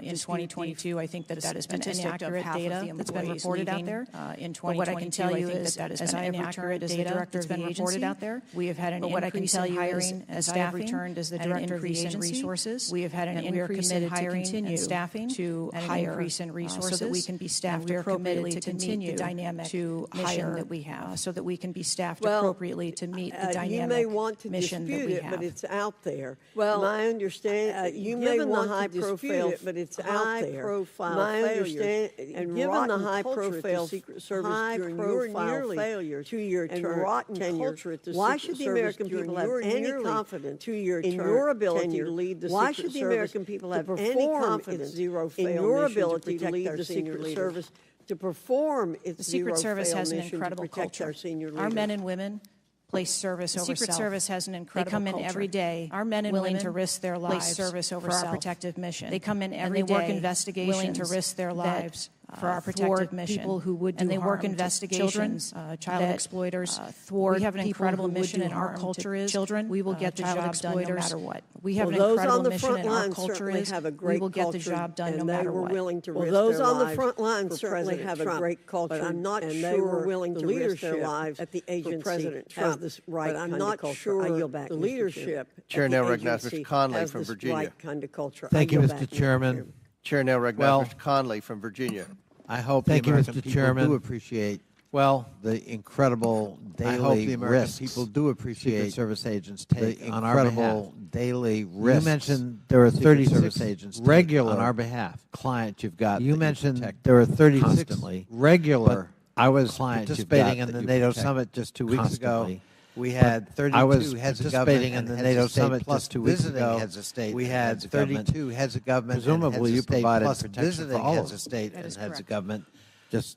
in 2022. I think that has been inaccurate data that's been reported out there. In 2022, what I can tell you is, as I have returned as the director that's been reported out there, we have had an increase in hiring and staffing, returned as the director of the agency. Resources. We have had an increase in hiring and staffing to hire, increase in resources so that we can be staffed appropriately to continue the dynamic mission that we have, so that we can be staffed appropriately to meet the dynamic you may want to mission dispute that we it, have. but it's out there. Well, my understanding, you may want to dispute it, but it's out there. My understanding, and given the high-profile Secret Service during your nearly two-year tenure, why should the American people have any confidence in your ability to lead the Secret Service? Why should the American people have any confidence in your ability to lead the Secret Service to perform its zero-fail mission to protect our senior leaders? The Secret Service has an incredible culture. Our men and women place service over self. The Secret Service has an incredible culture. They come in every day. Our men and willing to risk their lives service over for our protective mission. They come in every day. Work investigations willing to risk their lives for our protective mission. People who would do and they work investigations, child exploiters. Thwart. We have an incredible mission in our culture is children. We will get the job done no matter what. We have an incredible mission in our culture is we will get the job done no matter what. Well, those on the front lines certainly have a great culture, but I'm not sure they were willing to risk their lives at the agency. President Trump, this right kind of culture. I yield back. The leadership. Chair now recognizes Mr. Conley from Virginia. Right kind of culture. Thank you, Mr. Chairman. Chair now recognizes Mr. Conley from Virginia. I hope the American people do appreciate the incredible daily risks people do appreciate Secret Service agents take the on our behalf. incredible daily risks. You mentioned there are 36 Service agents regular on our behalf. clients you've got. You that mentioned protect there are 36 constantly. regular. I was clients you've participating got in that the you NATO protect summit just 2 weeks ago. constantly. We had 32 I was heads of participating government in the and NATO heads of state summit plus just 2 weeks visiting ago. heads of state. We and had heads of government. 32 heads of government. Presumably, and heads you of state provided plus protection visiting for all heads of of state That and is heads correct. of government.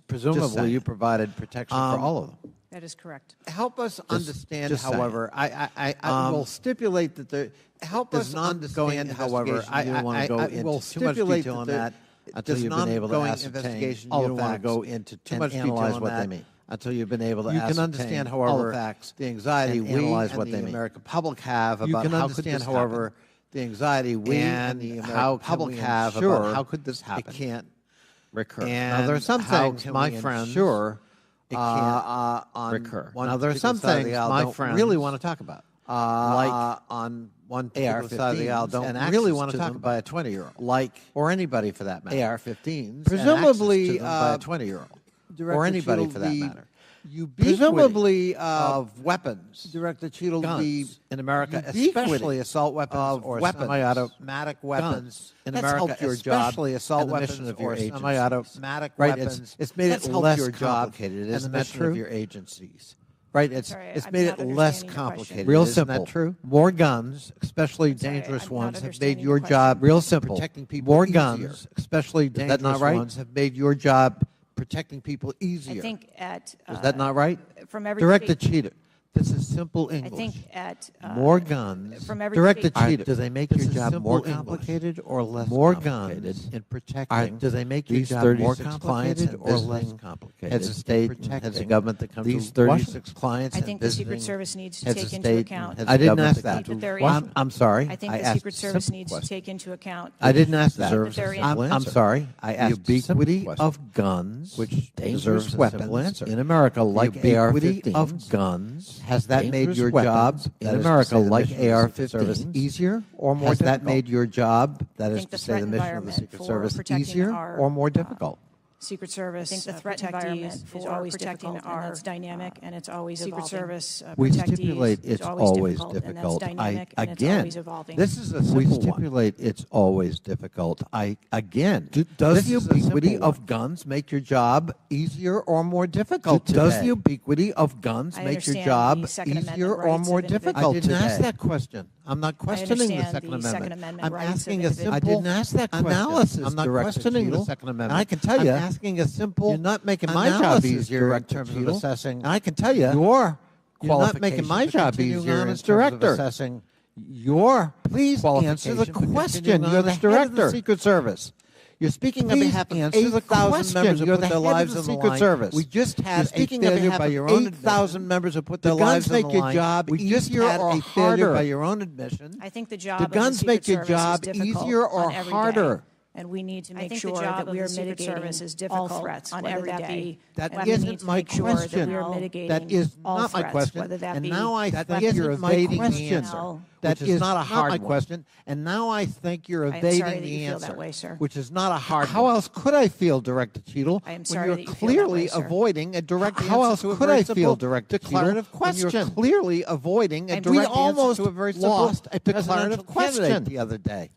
Presumably, you saying. provided protection for all of them. That is correct. Help us understand, just saying. however, I will stipulate that there. Help us understand, however, you don't want to go into will too much stipulate detail on that that until you've been able to ascertain all you the don't want to facts. go into Too and much analyze detail on what that they mean. until you've been able to You ascertain can understand, all however, the facts, the anxiety and we analyze and what the they mean. American public have You about can how understand, could this however, happen. The anxiety we and the American how public we have ensure about how could this happen. it can't recur. And now, there are some how things, can my we friends, ensure it can't on recur. one Now, there are some particular side of things the aisle my don't friends really want to talk about. like On one particular side of the aisle don't and really access want to to talk them about by a 20-year-old, like or anybody for that matter. AR-15s. Presumably, by a 20-year-old, Director or anybody Cheatle, for that the matter. presumably of weapons, Director Cheatle, guns in America, ubiquity especially assault weapons of or weapons, semi-automatic weapons guns. in That's America, helped your job, especially assault and the weapons mission of your or agencies. semi-automatic Right, weapons. it's made That's it helped less your job complicated, and isn't the that mission true? of your agencies. Right, it's Sorry, it's I'm made not it less understanding the question. complicated. Real Isn't simple. that true? More guns, especially Sorry, dangerous I'm not ones, have made understanding your the question. job Real simple. protecting people More easier. guns, especially Is that dangerous not right? ones, have made your job protecting people easier. I think at Is that not right? from every Director state, Cheatle, this is simple I English. think at More guns. from every Director state- Cheatle, do they make this your is job simple more English. complicated or less More complicated? guns in protecting. Do they make your these job 36 more clients complicated and or less visiting complicated? Heads of state, in and heads of protecting government that come these to 36 Washington? clients I and think the visiting Secret Service needs to heads take of into state account. and heads I of didn't government ask that come that. to They're in- Washington. I'm sorry. I think I the asked Secret a Service simple needs to question. take into account. I didn't ask that. Deserves They're a in- simple I'm answer. sorry. I The asked a simple ubiquity question, of guns, which dangerous deserves a weapons simple answer. in America, like the ubiquity AR-15s, of guns. has that made dangerous your weapons, job that in is to America, say the like mission of the Secret Service, AR-15s, easier or more has difficult? that made your job, that I is think to the say the threat mission of the environment Secret for Service, protecting easier our, or more difficult? Secret Service. I think the threat environment is always protecting our. It's dynamic and it's always Secret evolving. Service. We protectees stipulate is it's always difficult. and that's dynamic and it's Again, always evolving. this is a simple We one. stipulate it's always difficult. Does this the is a ubiquity simple of one. guns make your job easier or more difficult Does today? the ubiquity of guns I make your understand job the Second easier Amendment or rights more of individuals. difficult I didn't today? ask that question. I'm not questioning the understand Second the Amendment. Second Amendment I'm rights of asking a individuals. simple I didn't ask that question. analysis. I'm not Director questioning the Cheatle. Second And Amendment. I can tell you, I'm asking a simple. you're not making my job analysis, easier in Director terms of Cheatle. assessing. And I can tell you, your you're not making my qualifications for job continuing easier on in as terms of director. assessing your Please answer the qualification for question. continuing You're on the as head of the director. Secret Service. You're speaking on Please behalf of answer the 8,000 question. members who You're put the their head of lives the on the Secret line. Service. We just You're had a speaking on failure behalf by of your own 8,000 members who put The their guns lives make on the your line. job We just easier had or a failure harder by your own admission. I think the job The of guns Secret make your Service job is difficult easier or on every harder day. And we need to make sure that we are mitigating all threats on every day. That isn't my question. That is not my question. And now I think you're evading the answer. That is not a hard question. And now I think you're evading the answer, which is not a hard one. How else could I feel, Director Cheatle, when you're clearly avoiding a direct answer? How else could I feel, Director Cheatle, when you're clearly avoiding a direct answer to a very simple declarative question the other day?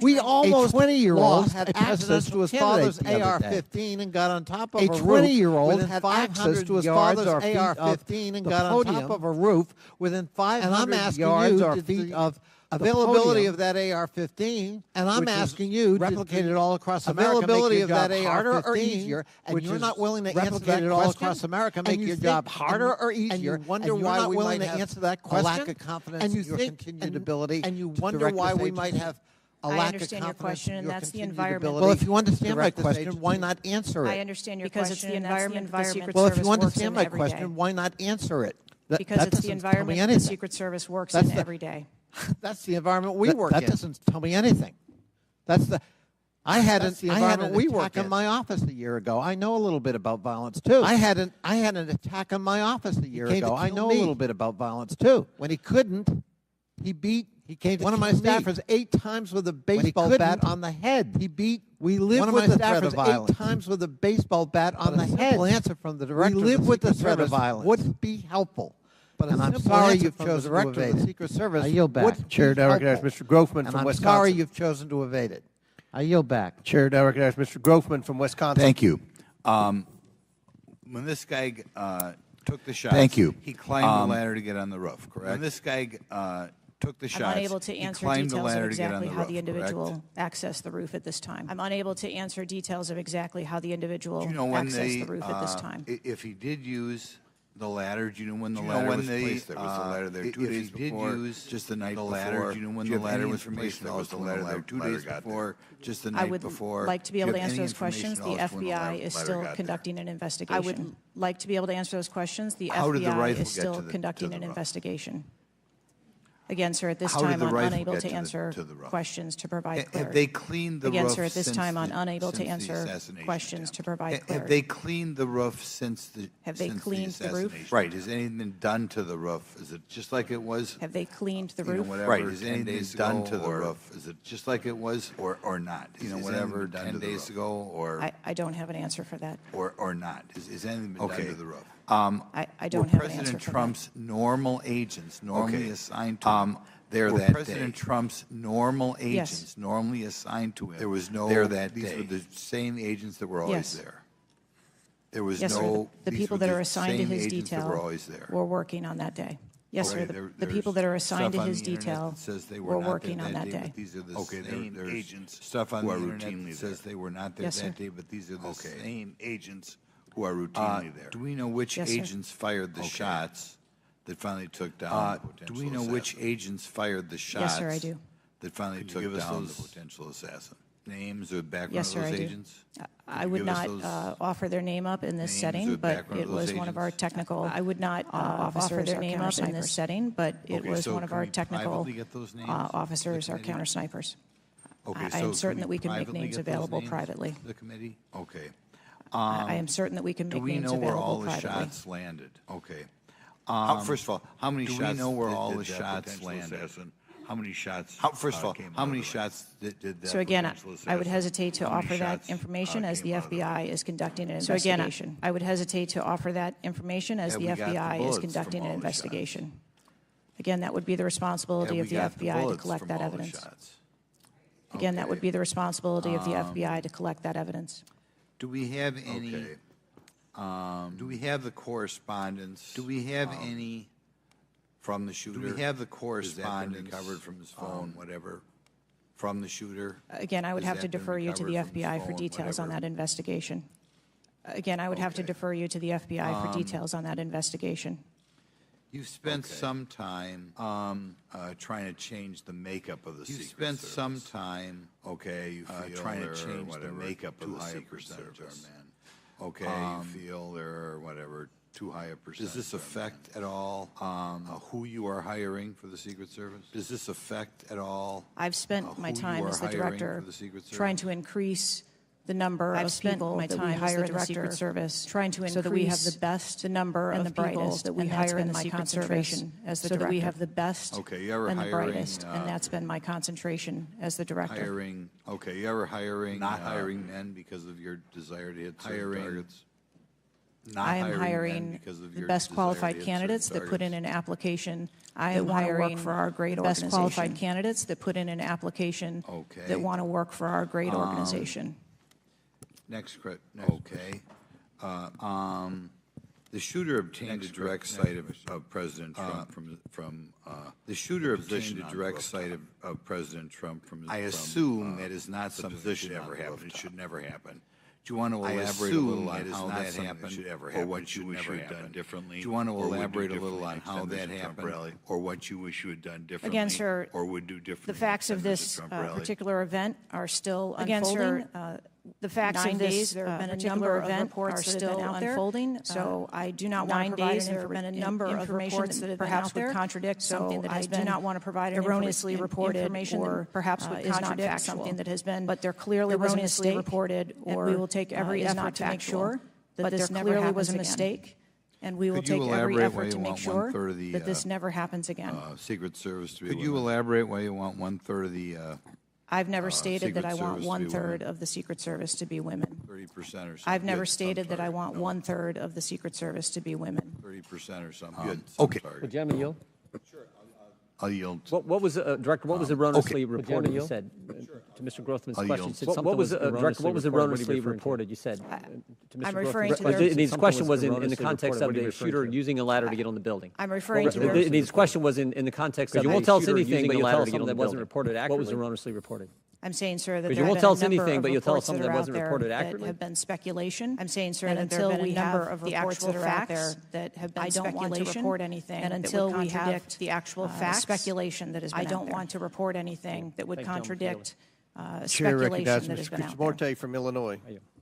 We almost, a 20-year-old had access to his father's AR-15 and got on top of a roof. A 20-year-old had access to his father's AR-15 and got on top of a roof within 500 yards or feet of availability of that AR-15. And I'm asking you to replicate it all across America. Availability of that harder or easier, and you're not willing to answer that all across America. Make your job harder or easier. And you wonder why we might answer that question. A lack of confidence in your continued ability. And you wonder why we might have. I understand your question, and that's the environment. Well, if you understand my question, why not answer it? I understand your question, because it's the environment the Secret Well, Service if you understand my works in question, why not answer it? Because it's the environment the Secret Service works in every day. That's the environment we work in. That doesn't tell me anything. I had an attack in my office a year ago. I know a little bit about violence too. I had an attack in my office a year ago. I know a little bit about violence too. When he couldn't, he beat one of my staffers 8 times with a baseball bat on the head. We live with the threat of violence. 8 times with a baseball bat on the head. Simple answer from the director. We live with the threat of violence. Would be helpful. But I'm sorry you've chosen to evade it. The Secret Service. I yield back. Chair, now recognize Mr. Grofman from Wisconsin. I'm sorry you've chosen to evade it. I yield back. Chair, now recognize Mr. Grofman from Wisconsin. Thank you. When this guy took the shots, he climbed the ladder to get on the roof, correct? When this guy took the shots, I'm unable to answer details of exactly how the individual accessed the roof at this time. I'm unable to answer details of exactly how the individual accessed the roof at this time. If he did use the ladder, do you know when the ladder was placed there? Was the ladder there 2 days before? Use just the night before? Do you know when the ladder was placed there? Was the ladder there 2 days before? Just the night before? I would like to be able to answer those questions. The FBI is still conducting an investigation. I would like to be able to answer those questions. The FBI is still conducting an investigation. Again, sir, at this time, I'm unable to answer questions to provide clarity. Have they cleaned the roof? Again, sir, at this time, I'm unable to answer questions to provide clarity. Have they cleaned the roof since the Have they cleaned the roof? Right. Has anything been done to the roof? Is it just like it was? Have they cleaned the roof? Right. Has anything been done to the roof? Is it just like it was or not? You know, whatever, 10 days ago or? I don't have an answer for that. Or not? Is anything been done to the roof? I don't have an answer for that. President Trump's normal agents normally assigned to him there that day. President Trump's normal agents normally assigned to him. There was no there that day. These were the same agents that were always there. There was no. The people that are assigned to his detail were working on that day. Yes, sir. The people that are assigned to his detail were working on that day. These are the same agents. Stuff on the internet says they were not there that day, but these are the same agents who are routinely there. Do we know which agents fired the shots that finally took down the potential assassin? Do we know which agents fired the shots? Yes, sir, I do. That finally took down the potential assassin? Names or background of those agents? I would not offer their name up in this setting, but it was one of our technical. I would not offer their name up in this setting, but it was one of our technical officers, our counter snipers. I am certain that we can make names available privately. The committee? Okay. I am certain that we can make names available privately. Do we know where all the shots landed? Okay. First of all, how many shots? Do we know where all the shots landed? How many shots? First of all, how many shots did that? So again, I would hesitate to offer that information as the FBI is conducting an investigation. So again, I would hesitate to offer that information as the FBI is conducting an investigation. Again, that would be the responsibility of the FBI to collect that evidence. Again, that would be the responsibility of the FBI to collect that evidence. Do we have any? Do we have the correspondence? Do we have any from the shooter? Do we have the correspondence recovered from his phone, whatever, from the shooter? Again, I would have to defer you to the FBI for details on that investigation. Again, I would have to defer you to the FBI for details on that investigation. You've spent some time trying to change the makeup of the Secret Service. You spent some time, trying to change the makeup of the Secret Service. Okay, you feel there are, whatever, too high a percentage. Does this affect at all who you are hiring for the Secret Service? Does this affect at all? I've spent my time as the director trying to increase the number of people that we hire in the Secret Service, trying to increase so that we have the best, the number and the brightest that we hire in the Secret Service as the director. So that we have the best and the brightest, and that's been my concentration as the director. Hiring, you ever hiring, not hiring men because of your desire to hit certain targets? I am hiring the best qualified candidates that put in an application. I am hiring for our great organization. Best qualified candidates that put in an application that want to work for our great organization. Next. The shooter obtained a direct sight of President Trump from the shooter obtained a direct sight of President Trump from. I assume that is not something that ever happened. It should never happen. Do you want to elaborate a little on how that happened, or what you wish you had done differently? Do you want to elaborate a little on how that happened, or what you wish you had done differently? Again, sir, or would do differently? The facts of this particular event are still unfolding. The facts of this, there have been a number of reports that have been unfolding. So I do not want to provide there have been a number of reports that perhaps would contradict something that has been. I do not want to provide erroneously reported information or perhaps would contradict something that has been. But there clearly erroneously reported, or we will take every effort to make sure that this clearly was a mistake. And we will take every effort to make sure that this never happens again. Secret Service to be. Could you elaborate why you want 1/3 of the? I've never stated that I want 1/3 of the Secret Service to be women. 30% or something. I've never stated that I want 1/3 of the Secret Service to be women. 30% or something. Good. Okay. Would you have me yield? Sure. I'll yield. What was Director? What was erroneously reported? You said to Mr. Grothman's question. Said what was Director? What was erroneously reported? You said to Mr. I'm referring to his question was in the context of the shooter using a ladder to get on the building. I'm referring to his question was in the context of you won't tell us anything, but you'll tell us something that wasn't reported accurately. What was erroneously reported? I'm saying, sir, that you won't tell us anything, but you'll tell us something that wasn't reported accurately. That have been speculation. I'm saying, sir, that until we have the actual facts that have been speculation, I don't want to report anything. And until we have the actual facts, speculation that has been out there. I don't want to report anything that would contradict speculation that has been out there. Morte from Illinois.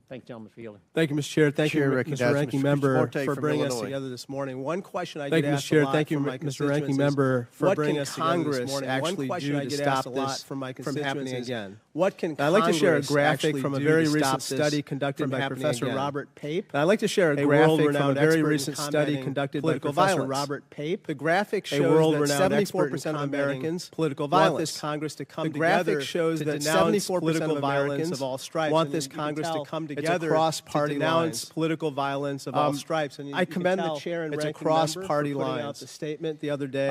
Thank you, gentleman, for yielding. Thank you, Mr. Chair. Thank you, Mr. Ranking Member, for bringing us together this morning. One question I get asked a lot from my constituents is, what can Congress actually do to stop this from happening again? What can Congress I'd like to share a graphic from a very recent study conducted by Professor Robert Pape. I'd like to share a graphic from a very recent study conducted by Professor Robert Pape. The graphic shows that 74% of Americans want this Congress to come together. The graphic shows that 74% of Americans of all stripes want this Congress to come together to denounce political violence of all stripes. And I commend the chair and ranking member for putting out the statement the other day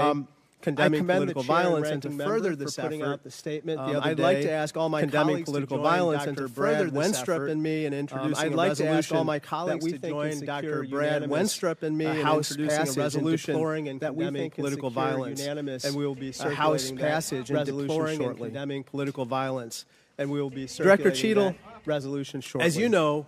condemning political violence, and to further this effort, I'd like to ask all my colleagues political violence and to further Wenstrup and me in introducing a resolution that we join Dr. Brad Wenstrup and me in introducing a resolution that we think political violence, and we will be circulating a House passage and deploring and condemning political violence, and we will be circulating Director Cheatle resolution shortly. As you know,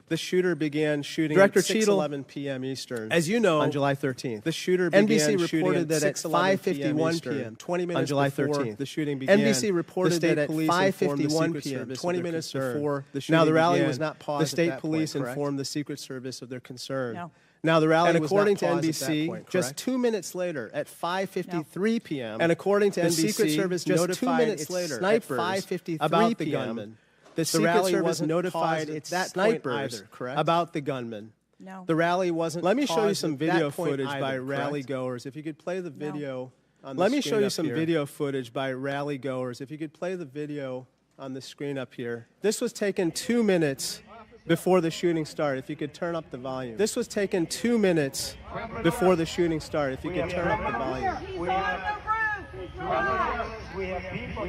the shooter began shooting at 6:11 p.m. Eastern. As you know, on July 13th. The shooter began NBC reported that at 5:51 p.m., 20 minutes on July 13th, the shooting began. NBC reported that at 5:51 p.m., 20 minutes before the shooting began. Now the rally was not paused. The state police informed the Secret Service of their concern. No. Now the rally was not paused. And according to NBC, just 2 minutes later, at 5:53 p.m., and according to NBC, the Secret Service just 2 minutes later, at 5:53 about the gunman. The rally wasn't notified its snipers about the gunman. No. The rally wasn't. Let me show you some video footage by rally goers. If you could play the video on the screen. Let me show you some video footage by rally goers. If you could play the video on the screen up here. This was taken 2 minutes before the shooting started. If you could turn up the volume. This was taken 2 minutes before the shooting started. If you could turn up the volume. We have people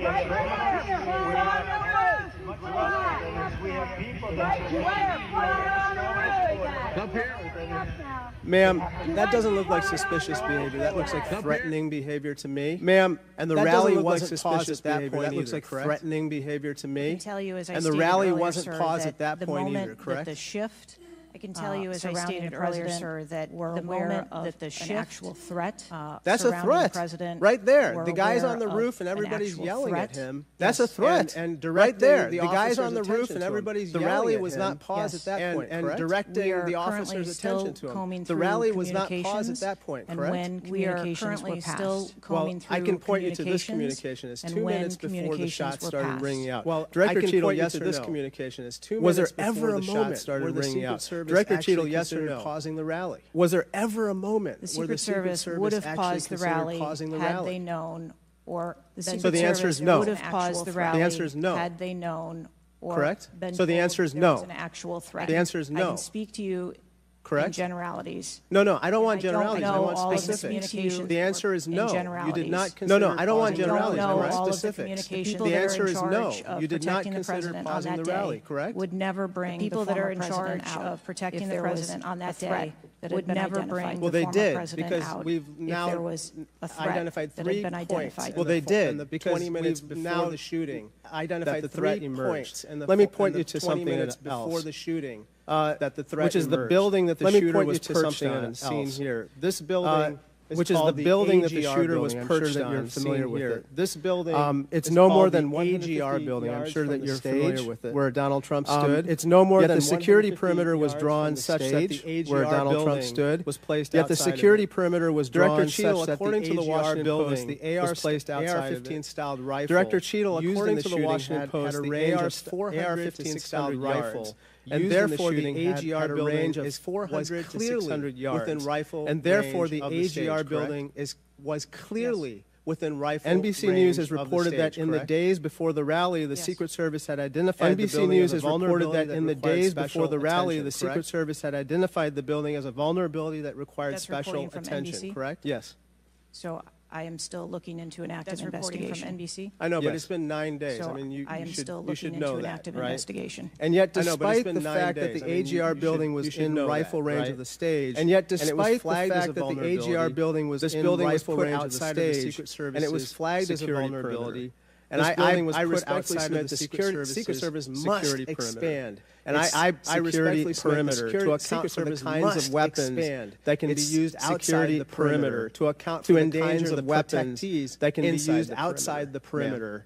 Ma'am, that doesn't look like suspicious behavior. That looks like threatening behavior to me. Ma'am, and the rally wasn't paused at that point. That looks like threatening behavior to me. I can tell you, as I and the rally wasn't paused at that point either, correct? That the shift I can tell you, as I stated earlier, sir, that the moment that the shift, an actual threat, that's a threat. President, right there. The guy's on the roof and everybody's yelling at him. That's a threat. And right there, the guy's on the roof and everybody's yelling at him. The rally was not paused at that point, correct? And directing the officer's attention to him. The rally was not paused at that point, correct? And when communications were passed. Well, I can point you to this communication. It's 2 minutes before the shots started ringing out. Well, Director Cheatle, yes or no? This communication is 2 minutes before the shots started ringing out. Director Cheatle, yes or no? Pausing the rally. Was there ever a moment where the Secret Service would have paused the rally had they known, or the Secret Service would have paused the rally? The answer is no. Had they known, or correct? Been so the answer is no. An actual threat. The answer is no. I can speak to you. Correct? In generalities. No, I don't want generalities. I want specifics. The answer is no. You did not consider. No, I don't want generalities. I want specifics. The answer is no. You did not consider pausing the rally. Correct? Would never bring people that are in charge of protecting the president on that day. That would never bring. Well, they did, because we've now identified 3 points. Well, they did, because 20 minutes before the shooting, identified 3 points. Let me point you to something else. Before the shooting. That the threat, which is the building that the shooter was perched on, seen here. This building, which is the building that the shooter was perched on, you're familiar with it. This building, it's no more than 1 AGR building. I'm sure that you're familiar with it. Where Donald Trump stood. It's no more than the security perimeter was drawn such that the AGR where Donald Trump stood was placed. Yet the security perimeter was drawn such that the AGR building, the AR was placed outside of it. Styled rifle. Director Cheatle, according to the Washington Post, the AR-15 styled rifle. And therefore, the AGR building is 400 to 600 yards within rifle. And therefore, the AGR building was clearly within rifle. NBC News has reported that in the days before the rally, the Secret Service had identified the building as a vulnerability that required special attention. Correct? Yes. So I am still looking into an active investigation. From NBC? I know, but it's been 9 days. So I mean, you should know that, into an active investigation. And yet, despite the fact that the AGR building was in rifle range of the stage, and yet despite the fact that the AGR building was in rifle range of the stage, and it was flagged as a vulnerability, and I respectfully submit the Secret Service must expand. And I respectfully submit to account for the kinds of weapons that can be used outside the perimeter, to account for the kinds of weapons that can be used outside the perimeter,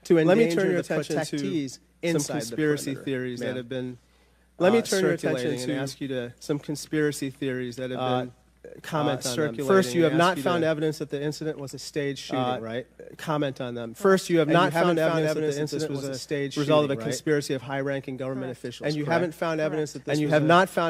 to endanger the protectees in some conspiracy theories that have been Let me turn your attention to and ask you to some conspiracy theories that have been comment on them. First, you have not found evidence that the incident was a staged shooting, right? Comment on them. First, you have not found evidence that the incident was a staged result of a conspiracy of high-ranking government officials. And you haven't found evidence that this was a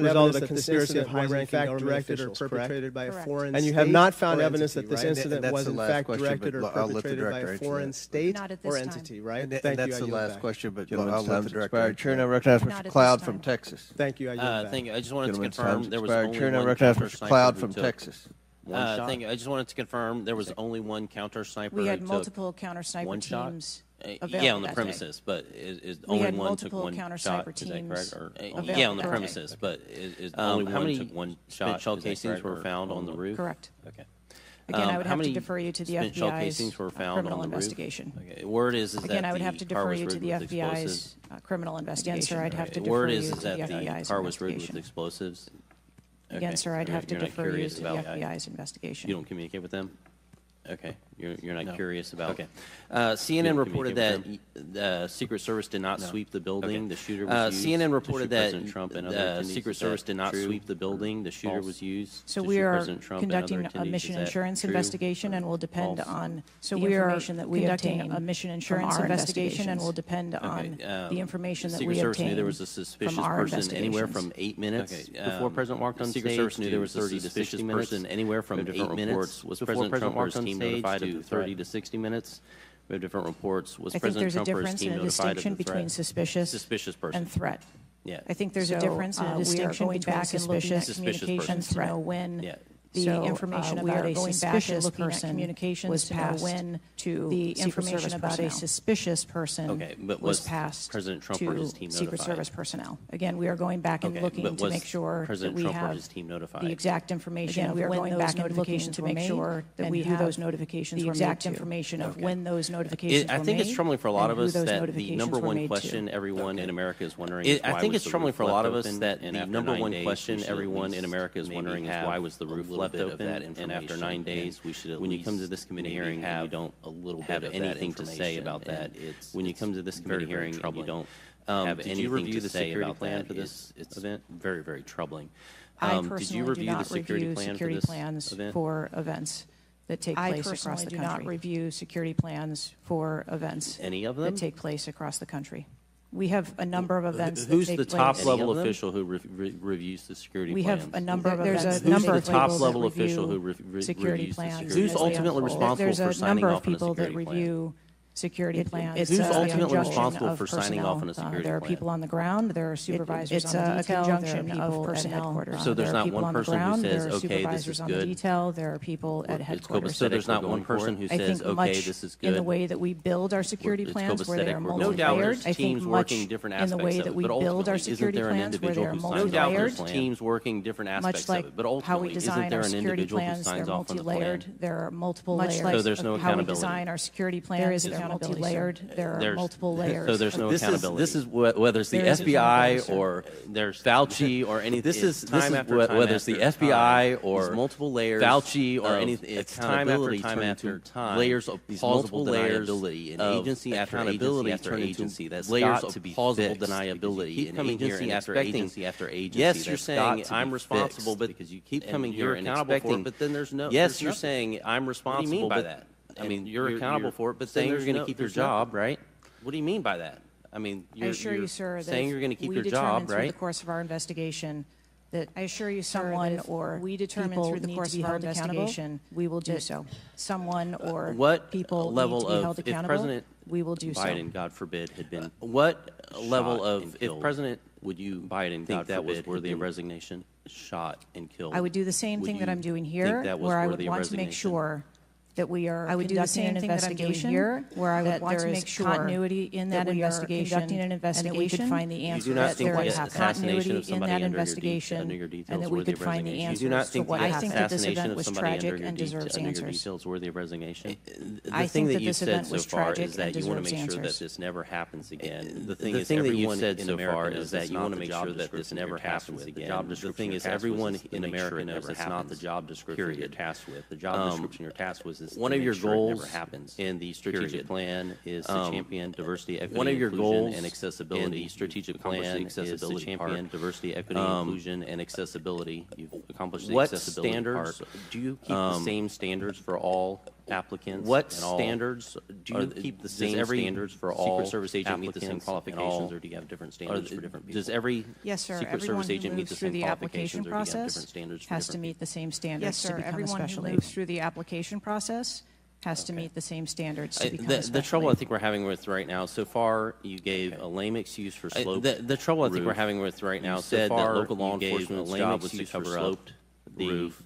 result of a conspiracy of high-ranking government officials, or perpetrated by a foreign state. And you have not found evidence that this incident was in fact directed or perpetrated by a foreign state or entity, right? Thank you. That's the last question, but I'll let the director. Chair, now recognize Mr. Cloud from Texas. Thank you. I just wanted to confirm there was only Chair, now one recognize Mr. Cloud from Texas. I just wanted to confirm there was only one counter sniper. We had multiple counter sniper teams. Yeah, on the premises, but is only one took one shot? Is that correct? Or, yeah, on the premises, but is only one took one shot? Shell casings were found on the roof. Correct. Okay. Again, I would have to defer you to the FBI's criminal investigation. Okay. Word is again, I would have to defer you to the FBI's criminal investigation. Again, sir, I'd have to defer you to the FBI's car was rigged with explosives. Again, sir, I'd have to defer you to the FBI's investigation. You don't communicate with them? Okay, you're not curious about. Okay, CNN reported that the Secret Service did not sweep the building. The shooter was used. CNN reported that the Secret Service did not sweep the building. The shooter was used. So we are conducting a mission insurance investigation, and will depend on. So we are conducting a mission insurance investigation, and will depend on the information that we obtain. Secret Service knew there was a suspicious person anywhere from 8 minutes before President walked on stage. Secret Service knew there was a suspicious person anywhere from 8 minutes before President walked on stage. Notified of 30 to 60 minutes. We have different reports. Was President Trump or his team notified of the threat? I think there's a difference and a distinction between suspicious person and threat. Yeah. I think there's a difference and a distinction between suspicious communications to know when the information about a suspicious person communications was passed when to the information about a suspicious person was passed President Trump to or his team Secret notified? Service personnel. Again, we are going back and looking to make sure that we have the exact information. We are going back and looking to make sure that we have those notifications the exact information of when those notifications were made. I think it's troubling for a lot of us that the number one question everyone in America is wondering is why was the roof left open? I think it's troubling for a lot of us that the number one question everyone in America is wondering is why was the roof left open? And after 9 days, we should, when you come to this committee hearing, you don't have anything to say about that. When you come to this committee hearing, you don't have anything to say about that. For this event? Very, very troubling. I personally do not review security plans for events that take place across the country. I personally do not review security plans for events that take place across the country. We have a number of events that take place. Who's the top-level official who reviews the security plans? We have a number of events. There's a number of top-level official who reviews security plans. Who's ultimately responsible for signing off on a security plan? Security plans. Who's ultimately responsible for signing off on a security plan? There are people on the ground. There are supervisors on the detail. There are people at headquarters. So there's not one person who says, "Okay, this is on the good." detail. There are people at headquarters. So there's not one person who says, "Okay, this is good." In the way that we build our security plans, where they are multi-layered, I think much in the way that we build our security plans, where they are multi-layered. No doubt there's teams working different aspects of it, but ultimately, isn't there an individual who signs off on the plan? There are multiple layers. So there's no accountability. How we design our security plans, they're multi-layered. There are multiple layers. So there's no accountability. This is whether it's the FBI or there's Fauci or anything. This is whether it's the FBI or multiple layers. Fauci or anything. It's time after time after time. Layers of plausible deniability. An agency after agency after agency. That's got to be plausible deniability. An agency after agency after agency. Yes, you're saying I'm responsible, but because you keep coming here and expecting. But then there's no. Yes, you're saying I'm responsible. What do you mean by that? I mean, you're accountable for it, but saying you're going to keep your job, right? What do you mean by that? I mean, I assure you, sir, saying you're going to keep your job, right? We determine through the course of our investigation that I assure you, someone or we determine through the course of our investigation, we will do so. Someone or people need to be held accountable. We will do so. Biden, God forbid, had been what level of if President would you Biden think that was worthy of resignation? Shot and killed. I would do the same thing that I'm doing here, where I would want to make sure that we are conducting an investigation here, where I would want to make sure continuity in that investigation, and that we could find the answer. That there is continuity in that investigation, and that we could find the answers to what happened. I think that this event was tragic and deserves answers. Worthy of resignation. I think that this event was tragic and you want to make sure that this never happens again. The thing that you've said so far is that you want to make sure that this never happens again. The thing is, everyone in America knows it's not the job description you're tasked with. The job description you're tasked with is one of your goals in the strategic plan is to champion diversity, equity, inclusion, and accessibility. In the strategic plan is to champion diversity, equity, inclusion, and accessibility. You've accomplished the accessibility part. Do you keep the same standards for all applicants? What standards do you keep the same standards for all? Secret Service agent meet the same qualifications, or do you have different standards for different people? Does every Secret Service agent meet the same qualifications, or do you have different standards for has to meet the same standards to become a special agent? Moves through the application process has to meet the same standards to become a special The trouble I think we're having with right now, so far you gave a lame excuse for slope. The trouble I think we're having with right now, so far local law enforcement's job was to cover sloped roof.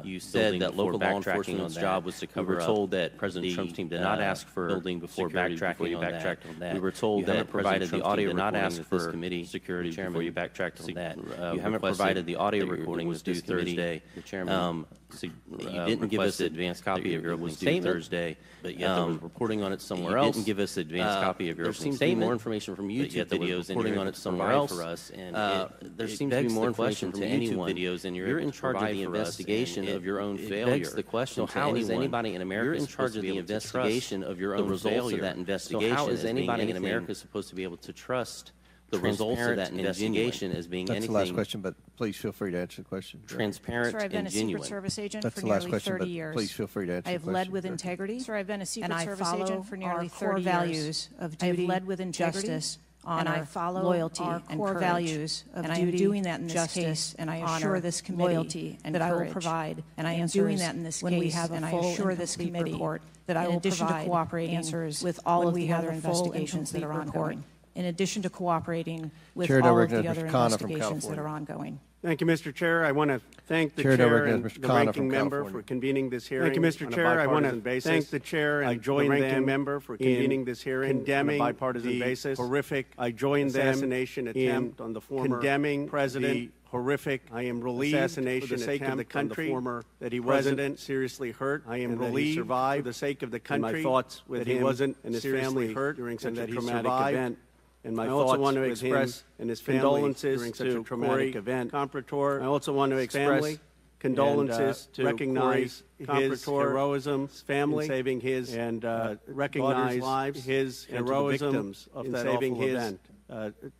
You said that local law enforcement's job was to cover. We were told that President Trump's team did not ask for building before backtracking on that. We were told that provided the audio did not ask for committee security chairman before you backtracked on that. You haven't provided the audio recording was due Thursday. The chairman. So you didn't give us an advanced copy of your opening statement Thursday, but yet there was reporting on it somewhere else. You didn't give us an advanced copy of your opening statement. There seems to be more information from YouTube videos reporting on it somewhere else for us, and there seems to be more information from YouTube videos, and you're in charge of the investigation of your own failure. It begs the question: so how is anybody in America? You're in charge of the investigation of your own failure. That investigation. So how is anybody in America supposed to be able to trust the results of that investigation as being anything? That's the last question, but please feel free to answer the question. Transparent Sir, I've been and a genuine. Secret Service agent That's for the last nearly question, 30 but years. please feel free to answer I have the led question. with integrity. Sir, I've been a Secret Service agent for nearly 30 core years. values of duty, I have led with integrity, justice, honor, and I follow loyalty our and core courage. Values of and duty, I am doing that in this case, and I assure this committee loyalty and that courage. I will provide, and I am doing that in this when case, we have and a I full assure and this complete committee report that I will in addition to provide cooperating answers with all of the other investigations that are ongoing. in addition to cooperating with all of the other investigations that are ongoing. Thank you, Mr. Chair. I want to thank the Chair and the ranking member for convening this hearing. Thank you, Mr. Chair. I want to thank the Chair and the ranking member for convening this hearing condemning on a bipartisan basis. Horrific assassination attempt on the former condemning president. The horrific. I am relieved assassination for the sake of the country former that he wasn't seriously hurt. I am relieved he survived for the sake of the country. My thoughts with him he wasn't and his family hurt during such a traumatic event. And my thoughts want to express and his condolences during such a traumatic event. Comparator. I also want to express condolences to recognize his heroism, family, saving his and recognize lives, his heroism of that saving awful event.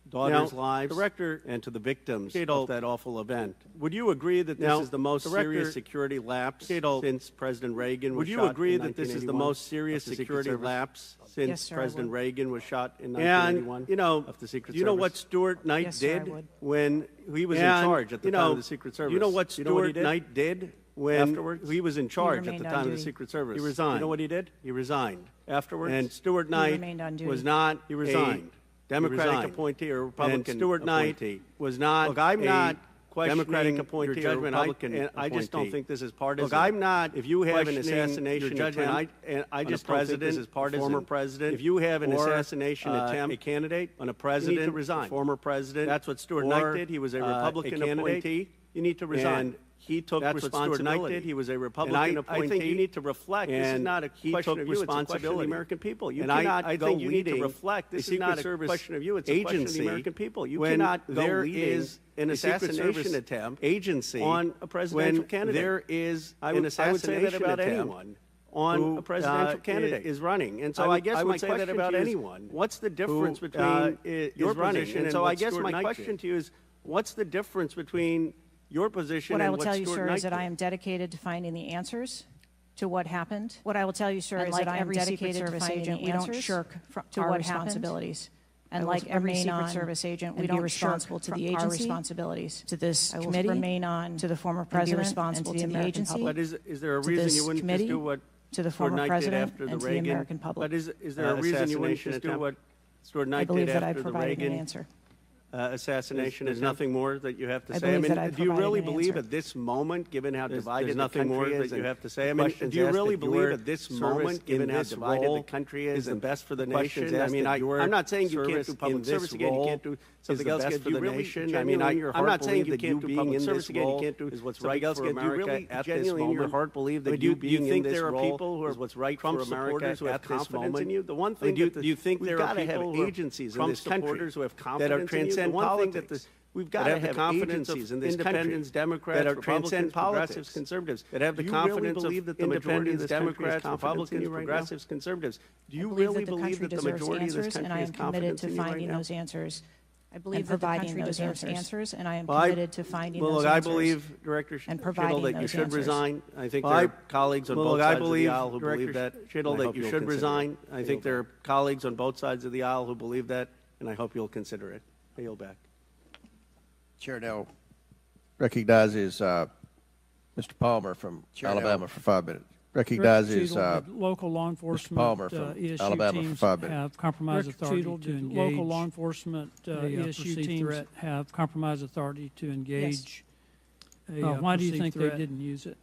Daughter's lives, Director, and to the victims of that awful event. Would you agree that this is the most serious security lapse since President Reagan was shot? Would you agree that this is the most serious security lapse since President Reagan was shot in 1981? And, of the Secret Service? You know what Stuart Knight did when he was in charge at the time of the Secret Service? You know what Stuart Knight did when afterwards he was in charge at the time of the Secret Service? He resigned. You know what he did? He resigned afterwards. And Stuart Knight was not. He resigned. Democratic appointee or Republican and Stuart Knight was not. Look, I'm not questioning Democratic appointee your judgment. And I just don't think this is partisan. Look, I'm not. If you have an assassination attempt, I just don't think this is partisan. Former president. If you have an assassination attempt, a candidate on a president, you need to resign. Former president. That's what Stuart Knight did. He was a Republican appointee. You need to resign. He took responsibility. He was a Republican appointee. I think you need to reflect. This is not a question of you. It's a question of the American people. You cannot I think you need to reflect. This is not a question of you. It's a question of the American people. You cannot go there is an assassination attempt agency on a presidential candidate. There is an assassination attempt on a presidential candidate is running. And so I guess my question about anyone. What's the difference between your position? And so I guess my question to you is, what's the difference between your position? What I will tell you, sir, is that I am dedicated to finding the answers to what happened. What I will tell you, sir, is that I am dedicated to finding the answers. We don't shirk to our responsibilities. And like every Secret Service agent, we don't responsible to the agency, responsibilities to this committee, remain on to the former president, responsible to the agency. But is there a reason you wouldn't just do what to the former president and to the American public? But is there a reason you wouldn't just do what Stuart Knight did after the Reagan assassination? Is nothing more that you have to say? I mean, do you really believe at this moment, given how divided the country is, that you have to say? I mean, do you really believe at this moment, given how divided the country is the best for the nation? I mean, I'm not saying you can't do public service again. You can't do something else for the nation. I mean, I'm not saying that you being in this role is what's right for America at this moment. Your heart believe that you being in this role is what's right for America at this moment? The one thing, do you think there are people who agencies in this country who have confidence in you? One thing that we've got to have confidence in this independents, Democrats, that are transcend progressives, conservatives, that have the confidence believe that the majority of this Democrats, Republicans, progressives, conservatives. Do you really believe that the majority of this country is confident in you right now? And I am committed to finding those answers. I believe that the country deserves answers, and I am committed to finding those answers. I believe, Director Cheatle, that you should resign. I think there are colleagues on both sides of the aisle who believe that. Cheatle, that you should resign. I think there are colleagues on both sides of the aisle who believe that, and I hope you'll consider it. I yield back. Chair now recognizes Mr. Palmer from Alabama for 5 minutes. Recognizes local law enforcement Mr. Palmer from Alabama for 5 minutes. Have compromised authority to engage. Local law enforcement ESU teams have compromised authority to engage. Yes. Why do you think they didn't use it?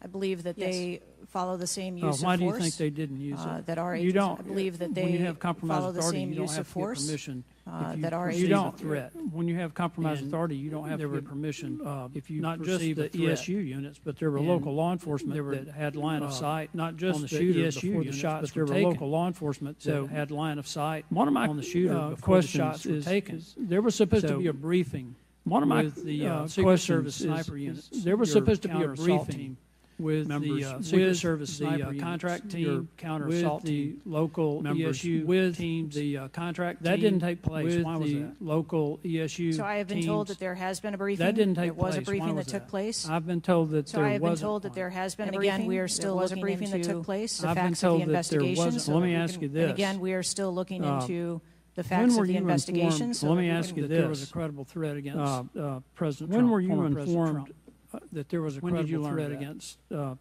I believe that they follow the same use of force. Why do you think they didn't use it? That our agents, you don't. I believe that they when you have compromised follow the authority, same you use don't of have to get force. permission. That our you don't threat. When you have compromised authority, you don't have to get permission. If you not just the ESU units, but there were local law enforcement that had line of sight, not just on the shooter before the shots but there were local law enforcement that had line of sight. One of my on the shooter before the shots were taken. There was supposed to be a briefing. One of my the Secret Service sniper units. There was supposed to be a briefing with members, the Secret Service sniper contract team, with the local ESU with teams, the contract that didn't take place. Why was that? Local ESU. So I have been told that there has been a briefing. That didn't take place. There was a briefing that took place. I've been told that there was. So I have been told that there has been a briefing. Again, we are still looking into the facts of the investigations. Let me ask you this. And again, we are still looking into the facts of the investigations. Let me ask you this. There was a credible threat against President Trump. When were you informed that there was a credible threat against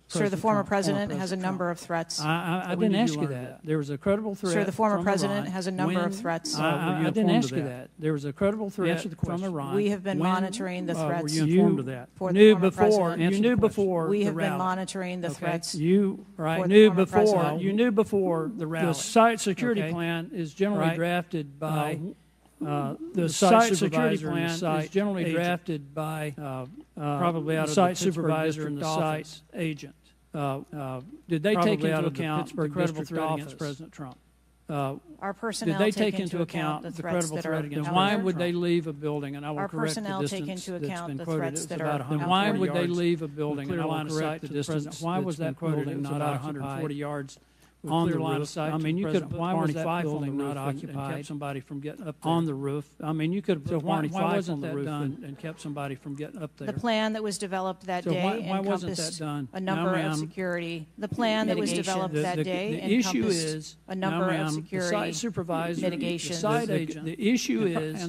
Sir, the former president has a number of threats. I didn't ask you that. There was a credible threat. Sir, the former president has a number of threats. I didn't ask you that. There was a credible threat from Iran. We have been monitoring the threats. Were you informed of that? You knew before. We have been monitoring the threats. You knew before. You knew before the rally. The site security plan is generally drafted by. The site security plan is generally drafted by probably out of the site supervisor and the site agent. Did they take into account the credible threat against President Trump? Our personnel did they take into account the credible threat against? Then why would they leave a building? And I will correct the distance that's been quoted. It's about 140 yards. Then why would they leave a building? And I will correct the distance. Why was that building not about 140 yards? On the line of sight. I mean, you could have why was that building not occupied and kept somebody from getting up there? On the roof. I mean, you could have put Barney Fife on the roof and kept somebody from getting up there. The plan that was developed that day encompassed a number of security. The plan that was developed that day encompassed a number of security site supervisor, mitigation. The site agent. The issue is,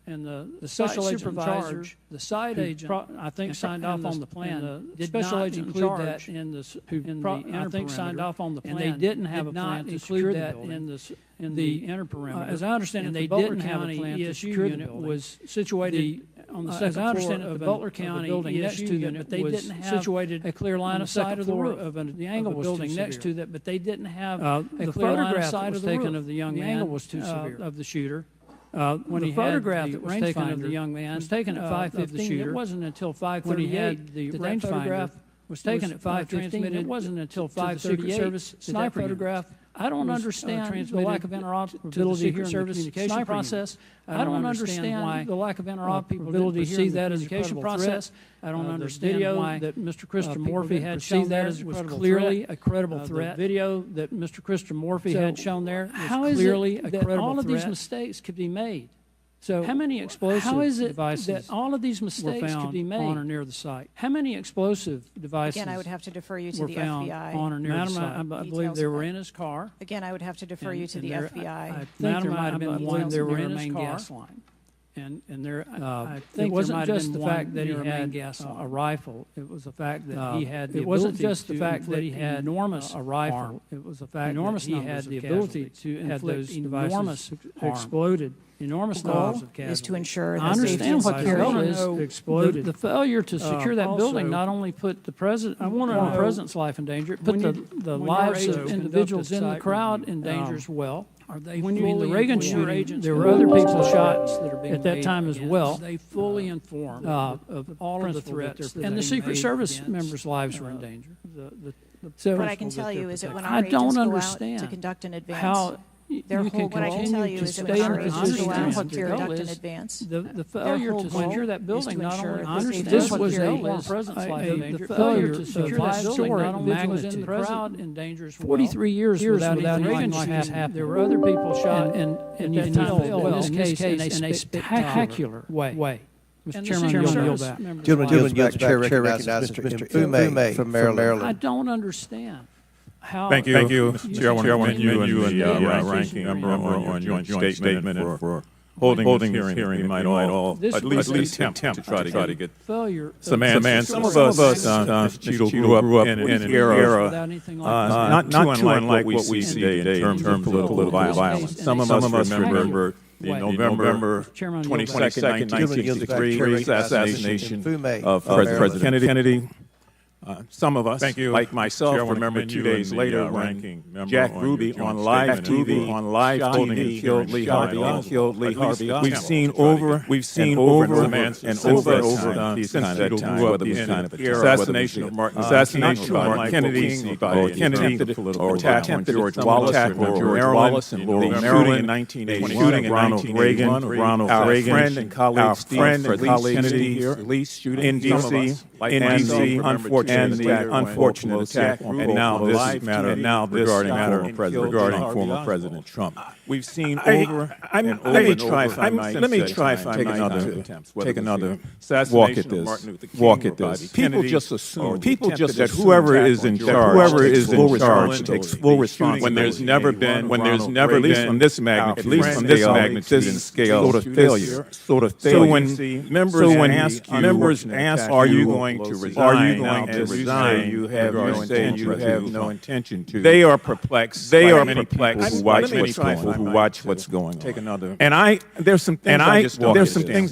and the special agent in charge, the site agent, I think signed off on the plan. The special agent included that in the I think signed off on the plan. And they didn't have a plan to secure that in the inner perimeter. As I understand it, the Butler County ESU unit was situated on the second floor of the Butler County building next to that, but they didn't have situated a clear line of sight of the roof of the angle was building next to that, but they didn't have a clear line of sight of the taken of the young man. The angle was too severe of the shooter. When the photograph that was taken of the young man was taken at 5:15. It wasn't until 5:38 when he had the rangefinder was taken at 5:15. It wasn't until 5:38. Service sniper photograph. I don't understand the lack of interoperability here in the communication process. I don't understand why the lack of interoperability here in the communication process. I don't understand why that Mr. Christopher Morphy had shown there was clearly a credible threat. The video that Mr. Christopher Morphy had shown there was clearly a credible threat. All of these mistakes could be made. So how many explosive devices that all of these mistakes were found could be made on or near the site? How many explosive devices? Again, I would have to defer you to the FBI. On or near the site? I believe they were in his car. Again, I would have to defer you to the FBI. I think there might have been one. They were in his gas line. And there, I think it wasn't just the fact that he had a rifle. It was the fact that he had. It wasn't just the fact that he had enormous a rifle. It was the fact that he had the ability to inflict enormous exploded. Enormous numbers of casualties. Is to ensure that I understand what your goal is. Exploded. The failure to secure that building not only put the president, I want to know the president's life in danger, it put the lives of individuals in the crowd in danger as well. When you in the Reagan shooting, there were other people shot at that time as well. They fully informed of all of the threats, and the Secret Service members' lives were in danger. What I can tell you is that when our agents go out to conduct an advance, their whole what I can tell you is that when our agents go out to conduct an advance, the failure to secure that building not only this was a president's life in danger. The failure to secure that building not only was in the crowd in danger as well. 43 years without anything like this happening. There were other people shot, and you failed in this case in a spectacular way. Mr. Chairman, you'll yield back. Gentleman yields back. Chair recognizes Mr. Fume from Maryland. I don't understand. Thank you, Chair. I want to thank you and the ranking member on your joint statement and for holding this hearing. We might all at least attempt to try to get some answers. Some of us, Cheatle, grew up in an era not too unlike what we see today in terms of political violence. Some of us remember the November 22nd, 1963 assassination of President Kennedy. Some of us, like myself, remember 2 days later when Jack Ruby on live TV killed Lee Harvey. We've seen over and over since that time, whether this kind of assassination of Martin Kennedy, or attempted or attack or Wallace in Maryland in 1980, shooting in Ronald Reagan, our friend and colleague Steve Kennedy in D.C., unfortunately. and the unfortunate attack, and now this matter regarding former President Trump. We've seen over and over. Let me try if I might. Take another walk at this. People just assume that whoever is in charge takes full responsibility when there's never been, at least from this magnitude and scale, sort of failure. So when members ask, are you going to resign? You have no intention to. They are perplexed. Who watch what's going on. And there's some things I just don't understand.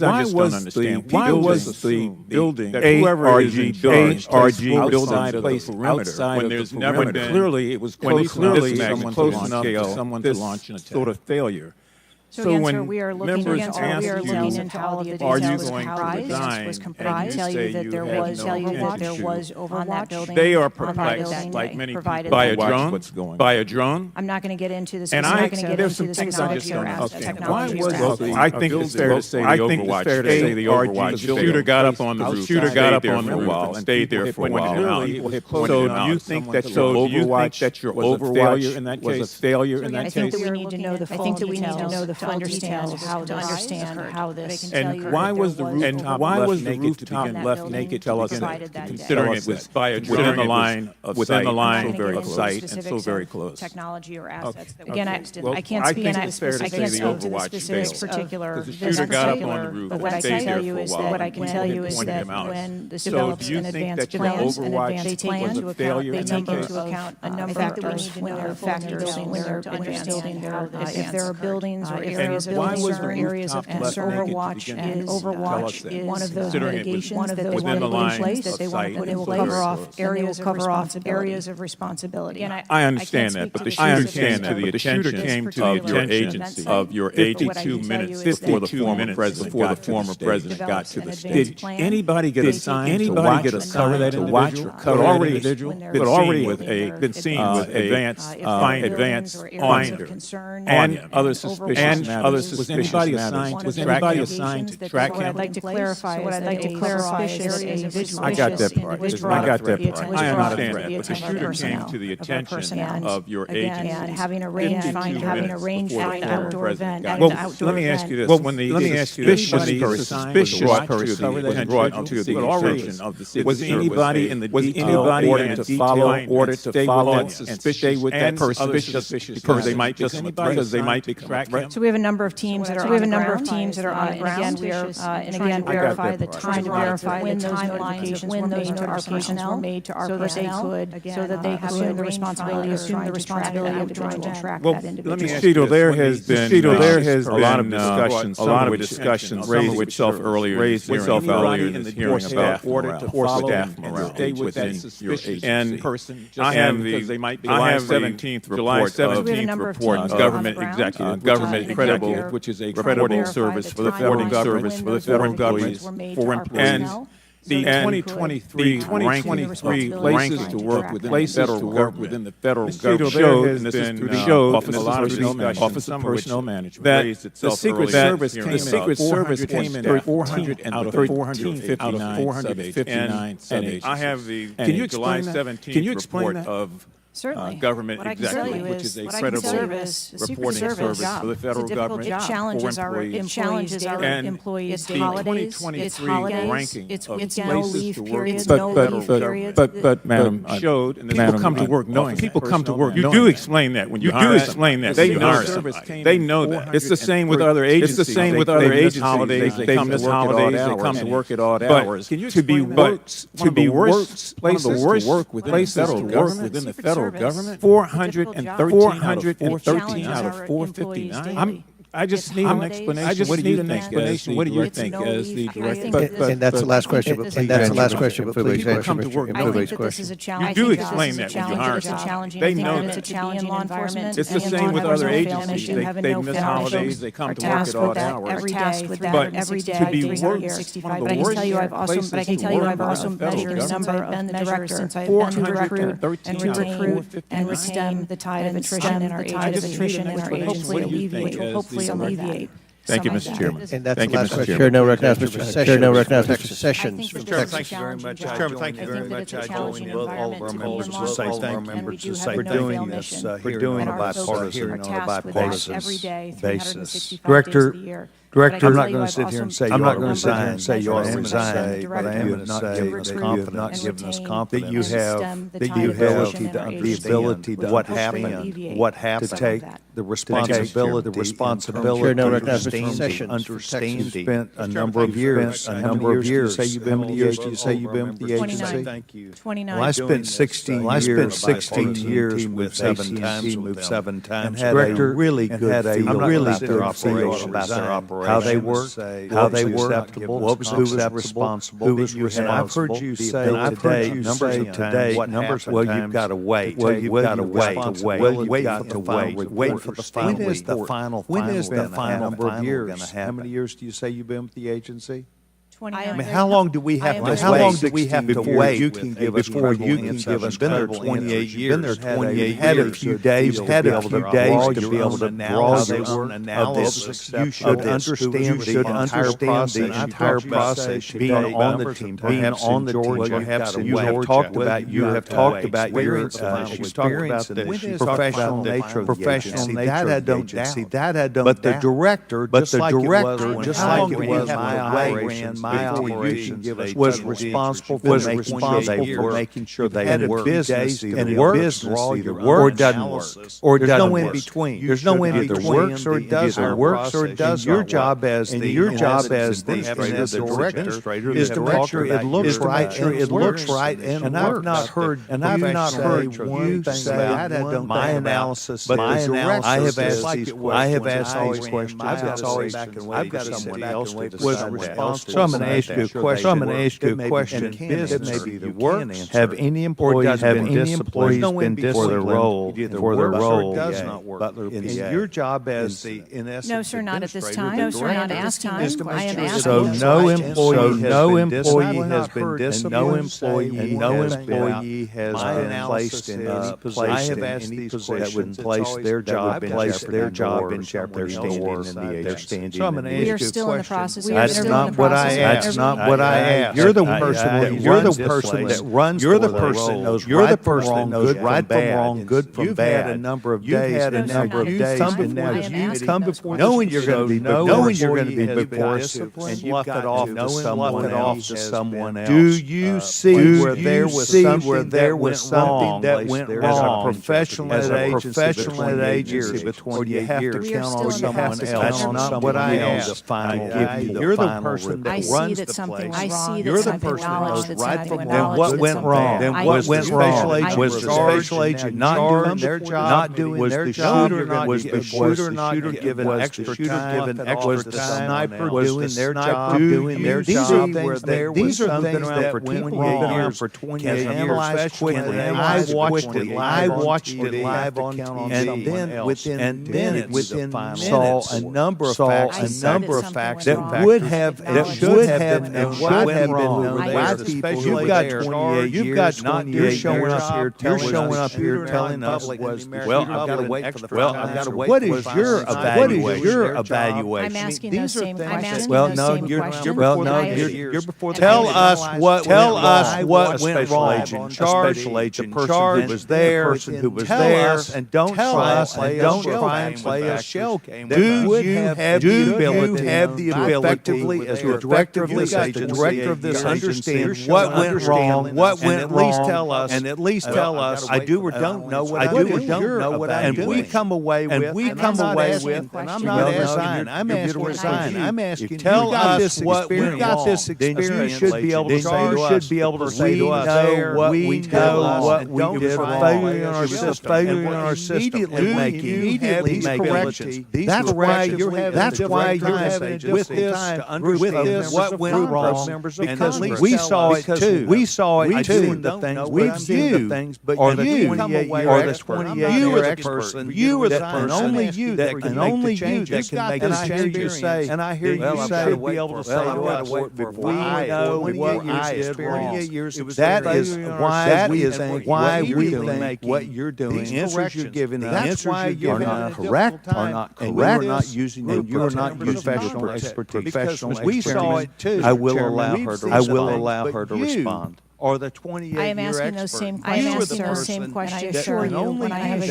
Why was the building ARG building outside when there's never been clearly it was close enough to someone to launch an attack? Sort of failure. So again, sir, we are looking into all of the details was comprised. Tell you that there was Overwatch on that building. They are perplexed, like many people, by a drone. By a drone. I'm not going to get into the specifics. There's some things I just don't understand. I think it's fair to say the Overwatch shooter got up on the roof, and stayed there for a while. So do you think that your Overwatch in that case was a failure in that case? I think that we need to know the full details. To understand how this and why was the rooftop left naked? Tell us that, considering it was within the line of sight and so very close. Technology or assets. Again, I can't speak to the specifics particular. But what I can tell you is that when this develops an advanced plan, they take into account a number of factors when they're building if there are buildings or areas of concern, areas of concern. Overwatch is one of those mitigations that they want to put in place, that they want to put in place, cover off areas of responsibility. I understand that, but the shooter came to your agency of your 52 minutes before the former president got to the stage. Did anybody get assigned to cover that individual? But already been seen with advanced finder and other suspicious matters. Was anybody assigned to track him? What I'd like to clarify is I got that part. I understand that, but the shooter came to the attention of your agency. And having a range outdoor event. Let me ask you this: when the suspicious person was brought to the attention of the city, was anybody in the detail ordered to follow and stay with that person because they might be tracked? So we have a number of teams that are on the ground. Again, we verify the time to verify when those notifications were made to our personnel, so that they could assume the responsibility of trying to track that individual. Let me ask you, there has been a lot of discussions, raised itself earlier in this hearing about order to follow staff morale within your agency. And I have the July 17th report of government executive, which is a credible service for the federal government, and the 2023 places to work within the federal government showed, and this is through the Office of Personnel Management, that the Secret Service came in 400 out of 459 sub-agencies. I have the July 17th report of government executive, which is a credible reporting service for the federal government. It challenges our employees' holidays, it's ranking of places to work. But Madam, showed, and people come to work knowing. People come to work. You do explain that when you do explain that. They know somebody. They know that. It's the same with other agencies. It's the same with other agencies. Holidays. They come to work at odd hours. To be worse places to work within the federal government, 413 out of 459. I just need an explanation. What do you think as the director? And that's the last question. Please come to work. I think that this is a challenge. You do explain that when you hire someone. They know that. It's a challenging environment. It's the same with other agencies. They miss holidays. They come to work at odd hours. Every day. To be worse, one of the worst places to work. I've also measured a number of measures since I've been to recruit and retain the tide of attrition in our agency. Hopefully alleviate. Thank you, Mr. Chairman. And that's Thank the you, last Mr. question. Chairman. Chair now recognizes Mr. Sessions. Chair now recognizes Mr. Sessions from Texas. Thank you very much. Chairman, thank you very much. I join all of our members to say thank you for doing this hearing on a bipartisan basis. Director, I'm not going to sit here and say you ought to resign, but I am going to say that you have not given us confidence that you have the ability to what happened, to take the responsibility, Chair now recognizes Mr. Sessions. understanding. Spent a number of years. How many years do you say you've been with the agency? 29. Well, I spent 16 years with 7 times. And had a really good feel about their operation. How they work, what was responsible, who was responsible. I've heard you say today, well, you've got to wait. Wait for the final. When is the final? How many years do you say you've been with the agency? 29. I mean, how long do we have to wait before you can give us? Been there 28 years. Been there 28 years. Had a few days to be able to draw your own analysis. You should understand the entire process. Being on the team, you have talked about your experience and professional nature of the agency. But the director, just like it was my operation, was responsible for making sure they had a business either works or doesn't work. There's no in between. There's no in between. Either works or it doesn't. Your job as the director is to make sure it looks right and I've not heard you say my analysis. But I have asked all these questions. I've got somebody else was responsible. So I'm going to ask you a question. Business have any employees been disciplined for their role? Does not work. Your job as the No, sir, not at this time. No, sir, not at this time. I am asking. So no employee has been disciplined. No employee has been placed in any position that would place their job in jeopardy. They're standing. So I'm going to ask you a question. That's not what I asked. That's not what I asked. You're the person that runs. You're the person that knows right from wrong, good from bad. You've had a number of days. And now you come before knowing you're going to be before us, and you cut off to someone else. Do you see where there was something that went wrong? As a professional agency, between you have to count on someone else. That's not what I asked. You're the person that runs the place. You're the person that knows right from wrong. Then what went wrong? Was the special agent not doing their job? Was the shooter given extra time? Was the sniper doing their job? These are things that went wrong for 28 years. Quickly, I watched it live on TV, and then within saw a number of facts that would have been known by people. You've got 28 years. You're showing up here telling us well, I've got to wait for the what is your evaluation? I'm asking those same questions. You're before the Tell us what went wrong. A special agent charge was there. Tell us and don't try and play a shell game. Do you have the ability as the director of this agency understand what went wrong, and at least tell us I do or don't know what I do, and we come away with, and I'm not asking, I'm asking, tell us what went wrong. Then you should be able to say to us, we know what we did wrong. Failure in our system. Immediately make corrections. That's why you're having a difficult time with what went wrong, because we saw it too. We saw it too. We've seen the things, but you are the 28-year expert. You are the person, only you that can make the changes. And I hear you say, be able to say to us, we know what I experienced. That is why we think what you're doing, the answers you're giving us, are not correct, and you are not using professional expertise. We saw it too. I will allow her to respond. Or the 28-year I am asking those same questions. I am asking those same questions. I assure you, when I have a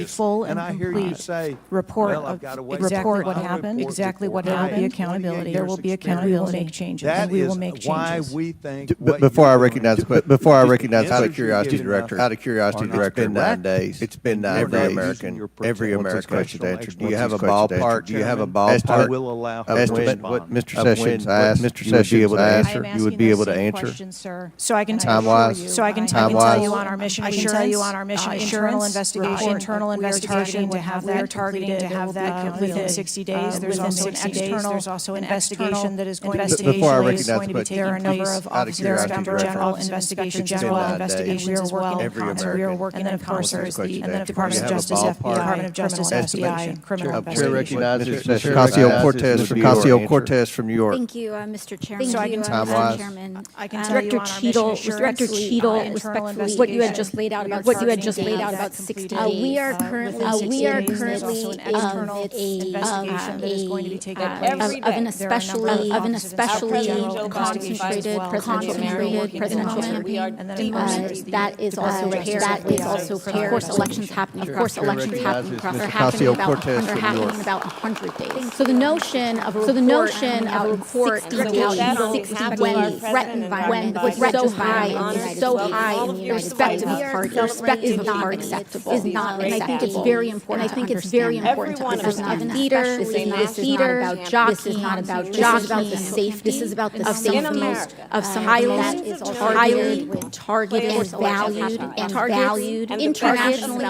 full and complete report of exactly what happened, the accountability. There will be accountability. Make changes, and we will make changes. Why we think. Before I recognize, out of curiosity, Director, it's been 9 days. It's been 9 days. Every American question answered. Do you have a ballpark? I will allow estimate what Mr. Sessions asked. Mr. Sessions you would be able to answer. So I can tell you on our mission assurance, internal investigation, to have that within 60 days. There's also an investigation that is going to be taken. There are a number of officers, general investigations as well. We are working in concert, and then Department of Justice, FBI, criminal investigations. Ocasio-Cortez from New York. Thank you, Mr. Chairman. So I can tell you, Chairman. Director Cheatle, respectfully, what you had just laid out about 60 days. We are currently in an especially concentrated presidential campaign. That is also of course elections happen. Are happening about 100 days. So the notion of a report about 60 days threatened when was so high in the irrespective of party, is not acceptable. And I think it's very important. To understand this is not an theater. This is not about jockeying. This is not about jockeying. This is about the safety of some highly targeted, valued internationally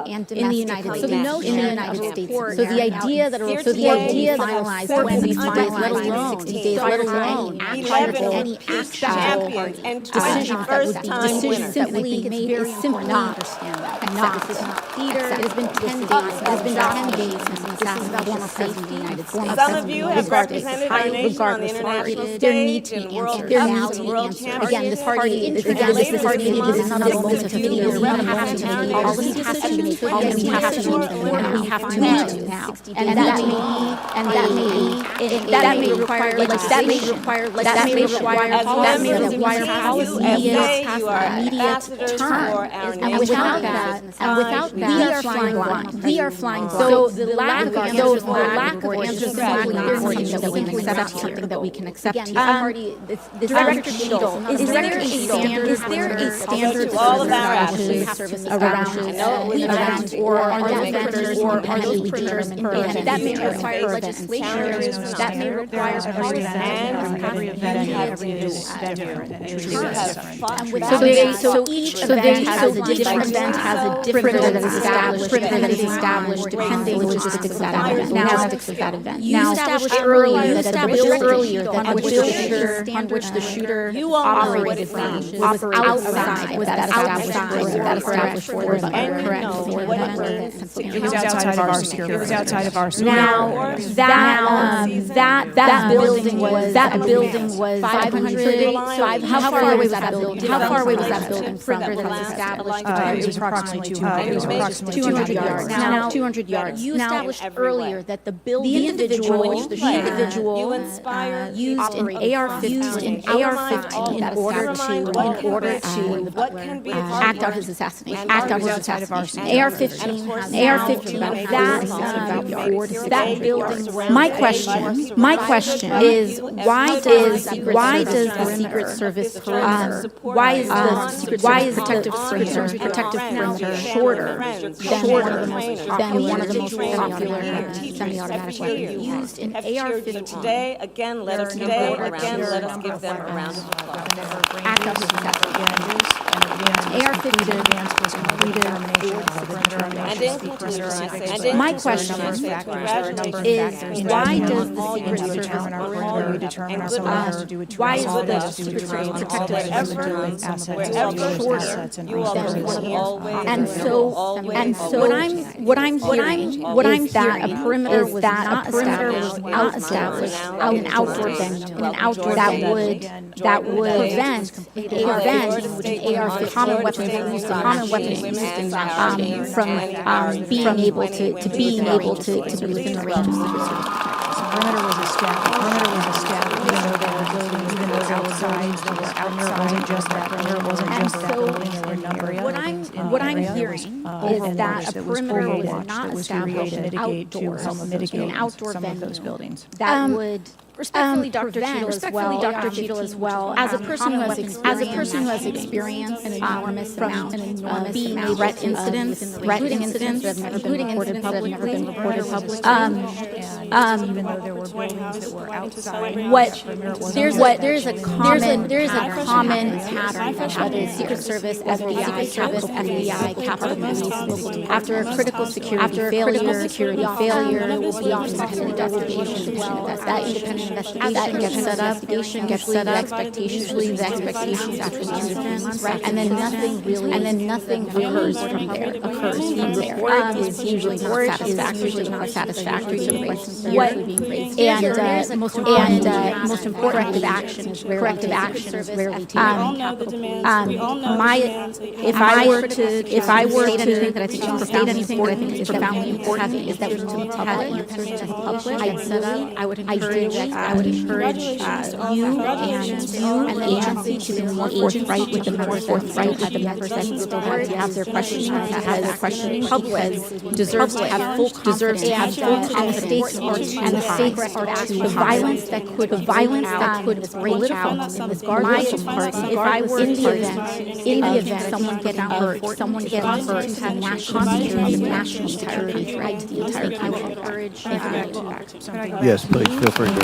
and in the United States. So the notion in the United States. So the idea that will be finalized when we finalize 60 days, let alone any actionable decision that would be simply made is simply not theater. It has been 10 days since an assassination former president of the United States. Some of you have represented our nation on the international stage and world championships. Again, this party is not a multi-committee. We have to make policies. We have to make now, and that may require immediate turn. And without that, we are flying blind. So the lack of answers is something that we can accept here. Director Cheatle, is there a standard all of our around or are defenders or are those prisoners that may require legislation, that may require so each event has a different established depending logistics of that event. You established earlier that the shooter operated from was outside that established border. It was outside of our security. Now that building was 500. How far away was that building? From where that was established? It was approximately 200 yards. Now 200 yards. You established earlier that the individual used an AR-15 in order to act out his assassination. AR-15. That building. My question is why does the Secret Service perimeter? Why is the protective perimeter shorter than one of the most popular semi-automatic weapons used in AR-15? Today, again, let us give them a round of applause. Act out his assassination. AR-15 was completed. My question is, why does the Secret Service why is the Secret Service protected and so what I'm hearing is that a perimeter was not established out an outdoor venue that would prevent AR-15 common weapons from being able to be within the range of Secret Service. Perimeter was established, even though there were buildings, even though outside, it wasn't just that perimeter, there were a number of what I'm hearing is that a perimeter was not established outdoors to mitigate an outdoor some venue of those buildings. that would Respectfully, Dr. Cheatle as well. As a person who has experienced an enormous amount of threat incidents that have never been reported publicly. Even though there were buildings that were outside. There's a common pattern, whether it's Secret Service, FBI, Capitol Police, after a critical security failure, there will be independent investigation. That independent investigation gets set up, the expectations after the incident, and then nothing occurs from there. The report is usually not satisfactory to the raised and most important corrective action is rarely taken. If I were to state anything that I think is profoundly important is that we need to have answers to the public. I would encourage you and the agency to be more forthright with the members that still have their questions the public deserves to have full confidence and the stakes are the violence that could break out in this garden party. If I were in the event someone getting hurt, to national security threat to the entire country. Yes, please feel free to.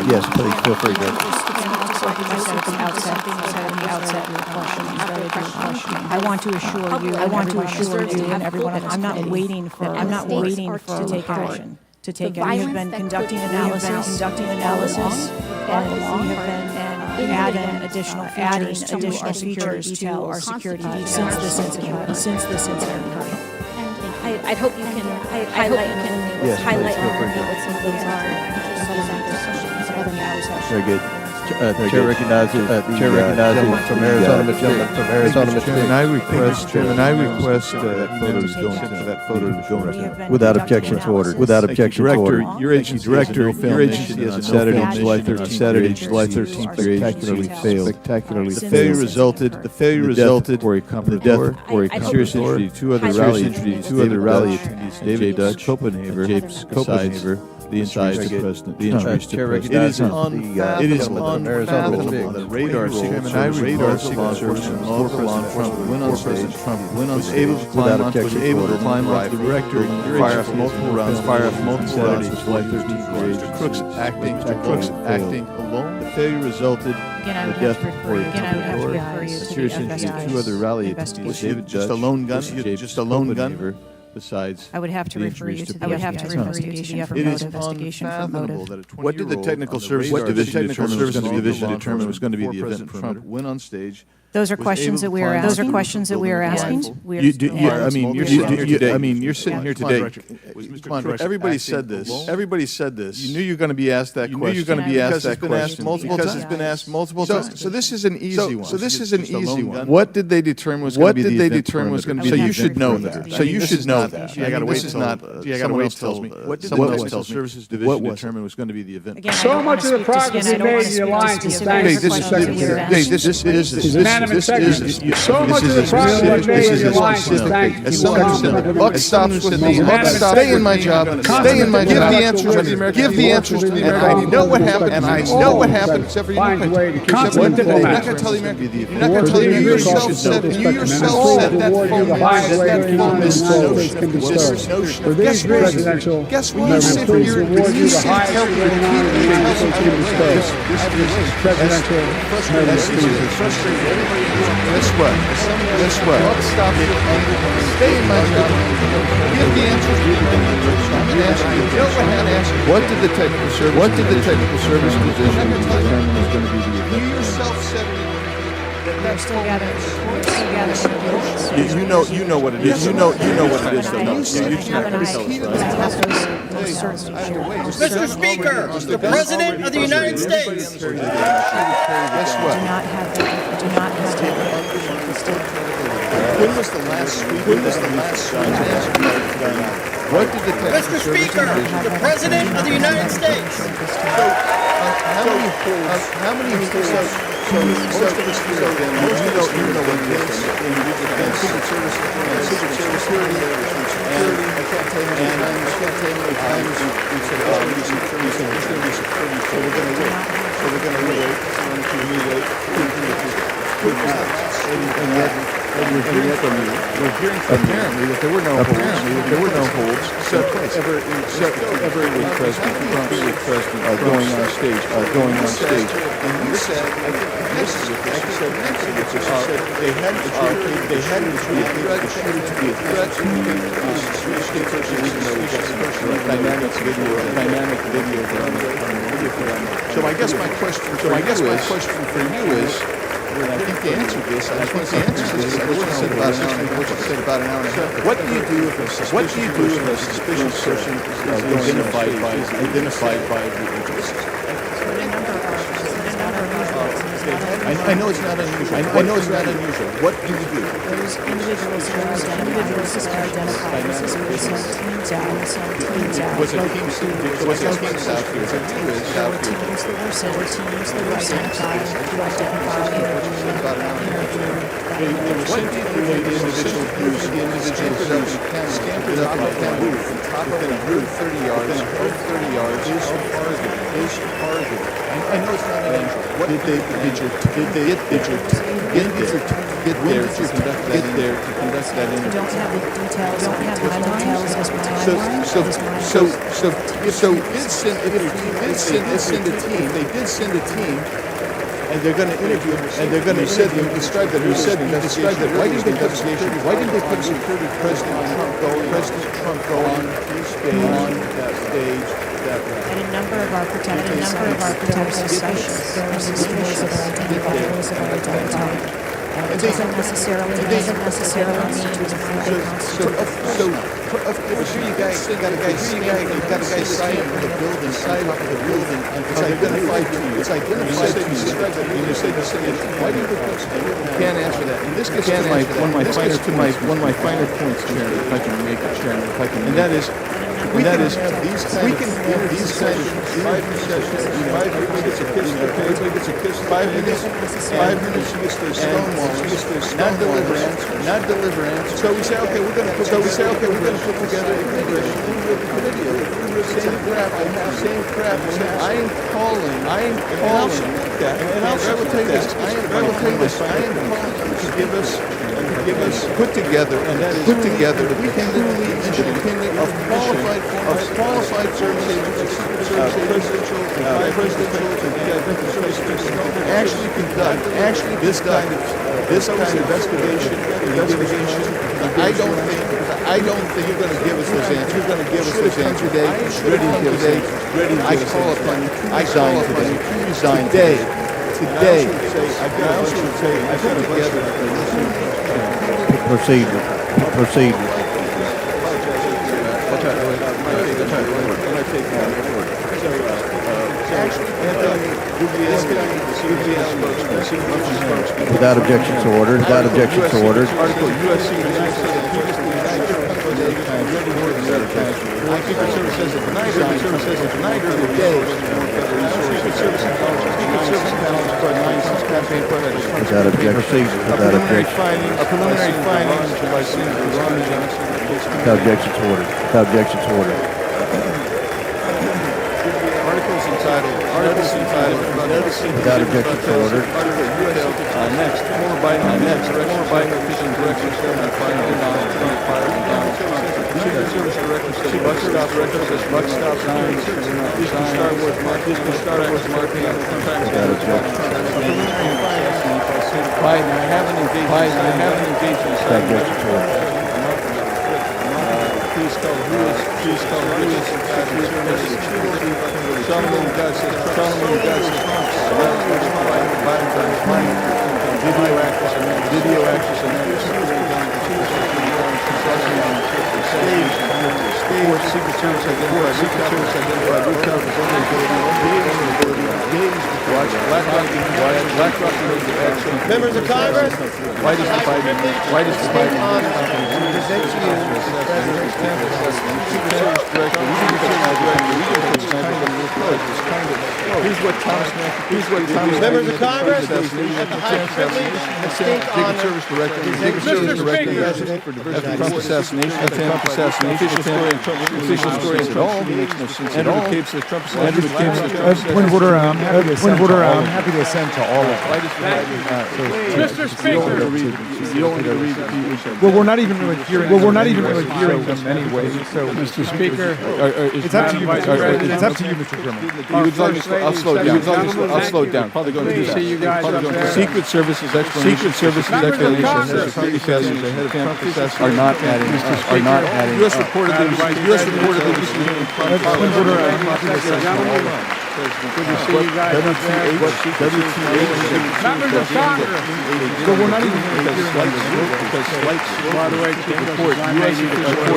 I want to assure you and everyone else, I'm not waiting for to take action. We have been conducting analysis, and we have been adding additional features to our security details since this incident occurred. I hope you can highlight what some of those are. Very good. Chair recognizes the gentleman from Arizona. Chairman, I request that photo to go into. Without objection to order. Your agency has on Saturday, July 13th, spectacularly failed. The failure resulted in the death or a serious injury to two other rally attendees, David Dutch, Copenhaver, the injuries to President. It is unfathomable that radar signals and law enforcement when on stage was able to climb onto the director and fire off multiple rounds Saturday, July 13th. Mr. Crooks acting alone. The failure resulted in the death of a serious injury to two other rally attendees, David Dutch, just a lone gun. Besides, I would have to refer you to the investigation for motive. What did the technical services division determine was going to be the event? Trump went on stage. Those are questions that we are asking. You're sitting here today. Everybody said this. You knew you were going to be asked that question. Because it's been asked multiple times. So this is an easy one. What did they determine was going to be the event? So you should know that. I got to wait someone else tells me. What did the technical services division determine was going to be the event? So much of the progress we made in the alliance is thanks to the Secretary. So much of the progress we made in the alliance is thanks to the Secretary. Buck stops with me. Stay in my job. Give the answers to the American. And I know what happened. Except for you. You're not going to tell the American. You're not going to tell the American. You yourself said that Guess what? You sit here carefully. Guess what? Guess what? Stay in my job. Give the answers. I'm going to ask you. Go ahead and ask me. What did the technical service division determine is going to be the event? You yourself said it. We're still gathering. You know what it is. You know what it is. Mr. Speaker, the President of the United States. Guess what? Do not have When was the last What did the Mr. Speaker, the President of the United States. How many So most of us here, then, you know what it is, and Secret Service, security, and I can't tell you how many times we said, it's going to be security, so we're going to wait. And yet, we're hearing from you, apparently, that there were no holds, except ever in President Trump going on stage, and you said, they hadn't treated the shooter to be a threat to dynamic video. So I guess my question for you is, I think the answer to this, I think the answer to this, I what you said about an hour and a half. What do you do if a suspicious person is identified by the agency? I know it's not unusual. What do you do? Those individuals are identified as suspicious. Teams out. Was it teams out here? There were teams that were sent to identify They were sent to the individual who's scampered up in a booth and top of a roof 30 yards is targeted. I know it's not unusual. What did they get there to conduct that interview? Don't have the details. Don't have the details as my So they did send a team, and they're going to interview, and they're going to describe that. Why didn't they put security President Trump go on that stage? And a number of our protected sessions, there are suspicions that are identified. It doesn't necessarily mean So you guys got a guy sitting on the building, and it's identified to you. And you say, why didn't they put security? You can't answer that. And this gets to one of my finer points, Chairman, if I can make it, Chairman, and that is, we can enter these kind of 5 sessions. 5 minutes, everybody gets a kiss. 5 minutes, she gets their stonewall, not deliver answers. So we say, okay, we're going to put together a video. Same crap. I am calling. And I will tell you this. I am calling to give us put together independently of qualified service agencies, presidential, actually conduct this kind of investigation. I don't think you're going to give us those answers. You're going to give us those answers today. Ready. I call upon you to resign today. I also would say I put together. Proceed. Without objection to order. Article USC Secret Service says that tonight or the day. Secret Service intelligence part 9 campaign predators. Without objection. A preliminary findings by Senator Ron Johnson. Without objection to order. Articles entitled, without objection to order. Next, former Biden official direction on fire Secret Service Director says buck stops, signs, Disney Star Wars marketing, Biden, I haven't engaged in this. Please tell who is Tell me what God says. Video access Stage Secret Service identified watch BlackRock members of Congress. Why does the Biden present to Here's what Thomas Matthew members of Congress at the high privilege and distinct honor. Service Director, President for Trump assassination, official story at all makes no sense at all. Point of order, I'm happy to assent to all of it. Mr. Speaker. Well, we're not even really hearing them anyway. So, Mr. Speaker, it's up to you, Mr. Chairman. I'll slow down. Probably going to see you guys up there. Secret Service's explanation are not adding. U.S. reportedly good to see you guys up there. Members of Congress. But we're not even By the way, report. I may need to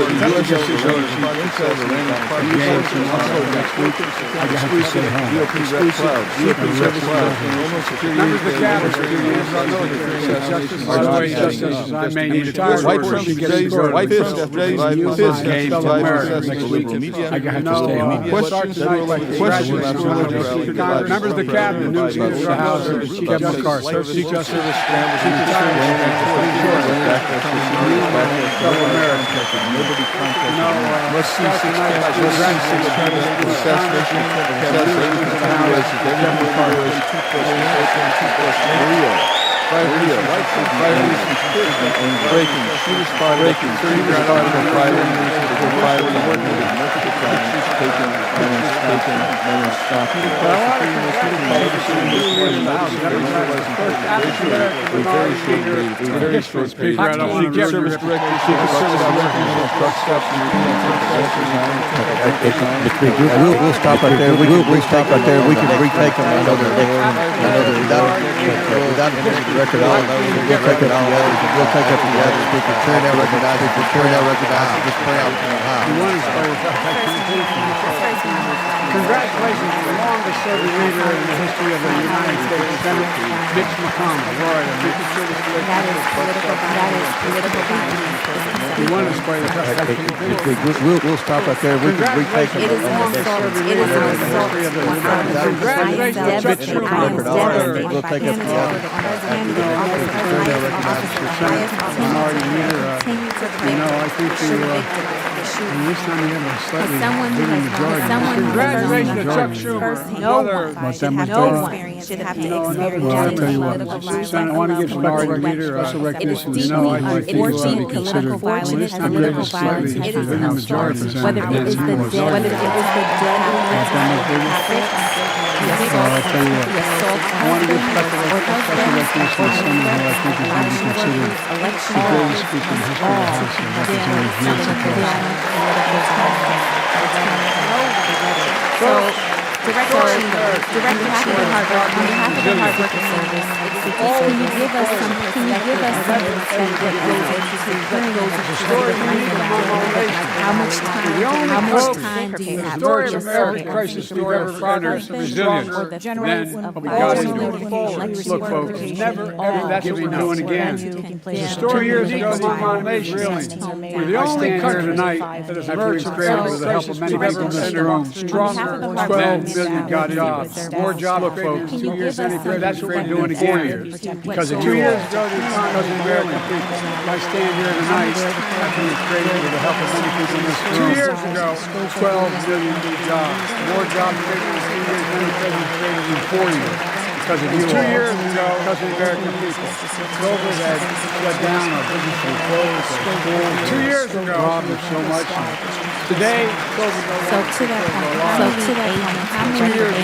members of the cabinet, new Speaker of the House, Chief Justice, Chief Justice, We'll stop right there. We'll stop right there. We can retake them. I know they're there. Without the record, we'll take up the others. We'll take up the others. Speaker, chair now recognizes. Just pray out. Congratulations to the longest serving leader in the history of the United States, Senate Mitch McConnell. That is political violence. You want to spray the We'll stop right there. We can retake them. It is an assault. We'll take up the others. Minority leader, I think this time you have a slightly bigger majority. Congratulations to Chuck Schumer. No one should have to experience political violence. I want to give minority leader also recognition. I think it will be considered political violence. It is an assault. Whether it is the dead, I want to give special recognition to someone who I think is going to be considered the greatest speaker in the history of the House of Representatives, Nancy Pelosi. Director, on behalf of the Hard Worker Service, can you give us some perspective how much time do you have? The story of American crisis we've ever found is resilience. Then we got to move forward. Look, folks, never, ever, that's what we're doing again. 2 years ago, the nomination, we're the only country tonight that has emerged from with the help of many people in this room, stronger, 12 million got jobs. More job folks, 2 years than that's what we're doing again. Because 2 years ago, the economy was American people. I stand here tonight after we created with the help of many people in this room. 2 years ago, 12 million new jobs. More jobs created in 2 years than any president created in 4 years. Because of you 2 years ago, because of the American people. COVID had shut down our businesses, closed, schools. 2 years ago, there's so much. Today, COVID no longer to that point, how many days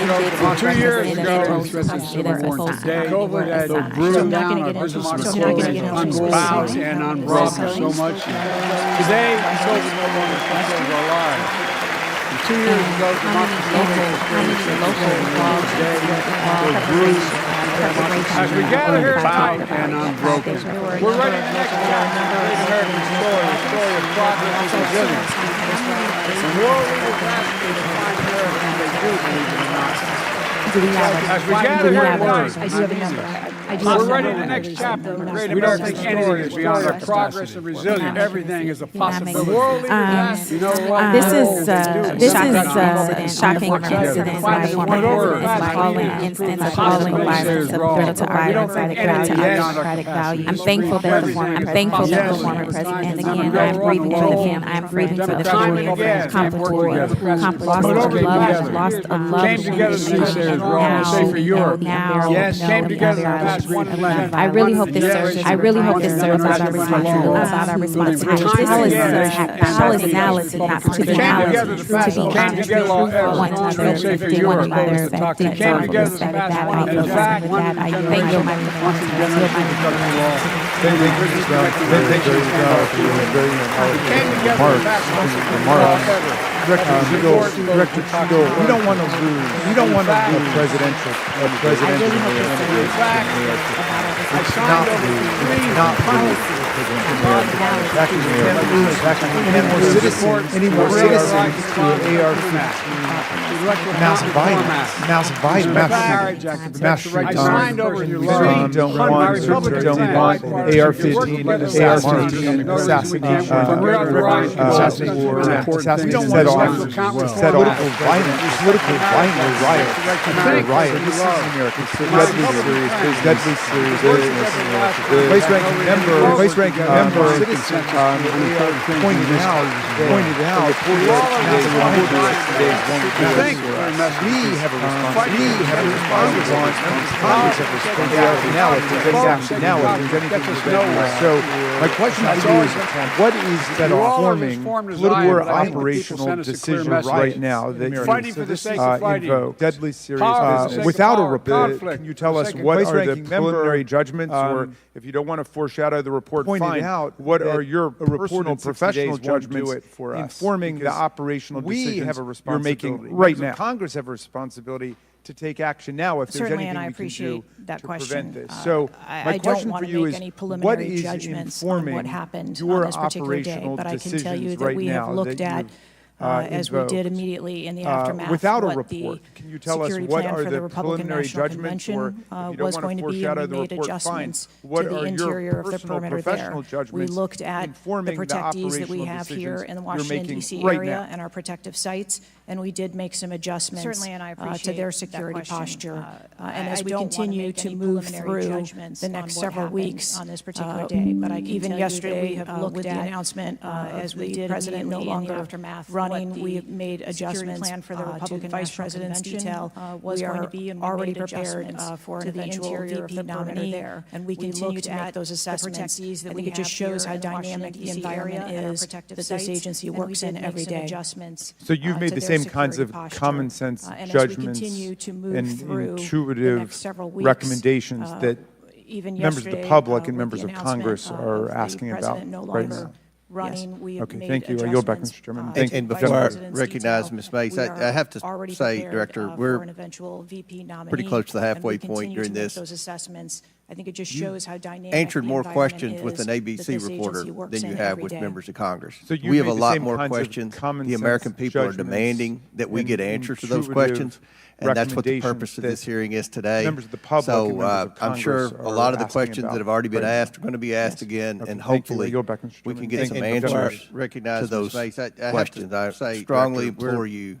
2 years ago, today, COVID had brewed down our businesses, unbowed and unrobbed us so much. Today, COVID no longer controls our lives. 2 years ago, as we gather here tonight and unbroken, we're ready to next chapter of the American story, a story of progress and resilience. The world leaders ask me to find America, and they do, believe it or not. As we gather here tonight, I do have a number. we're ready to the next chapter of the great American story is beyond our progress and resilience. Everything is a possibility. The world leaders ask, you know what? This is a shocking incident by former president calling instance of political violence a threat to our democratic values. I'm thankful that the former president, and again, I'm breathing for him. I'm breathing for the family of lost a loved one. Now, I really hope this serves about our responsibility. How is analysis not to be analysis to be honest with one another, effective, that I thank you, my Director Cheatle, we don't want to lose. We don't want to lose a presidential It's not lose. Any more citizens to AR-15. Massive violence. Mass shootings. Don't want AR-15. Assassination. Set off political violence riot. This is America. Deadly serious business. Vice ranking member pointed out we have a responsibility. Congress have a responsibility. So my question to you is, what is that informing political or operational decisions right now that you invoke deadly serious business without a report? Can you tell us what are the preliminary judgments, or if you don't want to foreshadow the report, fine, what are your personal professional judgments informing the operational decisions you're making right now? Congress have a responsibility to take action now if there's anything we can do to prevent this. So my question for you is, what is informing what happened your on this particular day? But I can tell you that we have looked at as we did immediately in the aftermath, without a report. Can you tell us what are the preliminary judgments, or was going to be, and we made adjustments to the interior of the perimeter there. We looked at the protectees that we have here in the Washington, D.C. area and our protective sites, and we did make some adjustments to their security posture. And as we continue to move through the next several weeks on this particular day, but even yesterday we have looked at the announcement as we did President no longer aftermath running. We made adjustments for the Republican Vice President's detail. We are already prepared for an eventual VP nominee there, and we continue to make those assessments. I think it just shows how dynamic the environment is that this agency works in every day. So you've made the same kinds of common sense judgments and intuitive recommendations that members of the public and members of Congress are asking about right now. Okay, thank you. I yield back, Mr. Chairman. And before I recognize Ms. Mace, I have to say, Director, we're pretty close to the halfway point during this. I think it just shows how dynamic answered more questions with an ABC reporter than you have with members of Congress. So we have a lot more questions. The American people are demanding that we get answers to those questions, and that's what the purpose of this hearing is today. So I'm sure a lot of the questions that have already been asked are going to be asked again, and hopefully we can get some answers to those questions. I strongly implore you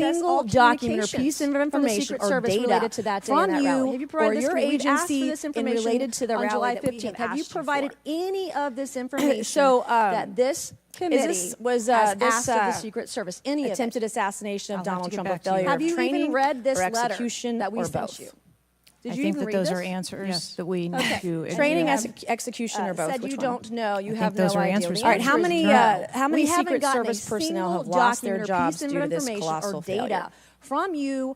single document or piece of information or data related to that day from in that rally? you or your agency related to the on rally July that we 15th? have Have you asked provided any of this information So, that this committee was has asked of the Secret Service? Any attempted assassination of Donald Trump, or of failure have you of training even read this or letter execution that we or sent both? you? I think that those are answers that we need to Training, address. execution, or both? Said Which you one? don't know. You I have think those no are idea. answers. All right, how many We haven't Secret gotten Service a personnel have single lost their document or jobs piece of due to this information colossal or data failure? from you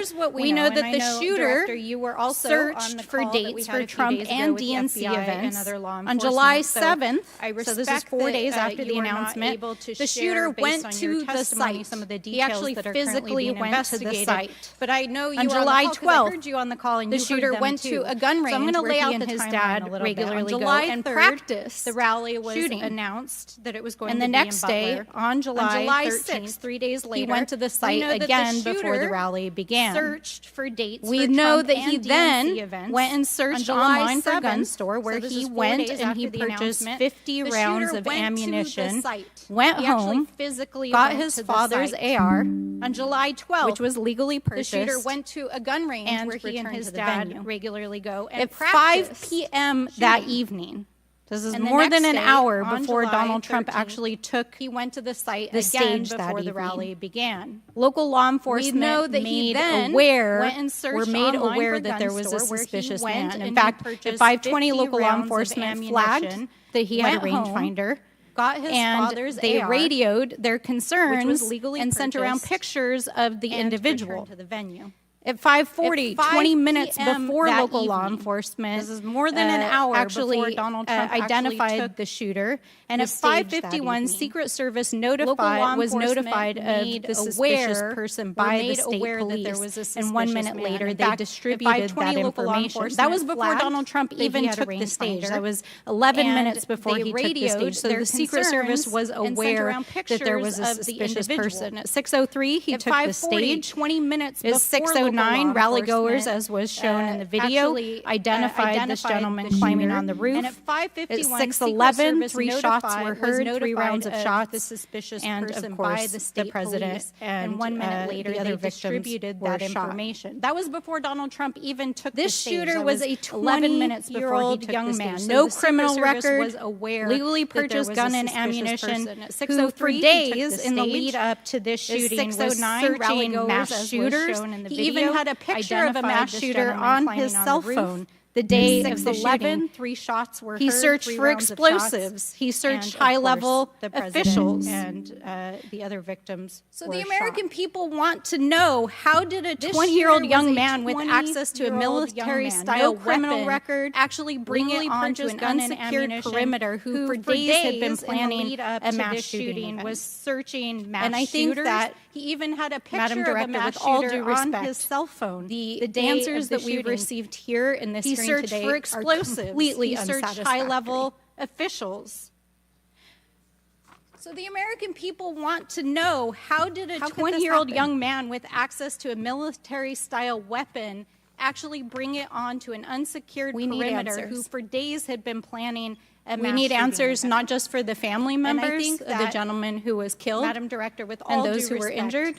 here's what we know that the shooter you were also searched for dates for Trump and DNC events on July 7th. So this is 4 days after the announcement. The shooter went to the site. He actually physically went to the site. But I know you on July 12th, the shooter went to a gun range. So I'm going to lay out his dad regularly go and practice. The rally was announced that it was going to be in Butler. And the next day, on July 6th, 3 days later, he went to the site again before the rally began. Searched for dates. We know that he then went and searched online for a gun store where he went and he purchased 50 rounds of ammunition, went home, got his father's AR on July 12th, which was legally purchased. The shooter went to a gun range where he and his dad regularly go and at 5 p.m. that evening. This is more than an hour before Donald Trump actually took he went to the site the stage before the rally began. Local law enforcement made aware that there was a suspicious man. In fact, at 5:20, local law enforcement flagged that he had a rangefinder. got his father's AR, they radioed their concerns and sent around pictures of the individual to the venue. At 5:40, 20 minutes before local law enforcement, this is more than an hour before Donald Trump identified the shooter, and at 5:51, Secret Service was notified of the suspicious person by the state police, and 1 minute later, they distributed that information. That was before Donald Trump even took the stage. That was 11 minutes before he took the stage, so the Secret Service was aware that there was a suspicious person. At 6:03, he took the stage. 20 minutes before 6:09, rally goers, as was shown in the video, identified this gentleman climbing on the roof. And at 5:51, at 6:11, 3 shots were heard, 3 rounds of shots, the suspicious person by the state president. And 1 minute later, the other distributed that information. That was before Donald Trump even took the stage. This shooter was a 20-year-old young man, no criminal record, legally purchased gun and ammunition, who for days in the lead up to this shooting was searching mass shooters. He even had a picture of a mass shooter on his cell phone the day of the shooting. 3 shots were heard. He searched for explosives. He searched high-level officials and the other victims. So the American people want to know, how did a 20-year-old young man with access to a military-style criminal record actually bring it onto an unsecured perimeter, who for days had been planning a mass shooting, was searching mass shooters? And I think that he even had a picture of a mass shooter on his cell phone. The answers that we've received here in this hearing today are completely unsatisfactory. He searched high-level officials. So the American people want to know, how did a 20-year-old young man with access to a military-style weapon actually bring it onto an unsecured perimeter, who for days had been planning a mass shooting? We need answers, not just for the family members of the gentleman who was killed, Madam Director, with all and those who were injured.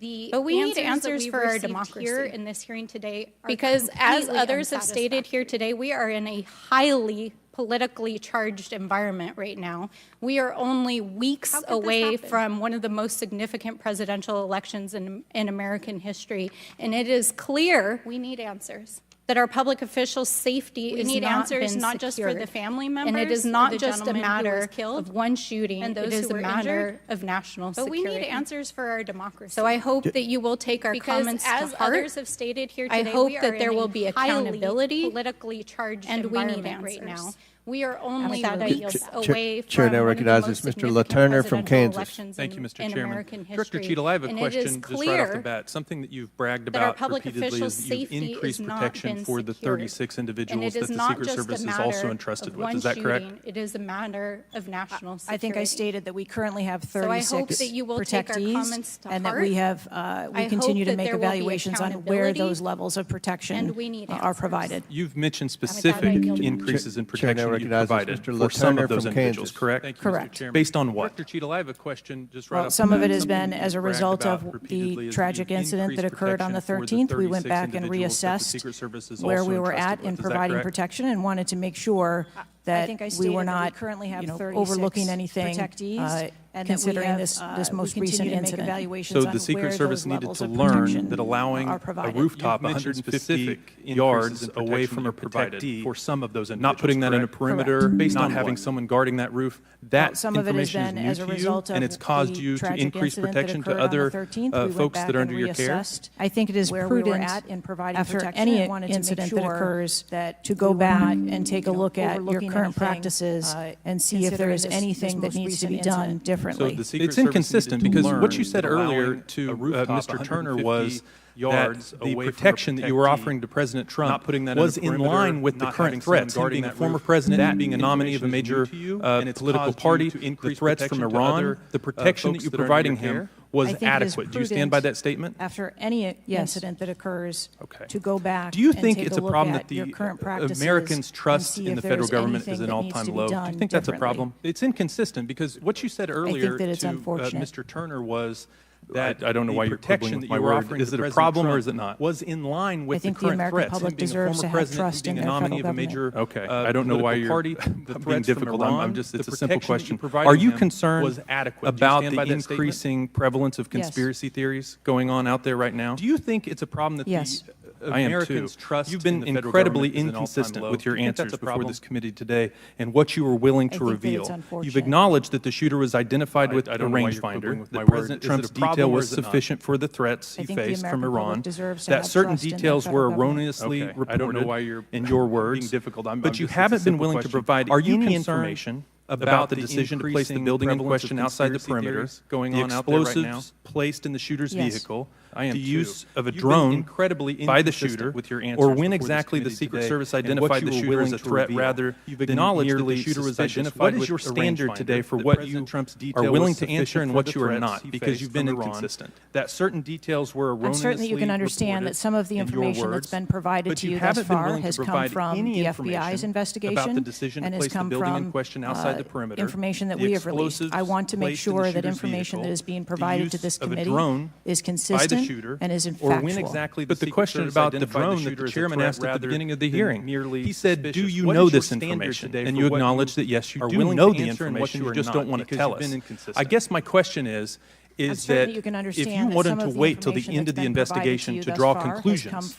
But we need answers for our democracy here in this hearing today, because as others have stated here today, we are in a highly politically charged environment right now. We are only weeks away from one of the most significant presidential elections in American history, and it is clear we need answers. That our public officials' safety is not just for the family members, and it is not just a matter of one shooting, and it is a matter of national security. But we need answers for our democracy. So I hope that you will take our comments to heart. As others have stated here today, I hope that there will be accountability, politically charged and we need answers right now. We are only weeks away from Chair now recognizes Mr. LaTurner from Kansas. Thank you, Mr. Chairman. Director Cheatle, I have a question just right off the bat. Something that you've bragged about repeatedly is that you've increased protection for the 36 individuals that the Secret Service is also entrusted with. Is that correct? It is a matter of national security. I think I stated that we currently have 36 so I hope that you will protectees, and that we have we continue to make evaluations on where those levels of protection are provided. You've mentioned specific increases in protection provided for some of those individuals, correct? Correct. Based on what? Dr. Cheatle, I have a question just right off the bat. Some of it has been as a result of the tragic incident that occurred on the 13th. We went back and reassessed where we were at in providing protection and wanted to make sure that we were not overlooking anything, considering this most recent incident. So the Secret Service needed to learn that allowing a rooftop 150 yards away from a protectee for some of those individuals, not putting that in a perimeter, not having someone guarding that roof, that information is new to you, and it's caused you to increase protection to other folks that are under your care? I think it is prudent after any incident that occurs to go back and take a look at your current practices and see if there is anything that needs to be done differently. So it's inconsistent, because what you said earlier to Mr. Turner was that the protection that you were offering to President Trump was in line with the current threats, him being a former president, being a nominee of a major political party, the threats from Iran, the protection that you're providing him was adequate. Do you stand by that statement? After any incident that occurs, to go back. Do you think it's a problem that the Americans' trust in the federal government is at an all-time low? Do you think that's a problem? It's inconsistent, because what you said earlier to Mr. Turner was that I don't know why you're quibbling with my word. Is it a problem or is it not? Was in line with the current threats. Him being a former president, being a nominee of a major I don't know why you're being difficult. It's a simple question. Are you concerned about the increasing prevalence of conspiracy theories going on out there right now? Do you think it's a problem that the Americans trust You've been incredibly inconsistent with your answers before this committee today and what you were willing to reveal. You've acknowledged that the shooter was identified with a rangefinder, that President Trump's detail was sufficient for the threats he faced from Iran, that certain details were erroneously reported in your words, but you haven't been willing to provide any information about the decision to place the building in question outside the perimeter, the explosives placed in the shooter's vehicle, the use of a drone by the shooter, or when exactly the Secret Service identified the shooter as a threat rather than merely the shooter was identified. What is your standard today for what you are willing to answer and what you are not? Because you've been inconsistent. That certain details were erroneously I'm certain that you can understand that some of the information that's been provided to you thus far has come from the FBI's investigation and has come from information that we have released. I want to make sure that information that is being provided to this committee is consistent and is factual. But the question about the drone that the chairman asked at the beginning of the hearing, he said, do you know this information? And you acknowledge that, yes, you do know the information, you just don't want to tell us. I guess my question is that if you wanted to wait till the end of the investigation to draw conclusions,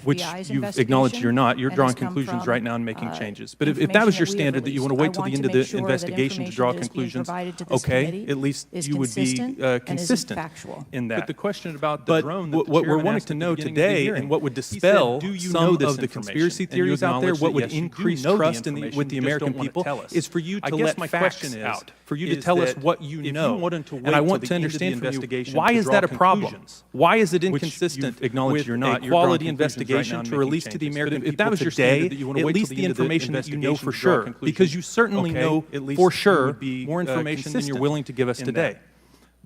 which you've acknowledged you're not, you're drawing conclusions right now and making changes. But if that was your standard, that you want to wait till the end of the investigation to draw conclusions, okay, at least you would be consistent in that. But the question about the drone, what we're wanting to know today and what would dispel some of the conspiracy theories out there, what would increase trust with the American people, is for you to let facts out, for you to tell us what you know. And I want to understand from you, why is that a problem? Why is it inconsistent with a quality investigation to release to the American people? If that was your standard, at least the information that you know for sure, because you certainly know for sure more information than you're willing to give us today.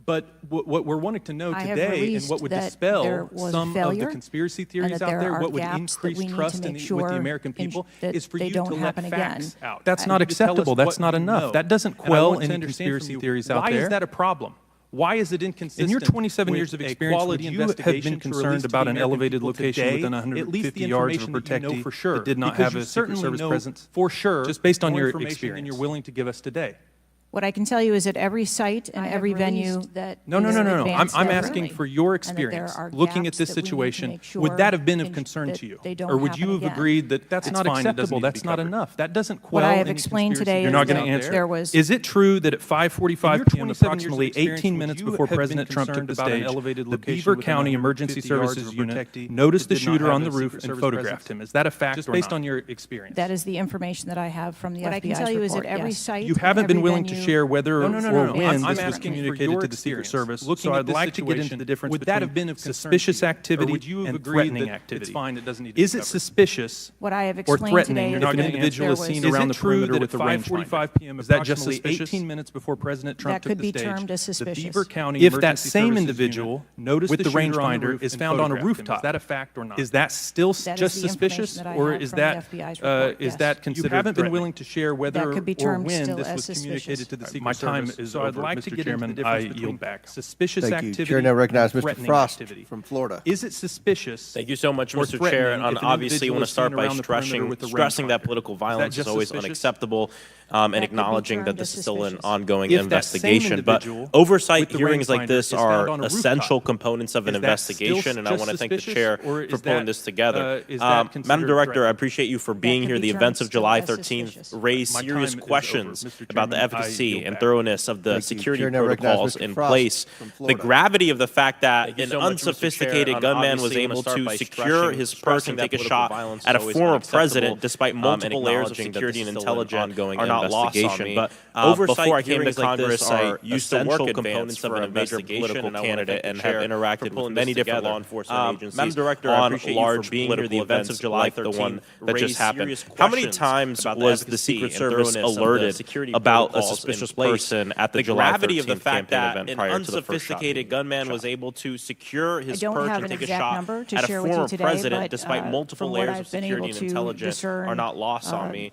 But what we're wanting to know today and what would dispel some of the conspiracy theories out there, what would increase trust with the American people, is for you to let facts out. That's not acceptable. That's not enough. That doesn't quell any conspiracy theories out there. Why is that a problem? Why is it inconsistent? In your 27 years of experience, would you have been concerned about an elevated location within 150 yards of a protectee that did not have a Secret Service presence? For sure, just based on your experience and you're willing to give us today. What I can tell you is at every site and every venue that No. I'm asking for your experience. Looking at this situation, would that have been of concern to you? Or would you have agreed that that's not acceptable, that's not enough? That doesn't quell what I have explained today You're not going to answer. Is it true that at 5:45 p.m., approximately 18 minutes before President Trump took the stage, the Beaver County Emergency Services Unit noticed the shooter on the roof and photographed him? Is that a fact just based on your experience? That is the information that I have from the FBI's report. What I can tell you is at every site you haven't been willing to share whether or when this was communicated to the Secret Service. So I'd like to get into the difference between suspicious activity and threatening activity. Is it suspicious or threatening if an individual is seen around the perimeter with a rangefinder? Is that just suspicious? 18 minutes before President Trump took the stage, termed as suspicious. The Beaver County if that same individual with the rangefinder is found on a rooftop, is that a fact or not? Is that still just suspicious, or is that considered? You haven't been willing to share whether or when this was communicated to the Secret Service. My time is over, Mr. Chairman. I yield back. Suspicious activity. Chair now recognizes Mr. Frost from Florida. Is it suspicious? Thank you so much, Mr. Chair. And obviously, I want to start by stressing that political violence is always unacceptable. And acknowledging that this is still an ongoing investigation. But oversight hearings like this are essential components of an investigation, and I want to thank the chair for pulling this together. Madam Director, I appreciate you for being here. The events of July 13th raised serious questions about the efficacy and thoroughness of the security protocols in place. The gravity of the fact that an unsophisticated gunman was able to secure his purse and take a shot at a former president despite multiple layers of security and intelligence are not lost on me. But before I came to Congress, I used to work components of an investigation candidate and have interacted with many different law enforcement agencies. Madam Director, I appreciate you for being here. The events of July 13th, the one that just happened. How many times was the Secret Service alerted about a suspicious person at the July 13th campaign event prior to the first shot? The unsophisticated gunman was able to secure his purse and take a shot at a former president despite multiple layers of security and intelligence are not lost on me.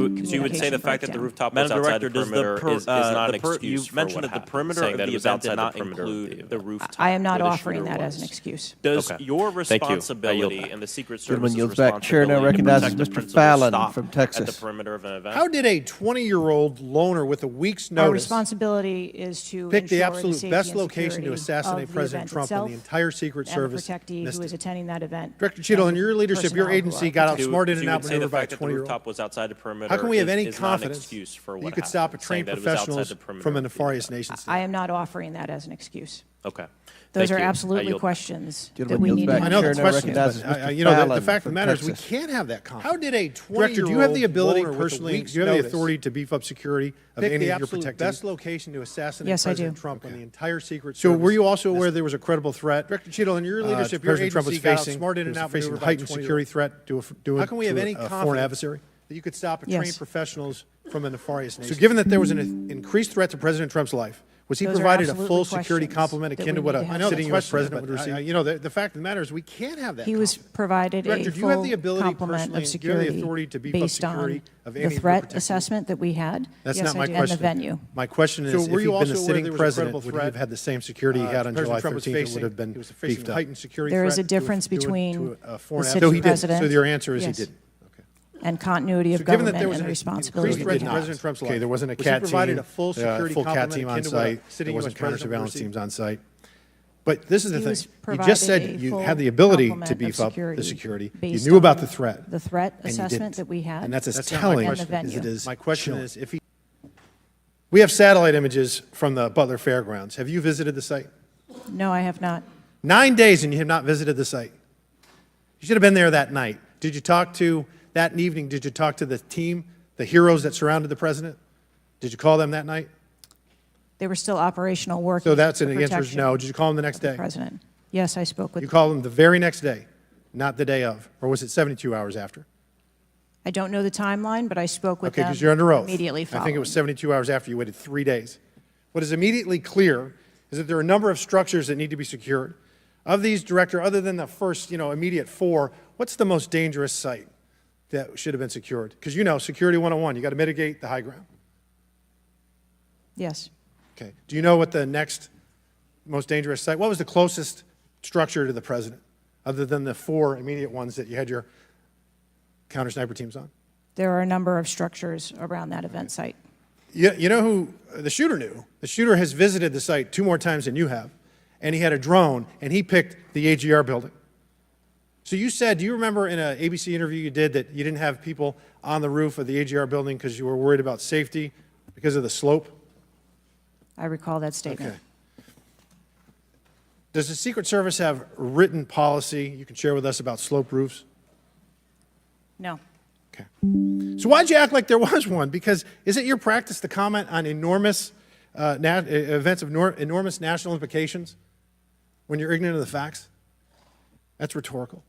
you would say the fact that the rooftop was outside the perimeter is not an excuse for mentioned what that the happened, perimeter saying of that the it was event did outside not the perimeter include the rooftop. I am not where the offering shooter that was. as an excuse. Does Okay. your Thank you. responsibility and the Secret Gentleman Service's yields back. Chair now responsibility to recognizes protect the Mr. principal Fallon stop from at Texas. the perimeter of an event? How did a 20-year-old loner with a week's Our notice responsibility is to pick the ensure absolute safety best and location to security assassinate of the President event Trump itself when the entire Secret and Service the protectee missed who is it? attending that event? Director Cheatle, and in your leadership, your personnel who agency are got protected. outsmarted So and you would say the outmaneuvered by a fact that the 20-year-old. rooftop was outside the perimeter How can we have any is not an confidence excuse for that what you could stop a happened, saying trained that it was outside professionals the perimeter from a of the nefarious event? nation state? I am not offering that as an excuse. Okay. Those Thank are you. I absolutely yield. questions that Gentleman we yields need back. to I know Chair that's now questions, recognizes but Mr. you know, the Fallon fact of the from matter is we Texas. can't have that confidence. How did a Director, do you have the 20-year-old ability loner with a personally, week's do you have the notice authority to beef up security of pick any the of your absolute protectees? best location to assassinate Yes, I President do. Trump when the entire Secret So Service were you also aware missed there was a credible threat? Director Cheatle, in your leadership, your President Trump was agency got facing, outsmarted and was facing outmaneuvered a by a heightened 20-year-old. security threat to How can we have any a foreign confidence adversary? That you could stop a Yes. trained professionals from a nefarious nation? So given that there was an increased threat to President Trump's life, Was he provided a full security complement akin to what a sitting U.S. president would receive? You know, the fact of the matter is we can't have that. He was provided a full complement of security based on the threat assessment that we had. That's not my question. And the venue. My question is, if he'd been the sitting president, would he have had the same security he had on July 13th? It would have been beefed up. There is a difference between the sitting president. So your answer is he didn't. And continuity of government and responsibility. President Trump's life. Okay, there wasn't a CAT team, a full CAT team on site. There wasn't counter-surveillance teams on site. But this is the thing. You just said you had the ability to beef up the security. You knew about the threat. The threat assessment that we had. And that's as telling as it is. My question is, if we have satellite images from the Butler Fairgrounds. Have you visited the site? No, I have not. 9 days and you have not visited the site. You should have been there that night. Did you talk to... That evening, did you talk to the team, the heroes that surrounded the president? Did you call them that night? They were still operational working. So that's an answer is no. Did you call them the next day? President. Yes, I spoke with them. You called them the very next day, not the day of, or was it 72 hours after? I don't know the timeline, but I spoke with them. Okay, because you're under oath. Immediately following. I think it was 72 hours after you waited 3 days. What is immediately clear is that there are a number of structures that need to be secured. Of these, Director, other than the first, immediate 4, what's the most dangerous site that should have been secured? Because Security 101, you got to mitigate the high ground. Yes. Okay. Do you know what the next most dangerous site, what was the closest structure to the president, other than the 4 immediate ones that you had your counter-sniper teams on? There are a number of structures around that event site. You know who the shooter knew? The shooter has visited the site 2 more times than you have, and he had a drone, and he picked the AGR building. So you said, do you remember in an ABC interview you did that you didn't have people on the roof of the AGR building because you were worried about safety because of the slope? I recall that statement. Okay. Does the Secret Service have written policy you can share with us about slope roofs? No. Okay. So why'd you act like there was one? Because is it your practice to comment on enormous events of enormous national implications when you're ignorant of the facts? That's rhetorical.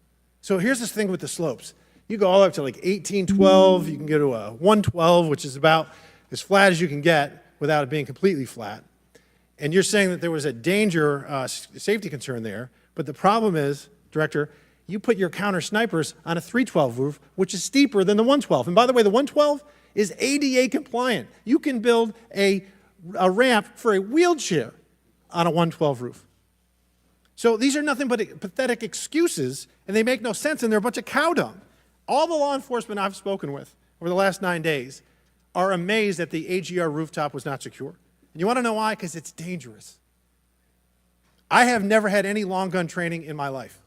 So here's this thing with the slopes. You go all the way up to like 1812, you can go to a 112, which is about as flat as you can get without it being completely flat. And you're saying that there was a danger, safety concern there, but the problem is, Director, you put your counter snipers on a 312 roof, which is steeper than the 112. And by the way, the 112 is ADA compliant. You can build a ramp for a wheelchair on a 112 roof. So these are nothing but pathetic excuses, and they make no sense, and they're a bunch of cow dung. All the law enforcement I've spoken with over the last 9 days are amazed that the AGR rooftop was not secure. And you want to know why? Because it's dangerous. I have never had any long gun training in my life.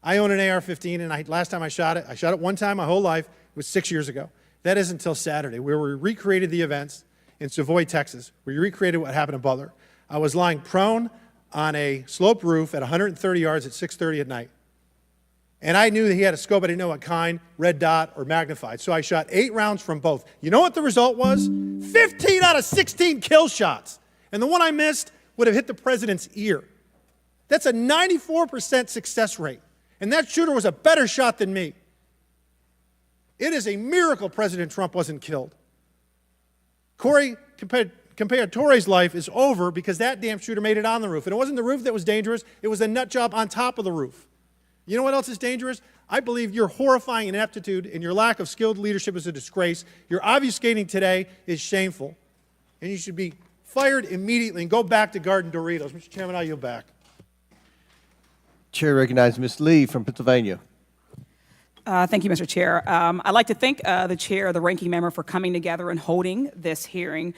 I own an AR-15, and last time I shot it one time my whole life. It was 6 years ago. That is until Saturday, where we recreated the events in Savoy, Texas. We recreated what happened in Butler. I was lying prone on a sloped roof at 130 yards at 6:30 at night. And I knew that he had a scope. I didn't know what kind, red dot or magnified. So I shot 8 rounds from both. You know what the result was? 15 out of 16 kill shots. And the one I missed would have hit the president's ear. That's a 94% success rate. And that shooter was a better shot than me. It is a miracle President Trump wasn't killed. Corey Comparatore's life is over because that damn shooter made it on the roof. And it wasn't the roof that was dangerous. It was the nut job on top of the roof. You know what else is dangerous? I believe your horrifying ineptitude and your lack of skilled leadership is a disgrace. Your obfuscating today is shameful. And you should be fired immediately and go back to Garden Doritos. Mr. Chairman, I yield back. Chair recognizes Ms. Lee from Pennsylvania. Thank you, Mr. Chair. I'd like to thank the chair, the ranking member, for coming together and holding this hearing.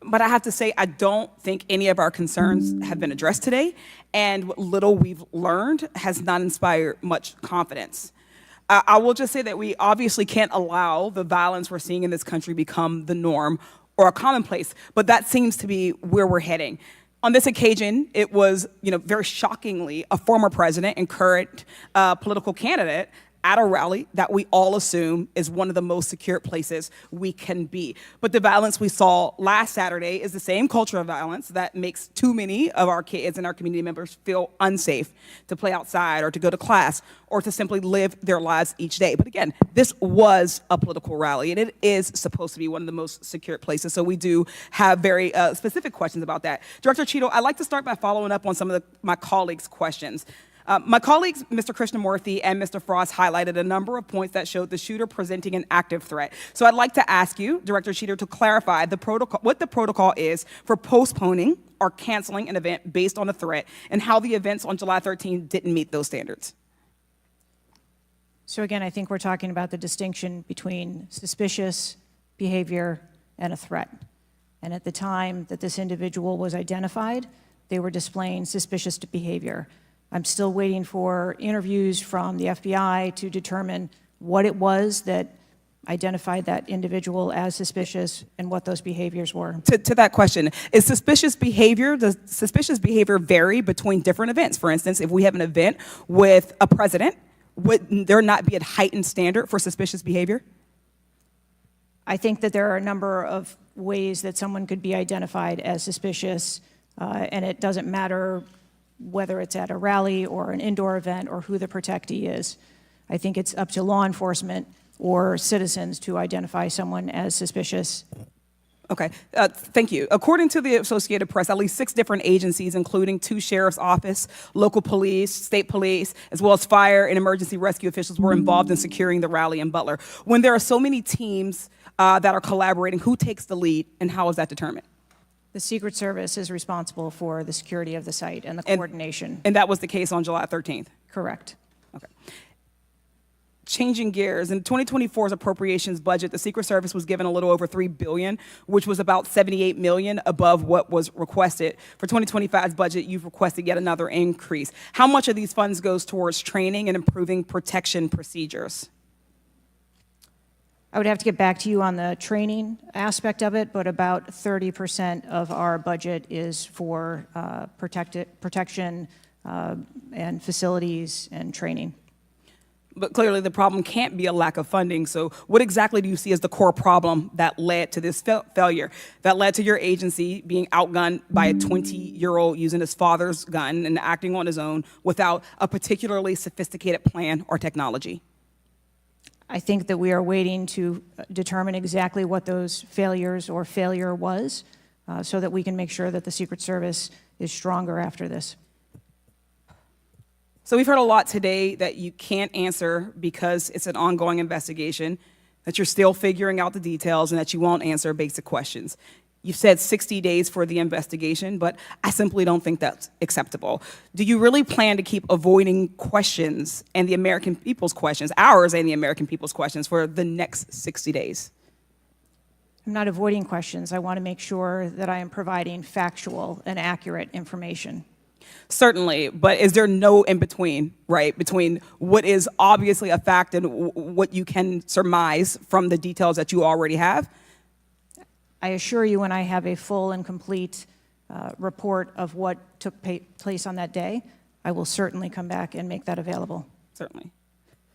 But I have to say, I don't think any of our concerns have been addressed today, and what little we've learned has not inspired much confidence. I will just say that we obviously can't allow the violence we're seeing in this country become the norm or a commonplace, but that seems to be where we're heading. On this occasion, it was, very shockingly, a former president and current political candidate at a rally that we all assume is one of the most secure places we can be. But the violence we saw last Saturday is the same culture of violence that makes too many of our kids and our community members feel unsafe to play outside or to go to class or to simply live their lives each day. But again, this was a political rally, and it is supposed to be one of the most secure places. So we do have very specific questions about that. Director Cheatle, I'd like to start by following up on some of my colleagues' questions. My colleagues, Mr. Krishnamurthy and Mr. Frost, highlighted a number of points that showed the shooter presenting an active threat. So I'd like to ask you, Director Cheatle, to clarify what the protocol is for postponing or canceling an event based on a threat, and how the events on July 13th didn't meet those standards. So again, I think we're talking about the distinction between suspicious behavior and a threat. And at the time that this individual was identified, they were displaying suspicious behavior. I'm still waiting for interviews from the FBI to determine what it was that identified that individual as suspicious and what those behaviors were. To that question, does suspicious behavior vary between different events? For instance, if we have an event with a president, would there not be a heightened standard for suspicious behavior? I think that there are a number of ways that someone could be identified as suspicious, and it doesn't matter whether it's at a rally or an indoor event or who the protectee is. I think it's up to law enforcement or citizens to identify someone as suspicious. Okay, thank you. According to the Associated Press, at least 6 different agencies, including 2 sheriff's office, local police, state police, as well as fire and emergency rescue officials, were involved in securing the rally in Butler. When there are so many teams that are collaborating, who takes the lead and how is that determined? The Secret Service is responsible for the security of the site and the coordination. And that was the case on July 13th? Correct. Okay. Changing gears, in 2024's appropriations budget, the Secret Service was given a little over $3 billion, which was about $78 million above what was requested. For 2025's budget, you've requested yet another increase. How much of these funds goes towards training and improving protection procedures? I would have to get back to you on the training aspect of it, but about 30% of our budget is for protection and facilities and training. But clearly the problem can't be a lack of funding. So what exactly do you see as the core problem that led to this failure, that led to your agency being outgunned by a 20-year-old using his father's gun and acting on his own without a particularly sophisticated plan or technology? I think that we are waiting to determine exactly what those failures or failure was so that we can make sure that the Secret Service is stronger after this. So we've heard a lot today that you can't answer because it's an ongoing investigation, that you're still figuring out the details, and that you won't answer basic questions. You've said 60 days for the investigation, but I simply don't think that's acceptable. Do you really plan to keep avoiding questions and the American people's questions, ours and the American people's questions, for the next 60 days? I'm not avoiding questions. I want to make sure that I am providing factual and accurate information. Certainly, but is there no in-between, right, between what is obviously a fact and what you can surmise from the details that you already have? I assure you, when I have a full and complete report of what took place on that day, I will certainly come back and make that available. Certainly.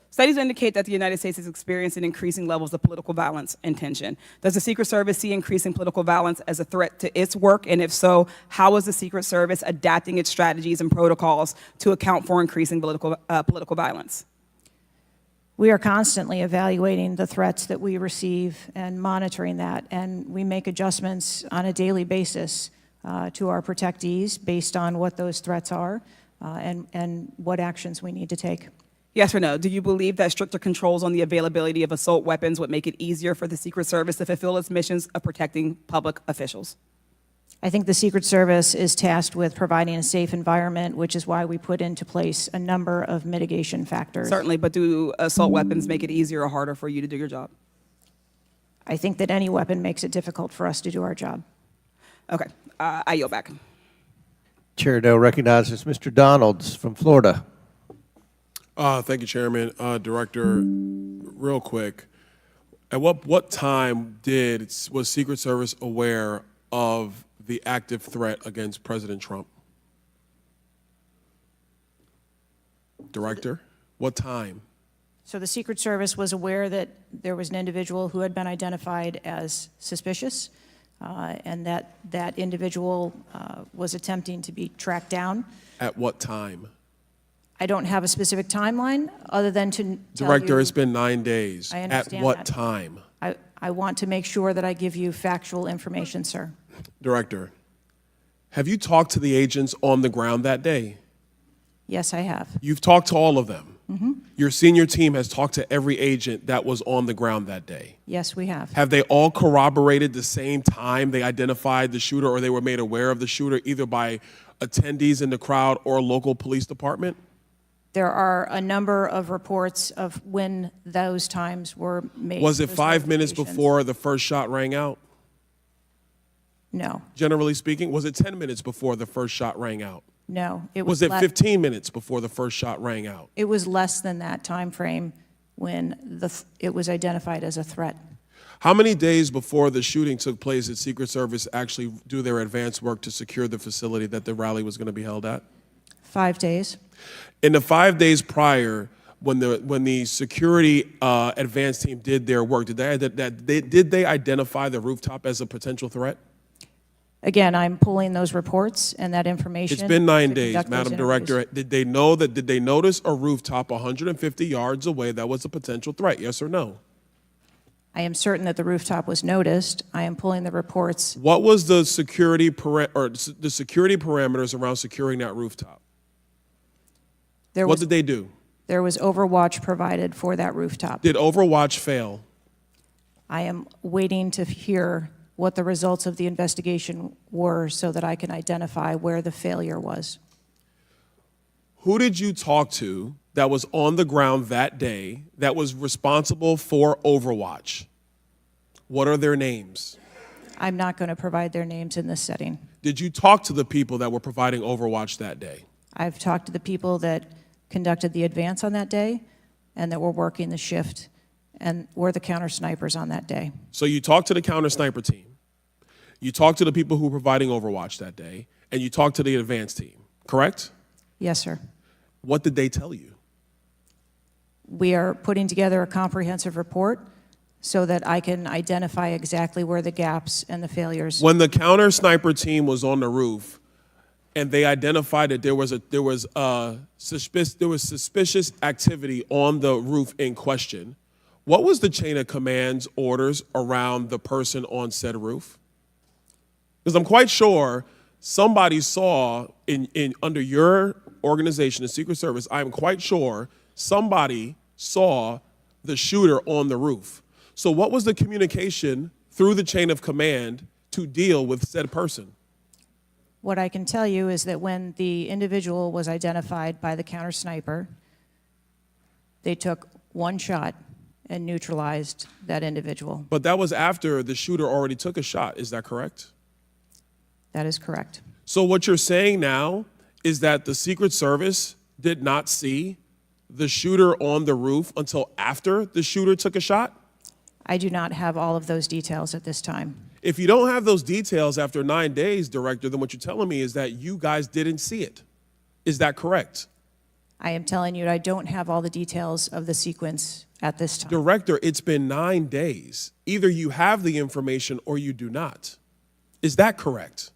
Studies indicate that the United States is experiencing increasing levels of political violence and tension. Does the Secret Service see increasing political violence as a threat to its work? And if so, how is the Secret Service adapting its strategies and protocols to account for increasing political violence? We are constantly evaluating the threats that we receive and monitoring that, and we make adjustments on a daily basis to our protectees based on what those threats are and what actions we need to take. Yes or no? Do you believe that stricter controls on the availability of assault weapons would make it easier for the Secret Service to fulfill its missions of protecting public officials? I think the Secret Service is tasked with providing a safe environment, which is why we put into place a number of mitigation factors. Certainly, but do assault weapons make it easier or harder for you to do your job? I think that any weapon makes it difficult for us to do our job. Okay, I yield back. Chair Dale recognizes Mr. Donalds from Florida. Thank you, Chairman. Director, real quick, at what time was Secret Service aware of the active threat against President Trump? Director, what time? So the Secret Service was aware that there was an individual who had been identified as suspicious, and that individual was attempting to be tracked down. At what time? I don't have a specific timeline other than to tell Director, you, it's been 9 days. I At understand what that. time? I want to make sure that I give you factual information, sir. Director, have you talked to the agents on the ground that day? Yes, I have. You've talked to all of them? Mm-hmm. Your senior team has talked to every agent that was on the ground that day? Yes, we have. Have they all corroborated the same time they identified the shooter or they were made aware of the shooter, either by attendees in the crowd or a local police department? There are a number of reports of when those times were made. Was it 5 minutes before the first shot rang out? No. Generally speaking, was it 10 minutes before the first shot rang out? No. Was it 15 minutes before the first shot rang out? It was less than that time frame when it was identified as a threat. How many days before the shooting took place did Secret Service actually do their advance work to secure the facility that the rally was going to be held at? 5 days. In the 5 days prior, when the security advance team did their work, did they identify the rooftop as a potential threat? Again, I'm pulling those reports and that information. It's been 9 days, Madam Director. Did they notice a rooftop 150 yards away that was a potential threat, yes or no? I am certain that the rooftop was noticed. I am pulling the reports. What was the security parameters around securing that rooftop? What did they do? There was overwatch provided for that rooftop. Did overwatch fail? I am waiting to hear what the results of the investigation were so that I can identify where the failure was. Who did you talk to that was on the ground that day that was responsible for overwatch? What are their names? I'm not going to provide their names in this setting. Did you talk to the people that were providing overwatch that day? I've talked to the people that conducted the advance on that day and that were working the shift and were the counter snipers on that day. So you talked to the counter sniper team, you talked to the people who were providing overwatch that day, and you talked to the advance team, correct? Yes, sir. What did they tell you? We are putting together a comprehensive report so that I can identify exactly where the gaps and the failures. When the counter sniper team was on the roof, and they identified that there was suspicious activity on the roof in question, what was the chain of command's orders around the person on said roof? Because I'm quite sure somebody saw under your organization, the Secret Service, I'm quite sure somebody saw the shooter on the roof. So what was the communication through the chain of command to deal with said person? What I can tell you is that when the individual was identified by the counter sniper, they took one shot and neutralized that individual. But that was after the shooter already took a shot, is that correct? That is correct. So what you're saying now is that the Secret Service did not see the shooter on the roof until after the shooter took a shot? I do not have all of those details at this time. If you don't have those details after 9 days, Director, then what you're telling me is that you guys didn't see it. Is that correct? I am telling you I don't have all the details of the sequence at this time. Director, it's been 9 days. Either you have the information or you do not. Is that correct?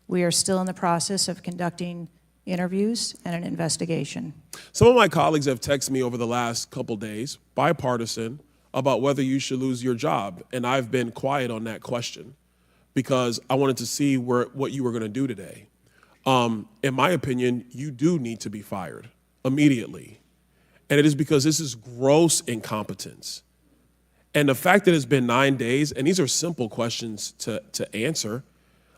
We are still in the process of conducting interviews and an investigation. Some of my colleagues have texted me over the last couple days, bipartisan, about whether you should lose your job, and I've been quiet on that question because I wanted to see what you were going to do today. In my opinion, you do need to be fired immediately, and it is because this is gross incompetence. And the fact that it's been 9 days, and these are simple questions to answer,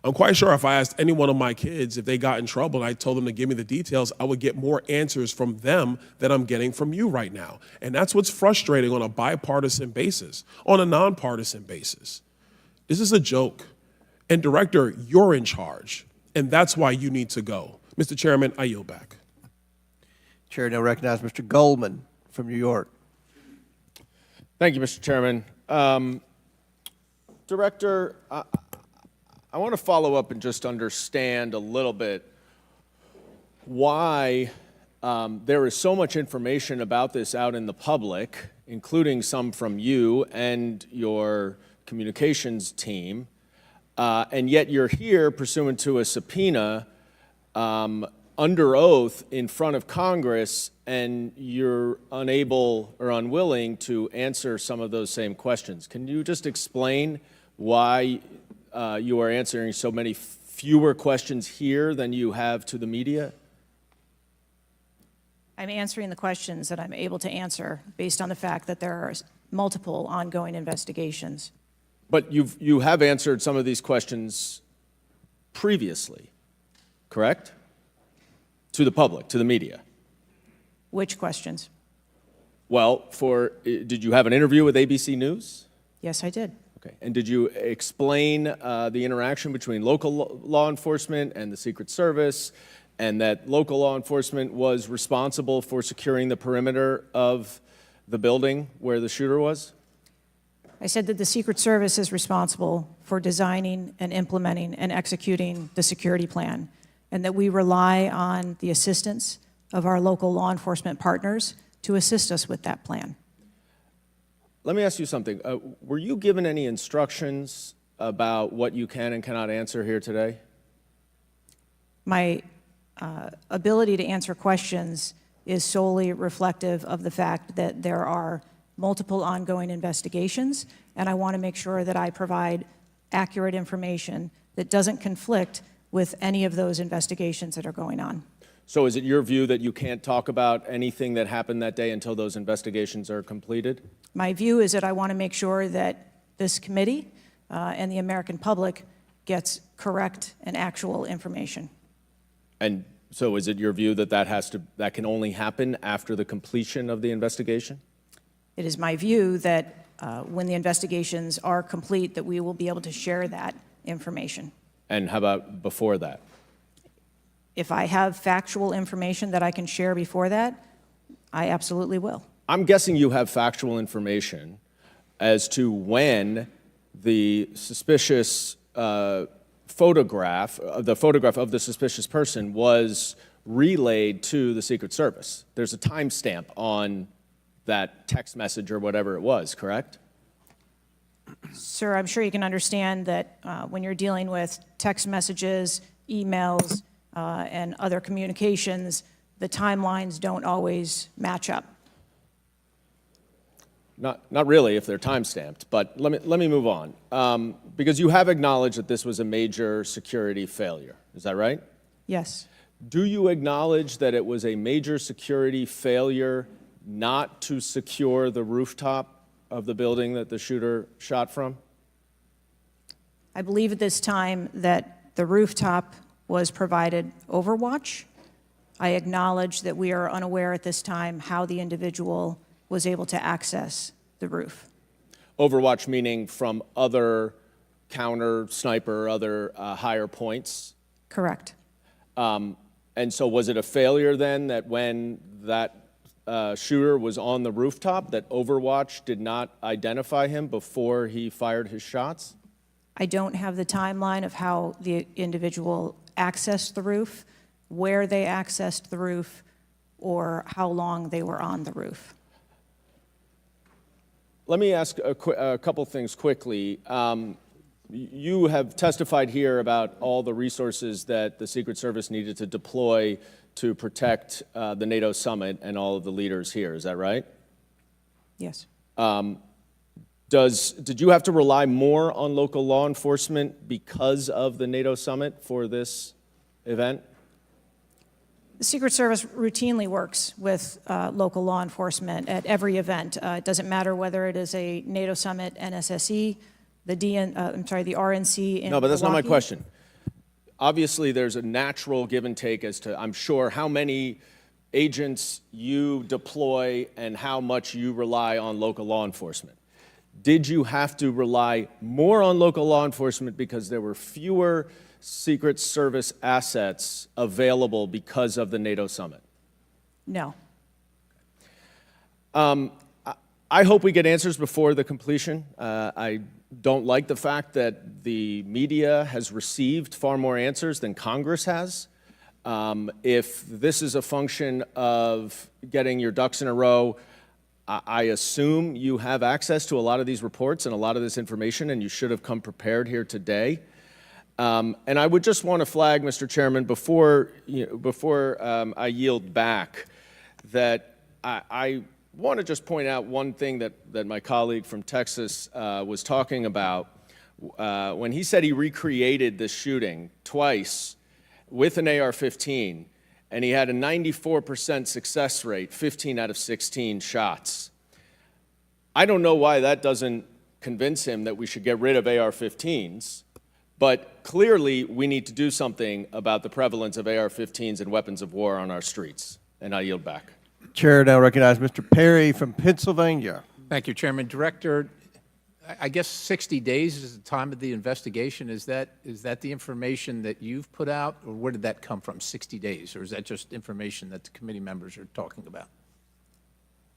I'm quite sure if I asked any one of my kids if they got in trouble and I told them to give me the details, I would get more answers from them than I'm getting from you right now. And that's what's frustrating on a bipartisan basis, on a nonpartisan basis. This is a joke. And Director, you're in charge, and that's why you need to go. Mr. Chairman, I yield back. Chair now recognizes Mr. Goldman from New York. Thank you, Mr. Chairman. Director, I want to follow up and just understand a little bit why there is so much information about this out in the public, including some from you and your communications team, and yet you're here pursuant to a subpoena under oath in front of Congress, and you're unable or unwilling to answer some of those same questions. Can you just explain why you are answering so many fewer questions here than you have to the media? I'm answering the questions that I'm able to answer based on the fact that there are multiple ongoing investigations. But you have answered some of these questions previously, correct? To the public, to the media. Which questions? Well, did you have an interview with ABC News? Yes, I did. Okay. And did you explain the interaction between local law enforcement and the Secret Service, and that local law enforcement was responsible for securing the perimeter of the building where the shooter was? I said that the Secret Service is responsible for designing and implementing and executing the security plan, and that we rely on the assistance of our local law enforcement partners to assist us with that plan. Let me ask you something. Were you given any instructions about what you can and cannot answer here today? My ability to answer questions is solely reflective of the fact that there are multiple ongoing investigations, and I want to make sure that I provide accurate information that doesn't conflict with any of those investigations that are going on. So is it your view that you can't talk about anything that happened that day until those investigations are completed? My view is that I want to make sure that this committee and the American public gets correct and actual information. And so is it your view that that can only happen after the completion of the investigation? It is my view that when the investigations are complete, that we will be able to share that information. And how about before that? If I have factual information that I can share before that, I absolutely will. I'm guessing you have factual information as to when the suspicious photograph of the suspicious person was relayed to the Secret Service. There's a timestamp on that text message or whatever it was, correct? Sir, I'm sure you can understand that when you're dealing with text messages, emails, and other communications, the timelines don't always match up. Not really if they're time-stamped, but let me move on. Because you have acknowledged that this was a major security failure. Is that right? Yes. Do you acknowledge that it was a major security failure not to secure the rooftop of the building that the shooter shot from? I believe at this time that the rooftop was provided overwatch. I acknowledge that we are unaware at this time how the individual was able to access the roof. Overwatch meaning from other counter, sniper, other higher points? Correct. And so was it a failure then that when that shooter was on the rooftop, that Overwatch did not identify him before he fired his shots? I don't have the timeline of how the individual accessed the roof, where they accessed the roof, or how long they were on the roof. Let me ask a couple things quickly. You have testified here about all the resources that the Secret Service needed to deploy to protect the NATO summit and all of the leaders here. Is that right? Yes. Did you have to rely more on local law enforcement because of the NATO summit for this event? The Secret Service routinely works with local law enforcement at every event. It doesn't matter whether it is a NATO summit, NSSE, the RNC in No, but that's not my Milwaukee. question. Obviously, there's a natural give and take as to, I'm sure, how many agents you deploy and how much you rely on local law enforcement. Did you have to rely more on local law enforcement because there were fewer Secret Service assets available because of the NATO summit? No. I hope we get answers before the completion. I don't like the fact that the media has received far more answers than Congress has. If this is a function of getting your ducks in a row, I assume you have access to a lot of these reports and a lot of this information, and you should have come prepared here today. And I would just want to flag, Mr. Chairman, before I yield back, that I want to just point out one thing that my colleague from Texas was talking about. When he said he recreated this shooting twice with an AR-15, and he had a 94% success rate, 15 out of 16 shots. I don't know why that doesn't convince him that we should get rid of AR-15s, but clearly we need to do something about the prevalence of AR-15s and weapons of war on our streets. And I yield back. Chair now recognize Mr. Perry from Pennsylvania. Thank you, Chairman. Director, I guess 60 days is the time of the investigation. Is that the information that you've put out, or where did that come from, 60 days? Or is that just information that the committee members are talking about?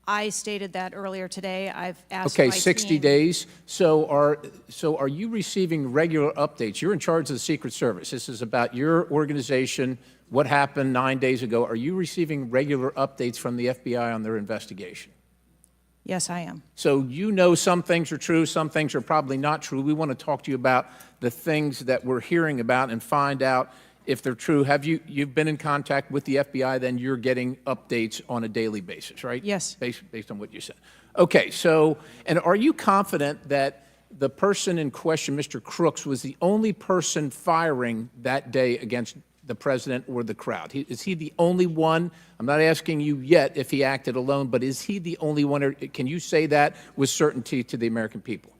I stated that earlier today. I've asked Okay, my 60 team. days. So are you receiving regular updates? You're in charge of the Secret Service. This is about your organization, what happened 9 days ago. Are you receiving regular updates from the FBI on their investigation? Yes, I am. So you know some things are true, some things are probably not true. We want to talk to you about the things that we're hearing about and find out if they're true. Have you've been in contact with the FBI, then you're getting updates on a daily basis, right? Yes. Based on what you said. Okay, so, and are you confident that the person in question, Mr. Crooks, was the only person firing that day against the president or the crowd? Is he the only one? I'm not asking you yet if he acted alone, but is he the only one, or can you say that with certainty to the American people?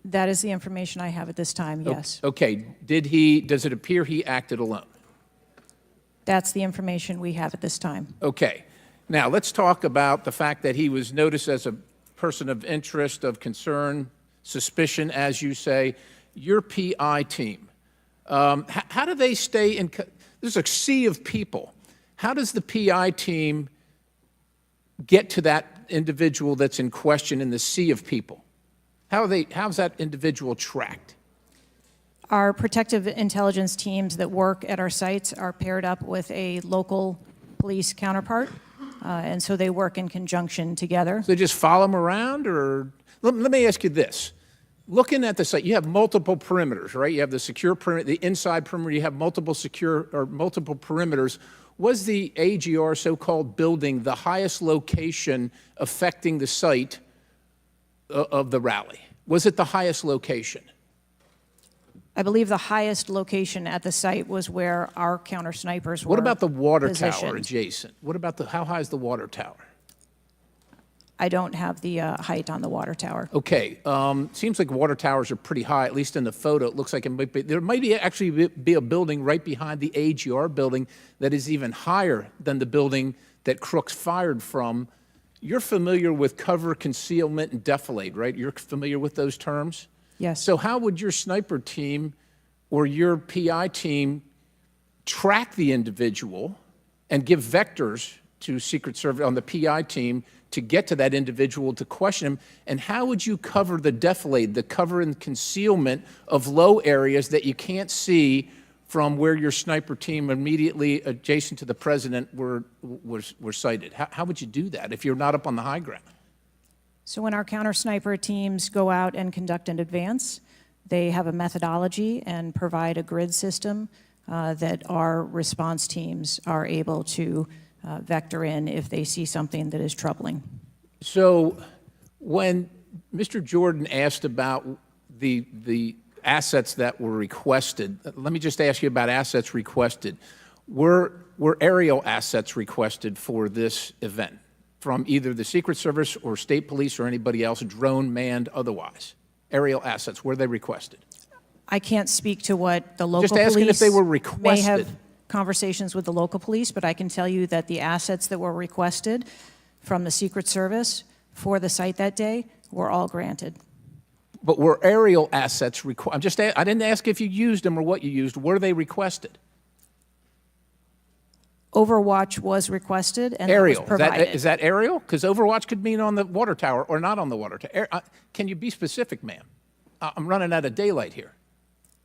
That is the information I have at this time, yes. Okay, does it appear he acted alone? That's the information we have at this time. Okay, now let's talk about the fact that he was noticed as a person of interest, of concern, suspicion, as you say. Your PI team, how do they stay in, there's a sea of people. How does the PI team get to that individual that's in question in the sea of people? How's that individual tracked? Our protective intelligence teams that work at our sites are paired up with a local police counterpart, and so they work in conjunction together. So they just follow them around, or let me ask you this. Looking at the site, you have multiple perimeters, right? You have the secure perimeter, the inside perimeter, you have multiple perimeters. Was the AGR so-called building the highest location affecting the site of the rally? Was it the highest location? I believe the highest location at the site was where our counter snipers were. What about the water positioned. tower adjacent? What about how high is the water tower? I don't have the height on the water tower. Okay, seems like water towers are pretty high, at least in the photo. It looks like there might actually be a building right behind the AGR building that is even higher than the building that Crooks fired from. You're familiar with cover, concealment, and defilade, right? You're familiar with those terms? Yes. So how would your sniper team or your PI team track the individual and give vectors to Secret Service on the PI team to get to that individual to question him? And how would you cover the defilade, the cover and concealment of low areas that you can't see from where your sniper team immediately adjacent to the president were sighted? How would you do that if you're not up on the high ground? So when our counter sniper teams go out and conduct an advance, they have a methodology and provide a grid system that our response teams are able to vector in if they see something that is troubling. So when Mr. Jordan asked about the assets that were requested, let me just ask you about assets requested. Were aerial assets requested for this event from either the Secret Service or state police or anybody else, drone, manned, otherwise? Aerial assets, were they requested? I can't speak to what the local just asking police if they were requested. May have conversations with the local police, but I can tell you that the assets that were requested from the Secret Service for the site that day were all granted. But were aerial assets requested? I didn't ask if you used them or what you used. Were they requested? Overwatch was requested and aerial. That was provided. Is that aerial? Because Overwatch could mean on the water tower or not on the water tower. Can you be specific, ma'am? I'm running out of daylight here.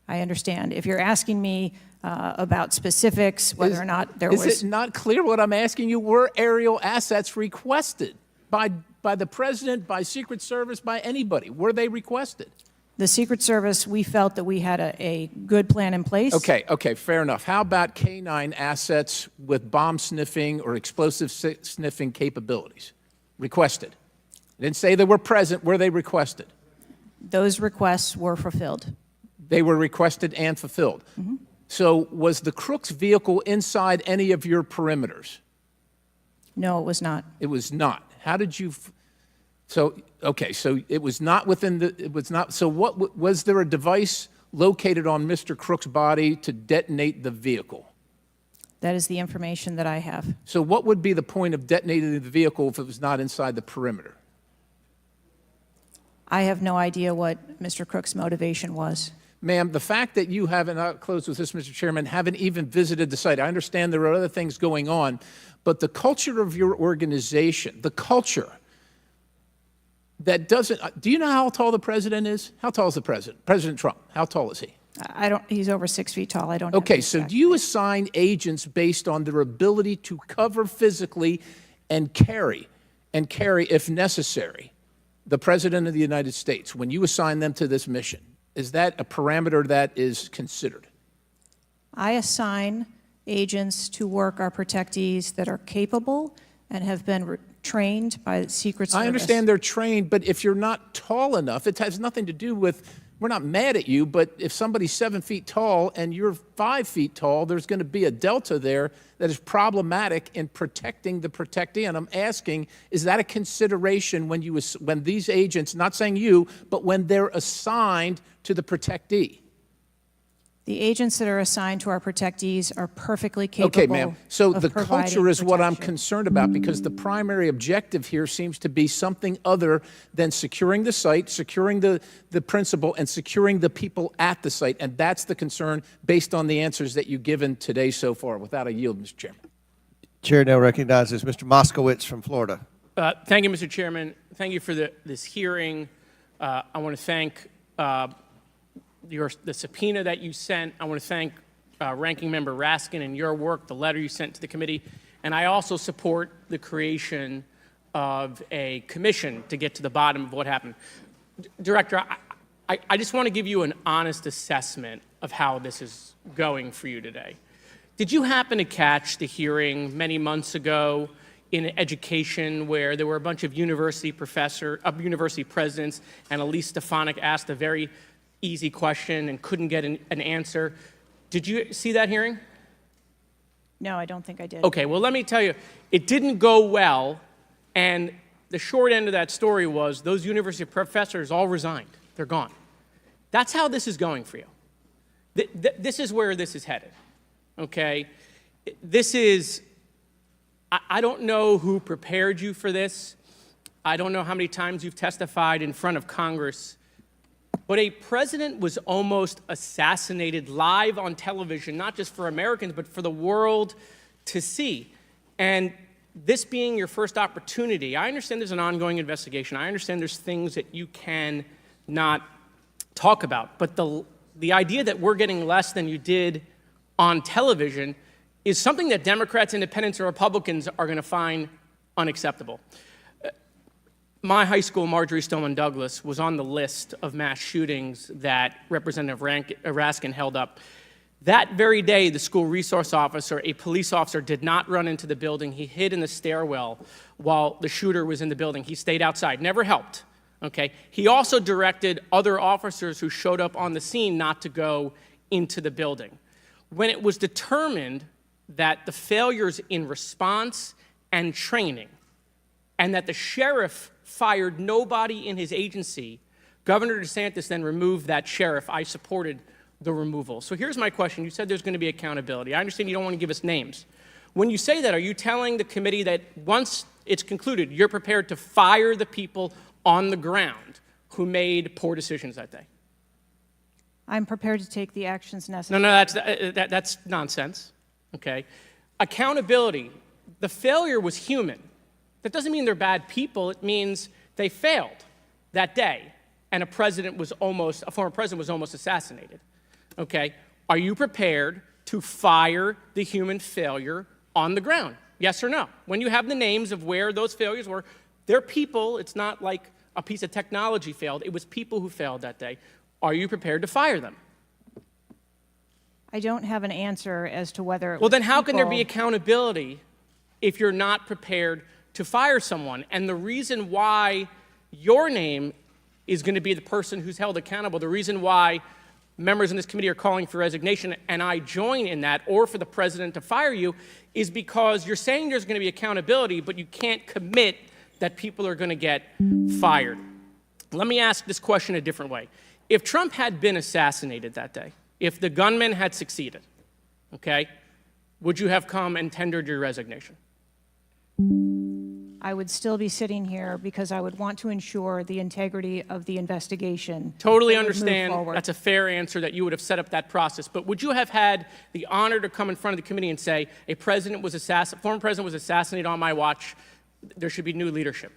I understand. If you're asking me about specifics, whether or not there was... Is it not clear what I'm asking you? Were aerial assets requested by the President, by Secret Service, by anybody? Were they requested? The Secret Service, we felt that we had a good plan in place. Okay, fair enough. How about K-9 assets with bomb sniffing or explosive sniffing capabilities? Requested. I didn't say they were present. Were they requested? Those requests were fulfilled. They were requested and fulfilled. Mm-hmm. So was the Crooks vehicle inside any of your perimeters? No, it was not. It was not. How did you... So it was not within the... It was not... So what... Was there a device located on Mr. Crooks' body to detonate the vehicle? That is the information that I have. So what would be the point of detonating the vehicle if it was not inside the perimeter? I have no idea what Mr. Crooks' motivation was. Ma'am, the fact that you haven't, I'll close with this, Mr. Chairman, haven't even visited the site. I understand there are other things going on, but the culture of your organization, the culture that doesn't, do you know how tall the president is? How tall is the president? President Trump, how tall is he? I don't, he's over 6 feet tall. I don't know. Okay, so do you assign agents based on their ability to cover physically and carry, if necessary, the President of the United States when you assign them to this mission? Is that a parameter that is considered? I assign agents to work our protectees that are capable and have been trained by the Secret Service. I understand they're trained, but if you're not tall enough, it has nothing to do with, we're not mad at you, but if somebody's 7 feet tall and you're 5 feet tall, there's going to be a delta there that is problematic in protecting the protectee. And I'm asking, is that a consideration when these agents, not saying you, but when they're assigned to the protectee? The agents that are assigned to our protectees are perfectly capable. Okay, ma'am. So the culture is what I'm concerned about, because the primary objective here seems to be something other than securing the site, securing the principal, and securing the people at the site. And that's the concern based on the answers that you've given today so far. Without a yield, Mr. Chairman. Chair now recognizes Mr. Moskowitz from Florida. Thank you, Mr. Chairman. Thank you for this hearing. I want to thank the subpoena that you sent. I want to thank Ranking Member Raskin and your work, the letter you sent to the committee. And I also support the creation of a commission to get to the bottom of what happened. Director, I just want to give you an honest assessment of how this is going for you today. Did you happen to catch the hearing many months ago in education where there were a bunch of university presidents and Elise Stefanik asked a very easy question and couldn't get an answer? Did you see that hearing? No, I don't think I did. Okay, well, let me tell you, it didn't go well, and the short end of that story was those university professors all resigned. They're gone. That's how this is going for you. This is where this is headed, okay? This is, I don't know who prepared you for this. I don't know how many times you've testified in front of Congress. But a president was almost assassinated live on television, not just for Americans, but for the world to see. And this being your first opportunity, I understand there's an ongoing investigation. I understand there's things that you can not talk about. But the idea that we're getting less than you did on television is something that Democrats, Independents, or Republicans are going to find unacceptable. My high school, Marjorie Stoneman Douglas, was on the list of mass shootings that Representative Raskin held up. That very day, the school resource officer, a police officer, did not run into the building. He hid in the stairwell while the shooter was in the building. He stayed outside, never helped, okay? He also directed other officers who showed up on the scene not to go into the building. When it was determined that the failures in response and training and that the sheriff fired nobody in his agency, Governor DeSantis then removed that sheriff. I supported the removal. So here's my question. You said there's going to be accountability. I understand you don't want to give us names. When you say that, are you telling the committee that once it's concluded, you're prepared to fire the people on the ground who made poor decisions that day? I'm prepared to take the actions necessary. No, that's nonsense, okay? Accountability. The failure was human. That doesn't mean they're bad people. It means they failed that day, and a former president was almost assassinated. Okay? Are you prepared to fire the human failure on the ground? Yes or no? When you have the names of where those failures were, they're people. It's not like a piece of technology failed. It was people who failed that day. Are you prepared to fire them? I don't have an answer as to whether Well, then how can there be accountability if you're not prepared to fire someone? And the reason why your name is going to be the person who's held accountable, the reason why members in this committee are calling for resignation, and I join in that, or for the president to fire you, is because you're saying there's going to be accountability, but you can't commit that people are going to get fired. Let me ask this question a different way. If Trump had been assassinated that day, if the gunman had succeeded, okay, would you have come and tendered your resignation? I would still be sitting here because I would want to ensure the integrity of the investigation. Totally understand. That's a fair answer, that you would have set up that process. But would you have had the honor to come in front of the committee and say, a president was former president was assassinated on my watch, there should be new leadership?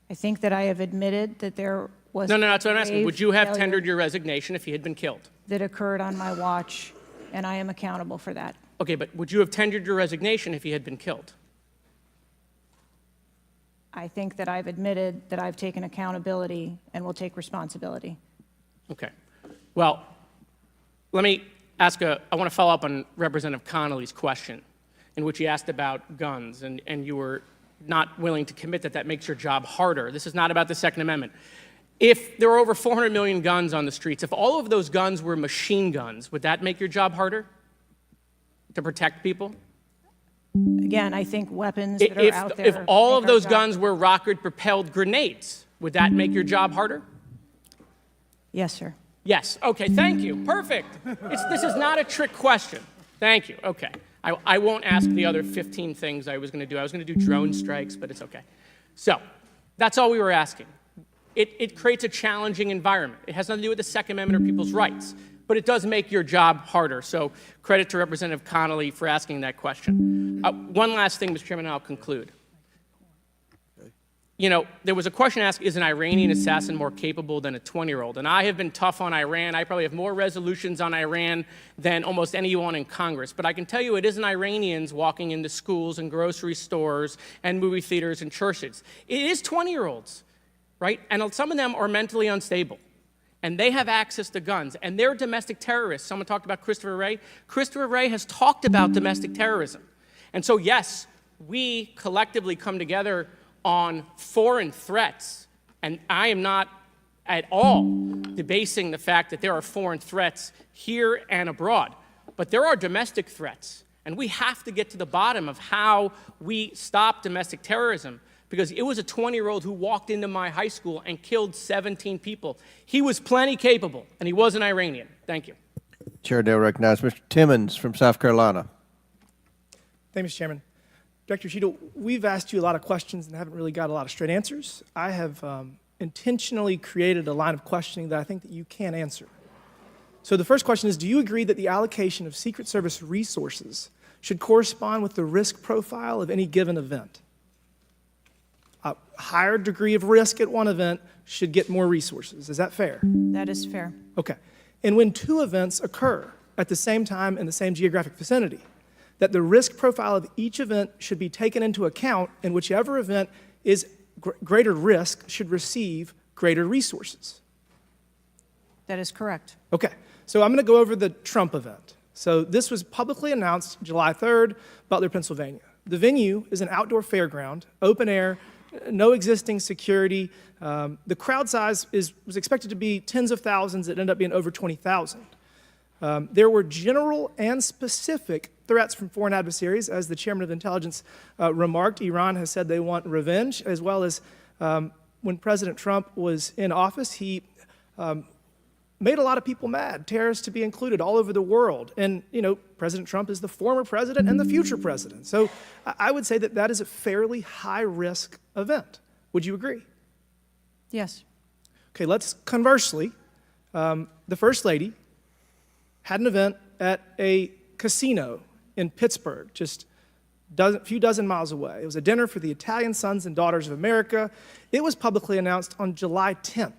I think that I have admitted that there was No, that's what I'm asking. Would you have tendered your resignation if he had been killed? That occurred on my watch, and I am accountable for that. Okay, but would you have tendered your resignation if he had been killed? I think that I've admitted that I've taken accountability and will take responsibility. Okay. Well, let me ask I want to follow up on Representative Connolly's question, in which he asked about guns, and you were not willing to commit that makes your job harder. This is not about the Second Amendment. If there were over 400 million guns on the streets, if all of those guns were machine guns, would that make your job harder to protect people? Again, I think weapons that are out there. If all of those guns were rocket-propelled grenades, would that make your job harder? Yes, sir. Yes. Okay, thank you. Perfect. This is not a trick question. Thank you. Okay. I won't ask the other 15 things I was going to do. I was going to do drone strikes, but it's okay. So that's all we were asking. It creates a challenging environment. It has nothing to do with the Second Amendment or people's rights, but it does make your job harder. So credit to Representative Connolly for asking that question. One last thing, Mr. Chairman, and I'll conclude. You know, there was a question asked, is an Iranian assassin more capable than a 20-year-old? And I have been tough on Iran. I probably have more resolutions on Iran than almost anyone in Congress. But I can tell you it isn't Iranians walking into schools and grocery stores and movie theaters and churches. It is 20-year-olds, right? And some of them are mentally unstable. And they have access to guns. And they're domestic terrorists. Someone talked about Christopher Wray. Christopher Wray has talked about domestic terrorism. And so, yes, we collectively come together on foreign threats, and I am not at all debasing the fact that there are foreign threats here and abroad, but there are domestic threats, and we have to get to the bottom of how we stop domestic terrorism, because it was a 20-year-old who walked into my high school and killed 17 people. He was plenty capable, and he was an Iranian. Thank you. Chair now recognizes Mr. Timmons from South Carolina. Thank you, Mr. Chairman. Director Cheatle, we've asked you a lot of questions and haven't really got a lot of straight answers. I have intentionally created a line of questioning that I think that you can answer. So the first question is, do you agree that the allocation of Secret Service resources should correspond with the risk profile of any given event? A higher degree of risk at one event should get more resources. Is that fair? That is fair. Okay. And when two events occur at the same time in the same geographic vicinity, that the risk profile of each event should be taken into account, and whichever event is greater risk should receive greater resources. That is correct. Okay, so I'm going to go over the Trump event. So this was publicly announced July 3rd, Butler, Pennsylvania. The venue is an outdoor fairground, open air, no existing security. The crowd size was expected to be tens of thousands. It ended up being over 20,000. There were general and specific threats from foreign adversaries. As the chairman of intelligence remarked, Iran has said they want revenge, as well as when President Trump was in office, he made a lot of people mad, terrorists to be included all over the world. And, you know, President Trump is the former president and the future president. So I would say that that is a fairly high-risk event. Would you agree? Yes. Okay, let's conversely, the First Lady had an event at a casino in Pittsburgh, just a few dozen miles away. It was a dinner for the Italian Sons and Daughters of America. It was publicly announced on July 10th.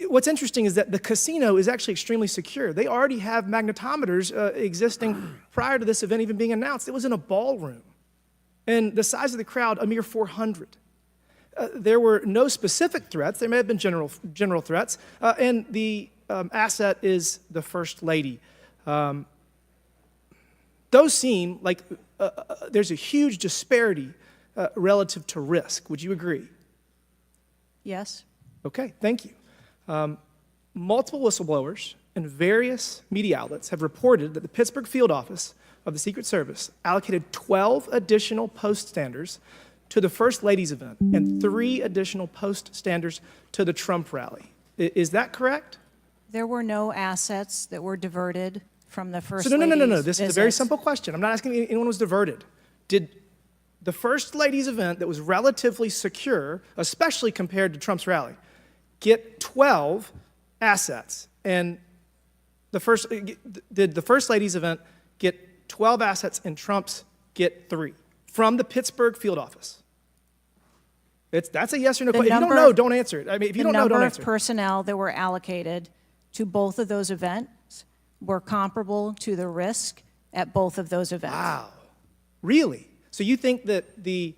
What's interesting is that the casino is actually extremely secure. They already have magnetometers existing prior to this event even being announced. It was in a ballroom. And the size of the crowd, a mere 400. There were no specific threats. There may have been general threats. And the asset is the First Lady. Those seem like there's a huge disparity relative to risk. Would you agree? Yes. Okay, thank you. Multiple whistleblowers and various media outlets have reported that the Pittsburgh field office of the Secret Service allocated 12 additional post-standers to the First Lady's event and 3 additional post-standers to the Trump rally. Is that correct? There were no assets that were diverted from the First Lady's Lady's No. This is a very simple question. I'm not asking if anyone was diverted. Did the First Lady's event that was relatively secure, especially compared to Trump's rally, get 12 assets? And did the First Lady's event get 12 assets and Trump's get 3 from the Pittsburgh field office? That's a yes or no question. If you don't know, don't answer it. I mean, if you don't know, don't answer it. The number of personnel that were allocated to both of those events were comparable to the risk at both of those events. Wow. Really? So you think that the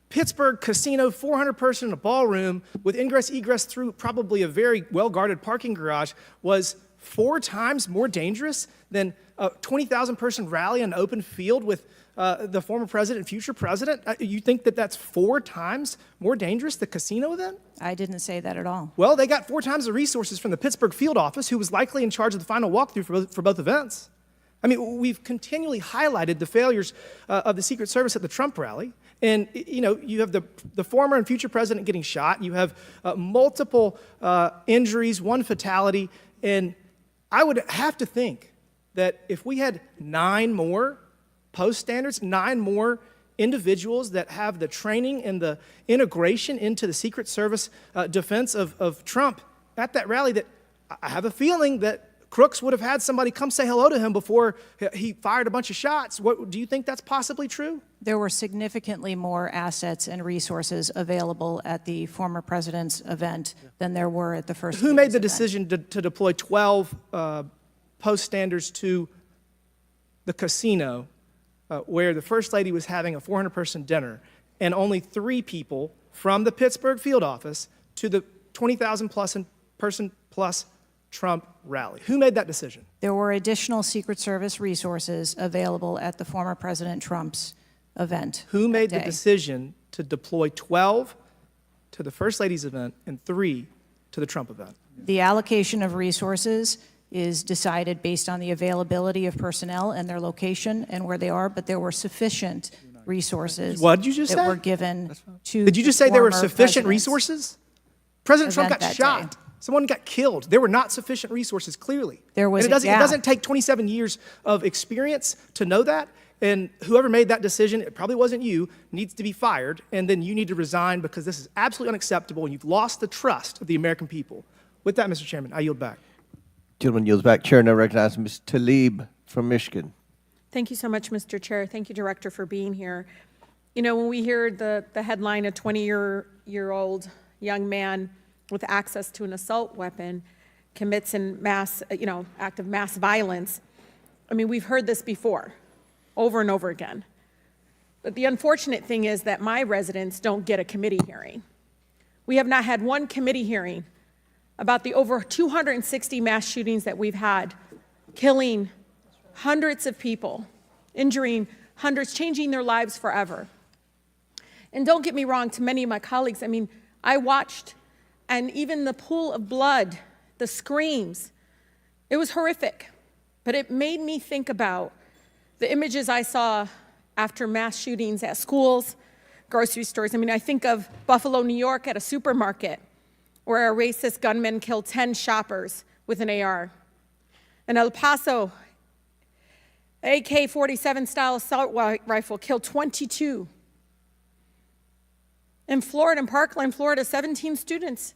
Pittsburgh casino, 400-person in a ballroom with ingress-egress through probably a very well-guarded parking garage was 4 times more dangerous than a 20,000-person rally in an open field with the former president and future president? You think that that's 4 times more dangerous, the casino event? I didn't say that at all. Well, they got 4 times the resources from the Pittsburgh field office, who was likely in charge of the final walkthrough for both events. I mean, we've continually highlighted the failures of the Secret Service at the Trump rally. And, you know, you have the former and future president getting shot. You have multiple injuries, 1 fatality. And I would have to think that if we had 9 more post standards, 9 more individuals that have the training and the integration into the Secret Service defense of Trump at that rally, that I have a feeling that Crooks would have had somebody come say hello to him before he fired a bunch of shots. Do you think that's possibly true? There were significantly more assets and resources available at the former president's event than there were at the First Lady's Who made the event. decision to deploy 12 post-standers to the casino where the First Lady was having a 400-person dinner and only 3 people from the Pittsburgh field office to the 20,000-person plus Trump rally? Who made that decision? There were additional Secret Service resources available at the former President Trump's event. Who made the decision to deploy 12 to the First Lady's event and 3 to the Trump event? The allocation of resources is decided based on the availability of personnel and their location and where they are, but there were sufficient resources What did you just that say? were given to Did you just say there were former sufficient presidents. resources? President Trump Event got that shot. day. Someone got killed. There were not sufficient resources, clearly. There was and a it gap. doesn't take 27 years of experience to know that. And whoever made that decision, it probably wasn't you, needs to be fired. And then you need to resign because this is absolutely unacceptable and you've lost the trust of the American people. With that, Mr. Chairman, I yield back. Gentleman yields back. Chair now recognizes Ms. Tlaib from Michigan. Thank you so much, Mr. Chair. Thank you, Director, for being here. You know, when we hear the headline, a 20-year-old young man with access to an assault weapon commits an act of mass violence, I mean, we've heard this before, over and over again. But the unfortunate thing is that my residents don't get a committee hearing. We have not had one committee hearing about the over 260 mass shootings that we've had, killing hundreds of people, injuring hundreds, changing their lives forever. And don't get me wrong, to many of my colleagues, I mean, I watched, and even the pool of blood, the screams, it was horrific. But it made me think about the images I saw after mass shootings at schools, grocery stores. I mean, I think of Buffalo, New York at a supermarket where a racist gunman killed 10 shoppers with an AR. In El Paso, AK-47 style assault rifle killed 22. In Florida, in Parkland, Florida, 17 students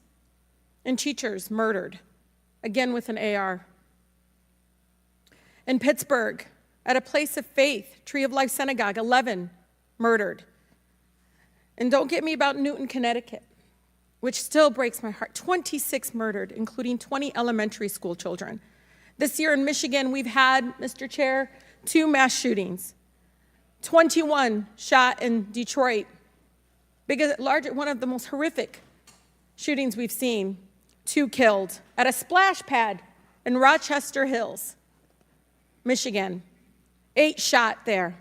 and teachers murdered, again with an AR. In Pittsburgh, at a place of faith, Tree of Life Synagogue, 11 murdered. And don't get me about Newton, Connecticut. which still breaks my heart. 26 murdered, including 20 elementary school children. This year in Michigan, we've had, Mr. Chair, 2 mass shootings. 21 shot in Detroit. One of the most horrific shootings we've seen. 2 killed at a splash pad in Rochester Hills, Michigan. 8 shot there.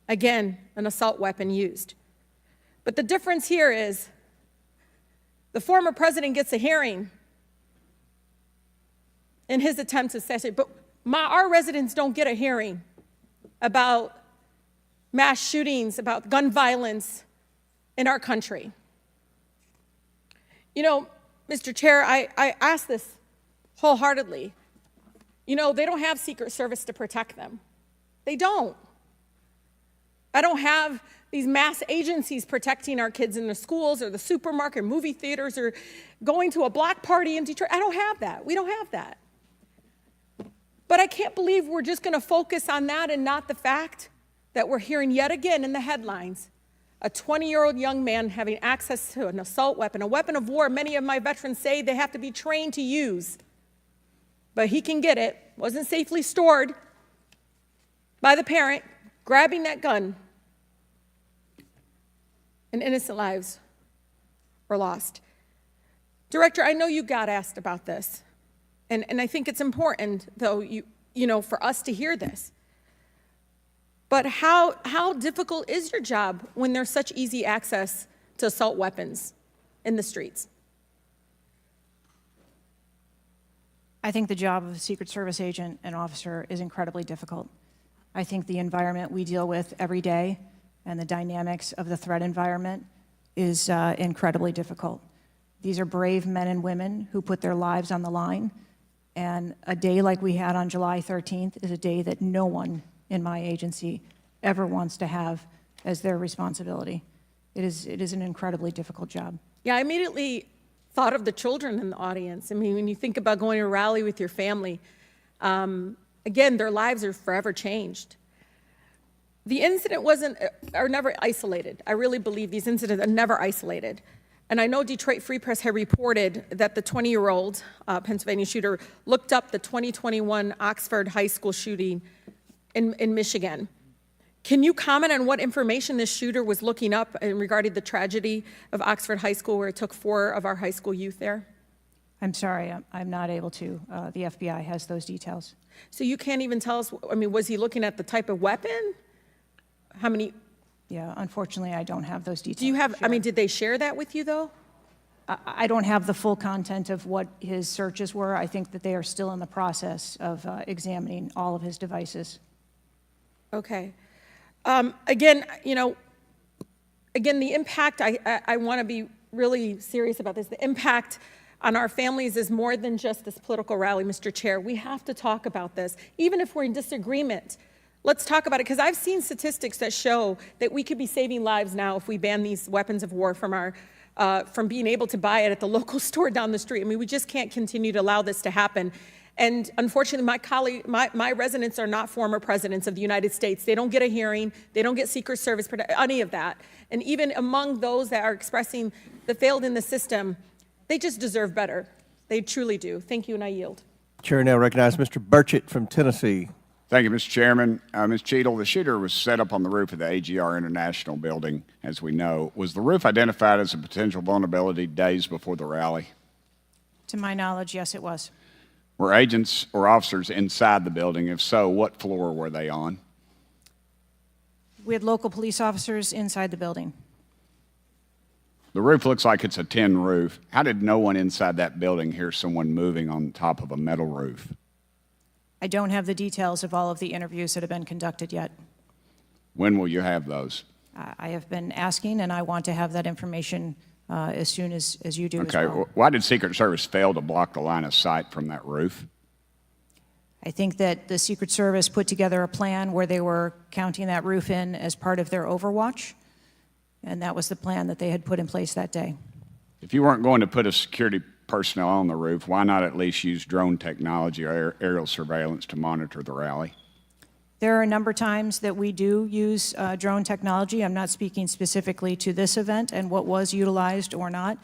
Again, an assault weapon used. But the difference here is the former president gets a hearing in his attempt to assassinate, but our residents don't get a hearing about mass shootings, about gun violence in our country. You know, Mr. Chair, I ask this wholeheartedly. You know, they don't have Secret Service to protect them. They don't. I don't have these mass agencies protecting our kids in the schools or the supermarket, movie theaters, or going to a block party in Detroit. I don't have that. We don't have that. But I can't believe we're just going to focus on that and not the fact that we're hearing yet again in the headlines a 20-year-old young man having access to an assault weapon, a weapon of war many of my veterans say they have to be trained to use. But he can get it, wasn't safely stored by the parent, grabbing that gun, and innocent lives were lost. Director, I know you got asked about this, and I think it's important, though, you know, for us to hear this. But how difficult is your job when there's such easy access to assault weapons in the streets? I think the job of a Secret Service agent and officer is incredibly difficult. I think the environment we deal with every day and the dynamics of the threat environment is incredibly difficult. These are brave men and women who put their lives on the line, and a day like we had on July 13th is a day that no one in my agency ever wants to have as their responsibility. It is an incredibly difficult job. Yeah, I immediately thought of the children in the audience. I mean, when you think about going to a rally with your family, again, their lives are forever changed. The incident are never isolated. I really believe these incidents are never isolated. And I know Detroit Free Press had reported that the 20-year-old Pennsylvania shooter looked up the 2021 Oxford High School shooting in Michigan. Can you comment on what information this shooter was looking up regarding the tragedy of Oxford High School, where it took 4 of our high school youth there? I'm sorry, I'm not able to. The FBI has those details. So you can't even tell us, I mean, was he looking at the type of weapon? How many? Yeah, unfortunately, I don't have those details. Do you have, I mean, did they share that with you, though? I don't have the full content of what his searches were. I think that they are still in the process of examining all of his devices. Okay. Again, you know, the impact, I want to be really serious about this. The impact on our families is more than just this political rally, Mr. Chair. We have to talk about this, even if we're in disagreement. Let's talk about it, because I've seen statistics that show that we could be saving lives now if we ban these weapons of war from being able to buy it at the local store down the street. I mean, we just can't continue to allow this to happen. And unfortunately, my residents are not former presidents of the United States. They don't get a hearing. They don't get Secret Service, any of that. And even among those that are expressing the failed in the system, they just deserve better. They truly do. Thank you, and I yield. Chair now recognizes Mr. Burchett from Tennessee. Thank you, Mr. Chairman. Ms. Cheatle, the shooter was set up on the roof of the AGR International building, as we know. Was the roof identified as a potential vulnerability days before the rally? To my knowledge, yes, it was. Were agents or officers inside the building? If so, what floor were they on? We had local police officers inside the building. The roof looks like it's a tin roof. How did no one inside that building hear someone moving on top of a metal roof? I don't have the details of all of the interviews that have been conducted yet. When will you have those? I have been asking, and I want to have that information as soon as you do as well. Okay, why did Secret Service fail to block the line of sight from that roof? I think that the Secret Service put together a plan where they were counting that roof in as part of their overwatch, and that was the plan that they had put in place that day. If you weren't going to put a security personnel on the roof, why not at least use drone technology or aerial surveillance to monitor the rally? There are a number of times that we do use drone technology. I'm not speaking specifically to this event and what was utilized or not,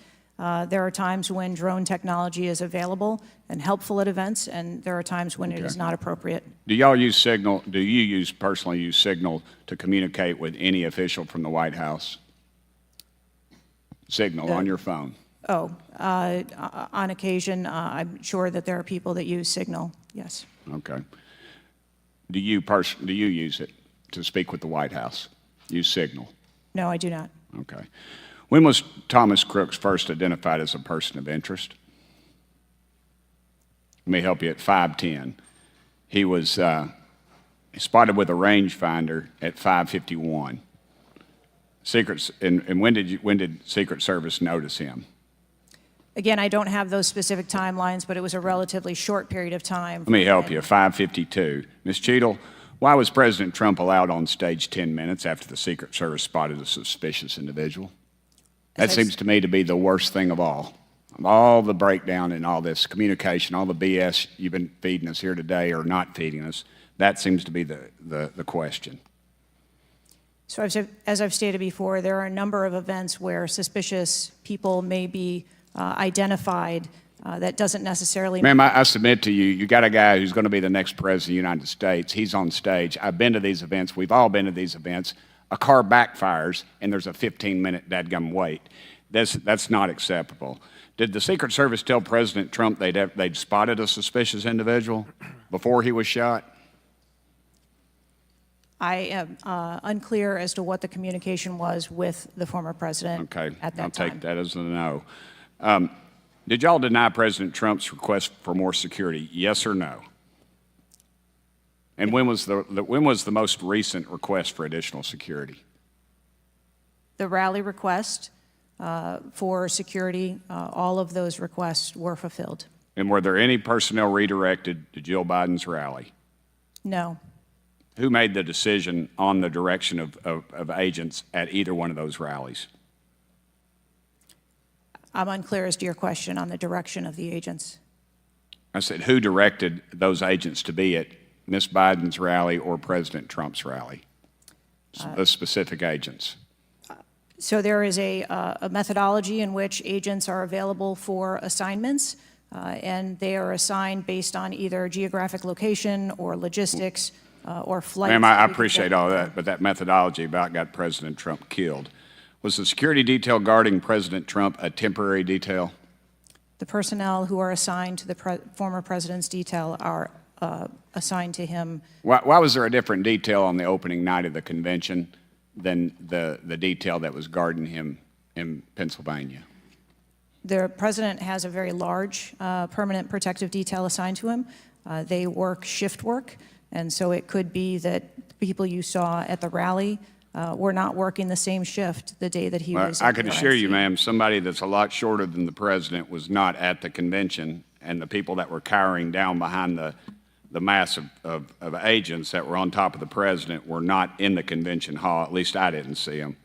There are times when drone technology is available and helpful at events, and there are times when it is not appropriate. Do y'all use Signal? Do you personally use Signal to communicate with any official from the White House? Signal on your phone? On occasion, I'm sure that there are people that use Signal, yes. Okay. Do you use it to speak with the White House? Use Signal? No, I do not. Okay. When was Thomas Crooks first identified as a person of interest? Let me help you. At 5:10, he was spotted with a rangefinder at 5:51. And when did Secret Service notice him? Again, I don't have those specific timelines, but it was a relatively short period of time. Let me help you. 5:52. Ms. Cheatle, why was President Trump allowed on stage 10 minutes after the Secret Service spotted a suspicious individual? That seems to me to be the worst thing of all. All the breakdown in all this communication, all the BS you've been feeding us here today or not feeding us, that seems to be the question. So as I've stated before, there are a number of events where suspicious people may be identified. That doesn't necessarily... Ma'am, I submit to you, you got a guy who's going to be the next president of the United States. He's on stage. I've been to these events. We've all been to these events. A car backfires, and there's a 15-minute dadgum wait. That's not acceptable. Did the Secret Service tell President Trump they'd spotted a suspicious individual before he was shot? I am unclear as to what the communication was with the former president at that time. I'll take that as a no. Did y'all deny President Trump's request for more security, yes or no? And when was the most recent request for additional security? The rally request for security, all of those requests were fulfilled. And were there any personnel redirected to Jill Biden's rally? No. Who made the decision on the direction of agents at either one of those rallies? I'm unclear as to your question on the direction of the agents. I said, who directed those agents to be at Ms. Biden's rally or President Trump's rally? The specific agents. So there is a methodology in which agents are available for assignments, and they are assigned based on either geographic location or logistics or flight. Ma'am, I appreciate all that, but that methodology about got President Trump killed. Was the security detail guarding President Trump a temporary detail? The personnel who are assigned to the former president's detail are assigned to him. Why was there a different detail on the opening night of the convention than the detail that was guarding him in Pennsylvania? The president has a very large permanent protective detail assigned to him. They work shift work, and so it could be that people you saw at the rally were not working the same shift the day that he was. I can assure you, ma'am, somebody that's a lot shorter than the president was not at the convention, and the people that were cowering down behind the mass of agents that were on top of the president were not in the convention hall. At least I didn't see them.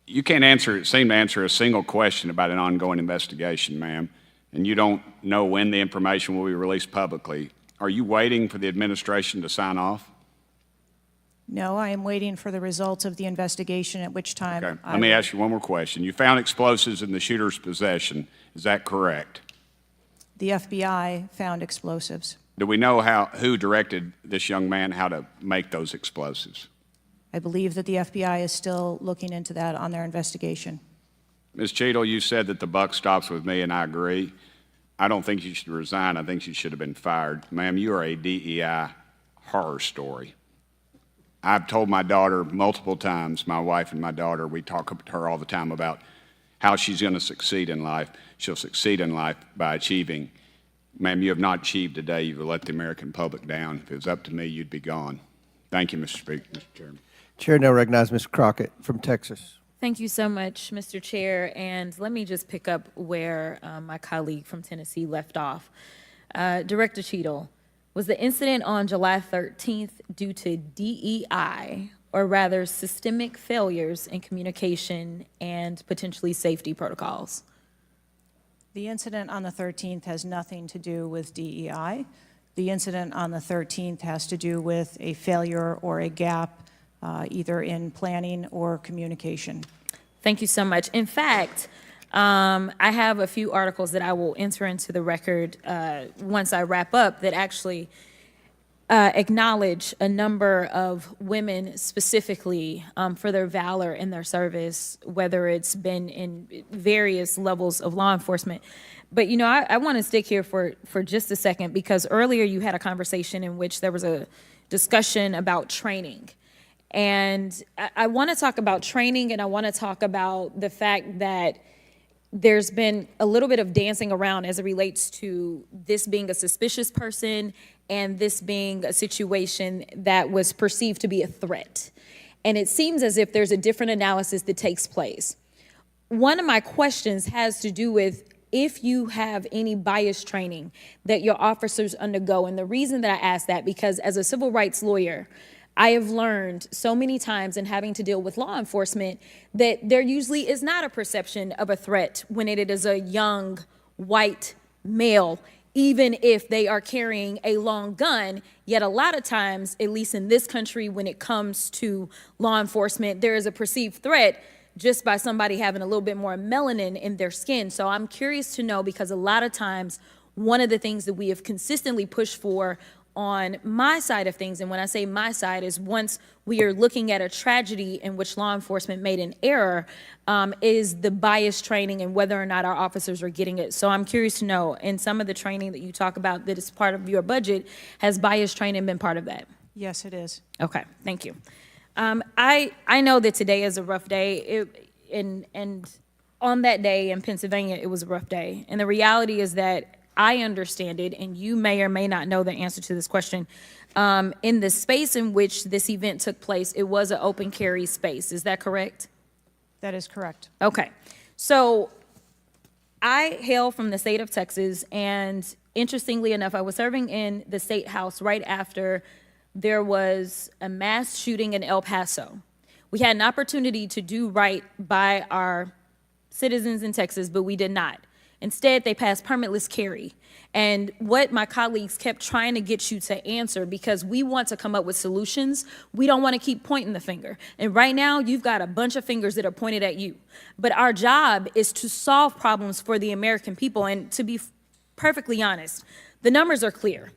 You can't seem to answer a single question about an ongoing investigation, ma'am, and you don't know when the information will be released publicly. Are you waiting for the administration to sign off? No, I am waiting for the results of the investigation, at which time... Okay. Let me ask you one more question. You found explosives in the shooter's possession. Is that correct? The FBI found explosives. Do we know who directed this young man how to make those explosives? I believe that the FBI is still looking into that on their investigation. Ms. Cheatle, you said that the buck stops with me, and I agree. I don't think you should resign. I think you should have been fired. Ma'am, you are a DEI horror story. I've told my daughter multiple times, my wife and my daughter, we talk to her all the time about how she's going to succeed in life. She'll succeed in life by achieving. Ma'am, you have not achieved today. You've let the American public down. If it was up to me, you'd be gone. Thank you, Mr. Chairman. Chair now recognizes Mr. Crockett from Texas. Thank you so much, Mr. Chair. And let me just pick up where my colleague from Tennessee left off. Director Cheatle, was the incident on July 13th due to DEI, or rather systemic failures in communication and potentially safety protocols? The incident on the 13th has nothing to do with DEI. The incident on the 13th has to do with a failure or a gap either in planning or communication. Thank you so much. In fact, I have a few articles that I will enter into the record once I wrap up that actually acknowledge a number of women specifically for their valor in their service, whether it's been in various levels of law enforcement. But, you know, I want to stick here for just a second, because earlier you had a conversation in which there was a discussion about training. And I want to talk about training, and I want to talk about the fact that there's been a little bit of dancing around as it relates to this being a suspicious person and this being a situation that was perceived to be a threat. And it seems as if there's a different analysis that takes place. One of my questions has to do with if you have any bias training that your officers undergo. And the reason that I ask that, because as a civil rights lawyer, I have learned so many times in having to deal with law enforcement that there usually is not a perception of a threat when it is a young white male, even if they are carrying a long gun. Yet a lot of times, at least in this country, when it comes to law enforcement, there is a perceived threat just by somebody having a little bit more melanin in their skin. So I'm curious to know, because a lot of times, one of the things that we have consistently pushed for on my side of things, and when I say my side, is once we are looking at a tragedy in which law enforcement made an error, is the bias training and whether or not our officers are getting it. So I'm curious to know, in some of the training that you talk about that is part of your budget, has bias training been part of that? Yes, it is. Okay, thank you. I know that today is a rough day, and on that day in Pennsylvania, it was a rough day. And the reality is that I understand it, and you may or may not know the answer to this question. In the space in which this event took place, it was an open carry space. Is that correct? That is correct. Okay. So I hail from the state of Texas, and interestingly enough, I was serving in the state house right after there was a mass shooting in El Paso. We had an opportunity to do right by our citizens in Texas, but we did not. Instead, they passed permitless carry. And what my colleagues kept trying to get you to answer, because we want to come up with solutions, we don't want to keep pointing the finger. And right now, you've got a bunch of fingers that are pointed at you. But our job is to solve problems for the American people. And to be perfectly honest, the numbers are clear.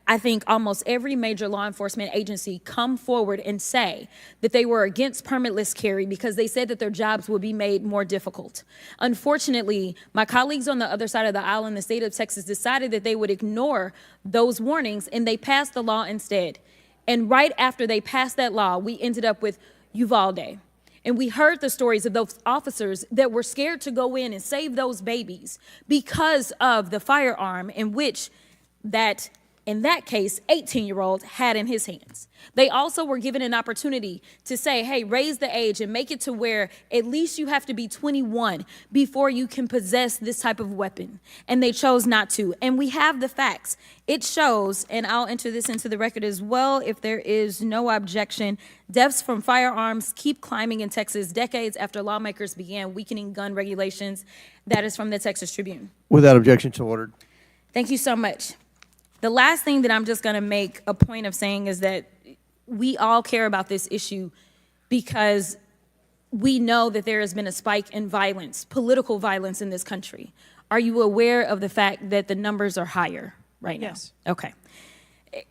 I think almost every major law enforcement agency come forward and say that they were against permitless carry because they said that their jobs would be made more difficult. Unfortunately, my colleagues on the other side of the aisle in the state of Texas decided that they would ignore those warnings, and they passed the law instead. And right after they passed that law, we ended up with Uvalde. And we heard the stories of those officers that were scared to go in and save those babies because of the firearm in which in that case, 18-year-old had in his hands. They also were given an opportunity to say, hey, raise the age and make it to where at least you have to be 21 before you can possess this type of weapon. And they chose not to. And we have the facts. It shows, and I'll enter this into the record as well if there is no objection, deaths from firearms keep climbing in Texas decades after lawmakers began weakening gun regulations. That is from the Texas Tribune. Without objection, so ordered. Thank you so much. The last thing that I'm just going to make a point of saying is that we all care about this issue because we know that there has been a spike in violence, political violence in this country. Are you aware of the fact that the numbers are higher right now? Yes. Okay.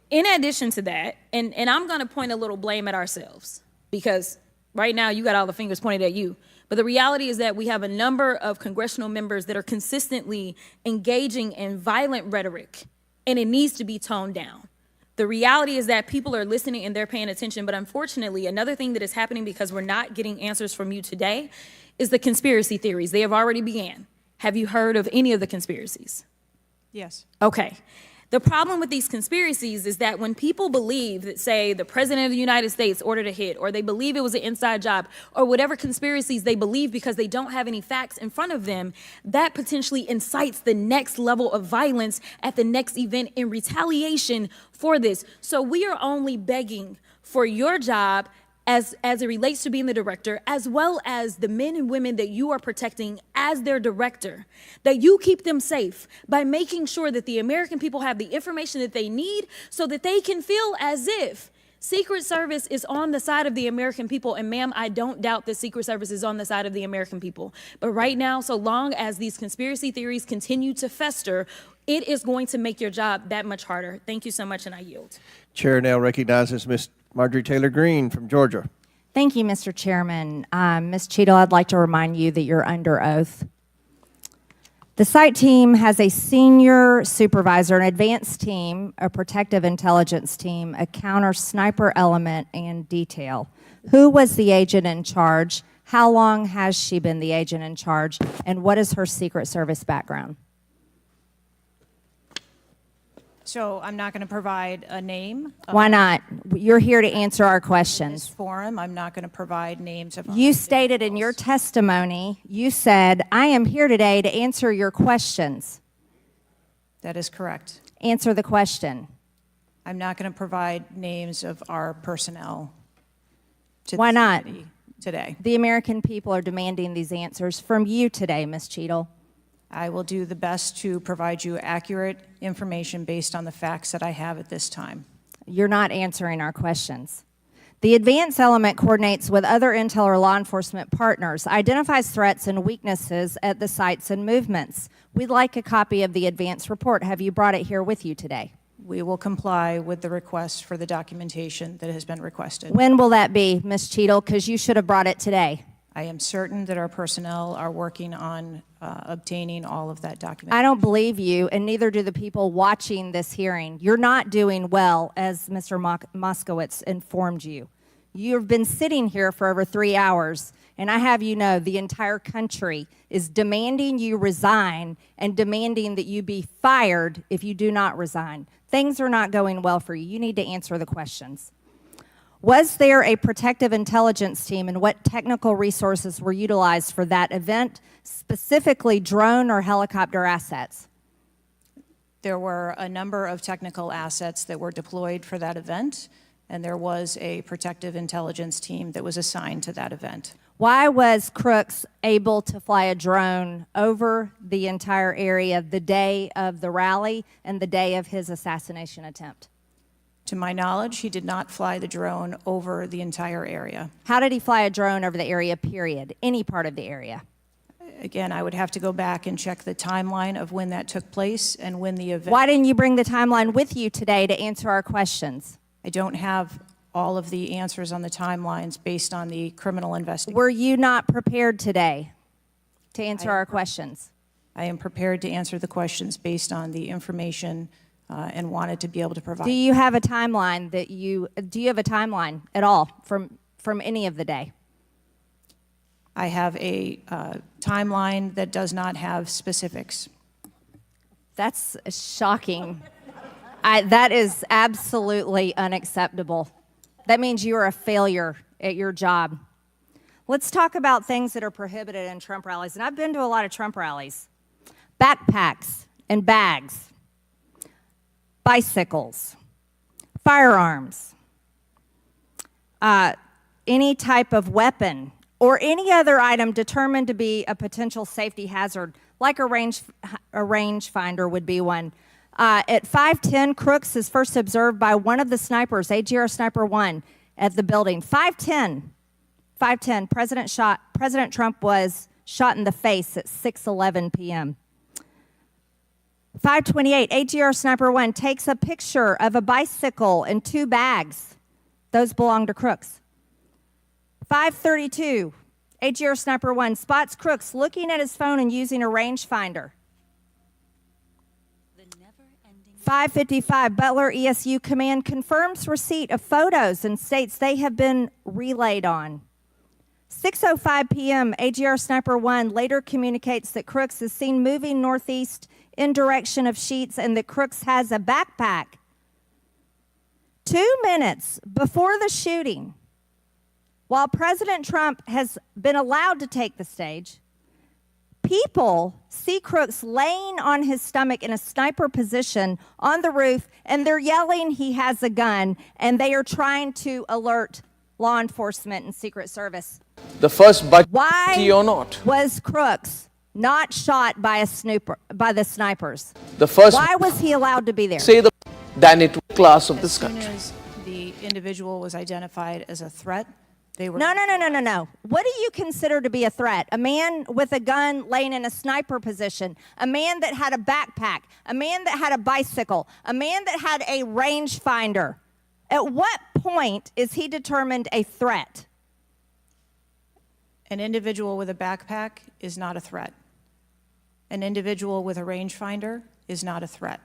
In addition to that, and I'm going to point a little blame at ourselves, because right now you got all the fingers pointed at you. But the reality is that we have a number of congressional members that are consistently engaging in violent rhetoric, and it needs to be toned down. The reality is that people are listening and they're paying attention, but unfortunately, another thing that is happening because we're not getting answers from you today is the conspiracy theories. They have already began. Have you heard of any of the conspiracies? Yes. Okay. The problem with these conspiracies is that when people believe that, say, the President of the United States ordered a hit, or they believe it was an inside job, or whatever conspiracies they believe because they don't have any facts in front of them, that potentially incites the next level of violence at the next event in retaliation for this. So we are only begging for your job as it relates to being the director, as well as the men and women that you are protecting as their director, that you keep them safe by making sure that the American people have the information that they need so that they can feel as if Secret Service is on the side of the American people, and ma'am, I don't doubt that Secret Service is on the side of the American people. But right now, so long as these conspiracy theories continue to fester, it is going to make your job that much harder. Thank you so much, and I yield. Chair now recognizes Ms. Marjorie Taylor Greene from Georgia. Thank you, Mr. Chairman. Ms. Cheatle, I'd like to remind you that you're under oath. The site team has a senior supervisor, an advanced team, a protective intelligence team, a counter sniper element, and detail. Who was the agent in charge? How long has she been the agent in charge? And what is her Secret Service background? So I'm not going to provide a name. Why not? You're here to answer our questions. In this forum, I'm not going to provide names of. You stated in your testimony, you said, I am here today to answer your questions. That is correct. Answer the question. I'm not going to provide names of our personnel. Why not? Today. The American people are demanding these answers from you today, Ms. Cheatle. I will do the best to provide you accurate information based on the facts that I have at this time. You're not answering our questions. The advance element coordinates with other intel or law enforcement partners, identifies threats and weaknesses at the sites and movements. We'd like a copy of the advance report. Have you brought it here with you today? We will comply with the request for the documentation that has been requested. When will that be, Ms. Cheatle? Because you should have brought it today. I am certain that our personnel are working on obtaining all of that documentation. I don't believe you, and neither do the people watching this hearing. You're not doing well, as Mr. Moskowitz informed you. You've been sitting here for over 3 hours, and I have you know the entire country is demanding you resign and demanding that you be fired if you do not resign. Things are not going well for you. You need to answer the questions. Was there a protective intelligence team, and what technical resources were utilized for that event, specifically drone or helicopter assets? There were a number of technical assets that were deployed for that event, and there was a protective intelligence team that was assigned to that event. Why was Crooks able to fly a drone over the entire area the day of the rally and the day of his assassination attempt? To my knowledge, he did not fly the drone over the entire area. How did he fly a drone over the area, period? Any part of the area? Again, I would have to go back and check the timeline of when that took place and when the event. Why didn't you bring the timeline with you today to answer our questions? I don't have all of the answers on the timelines based on the criminal investigation. Were you not prepared today to answer our questions? I am prepared to answer the questions based on the information and wanted to be able to provide. Do you have a timeline do you have a timeline at all from any of the day? I have a timeline that does not have specifics. That's shocking. That is absolutely unacceptable. That means you are a failure at your job. Let's talk about things that are prohibited in Trump rallies. And I've been to a lot of Trump rallies. Backpacks and bags. Bicycles, firearms, any type of weapon, or any other item determined to be a potential safety hazard, like a rangefinder would be one. At 5:10, Crooks is first observed by one of the snipers, AGR Sniper 1, at the building. 5:10, President Trump was shot in the face at 6:11 p.m. 5:28, AGR Sniper 1 takes a picture of a bicycle and 2 bags. Those belong to Crooks. 5:32, AGR Sniper 1 spots Crooks looking at his phone and using a rangefinder. 5:55, Butler ESU Command confirms receipt of photos and states they have been relayed on. 6:05 p.m., AGR Sniper 1 later communicates that Crooks is seen moving northeast in direction of Sheets and that Crooks has a backpack. 2 minutes before the shooting, while President Trump has been allowed to take the stage, people see Crooks laying on his stomach in a sniper position on the roof, and they're yelling he has a gun, and they are trying to alert law enforcement and Secret Service. The first Why or not? was Crooks not shot by the snipers? The first. Why was he allowed to be there? Say the than it class of this country. As soon as the individual was identified as a threat, they were... No. What do you consider to be a threat? A man with a gun laying in a sniper position, a man that had a backpack, a man that had a bicycle, a man that had a rangefinder. At what point is he determined a threat? An individual with a backpack is not a threat. An individual with a rangefinder is not a threat.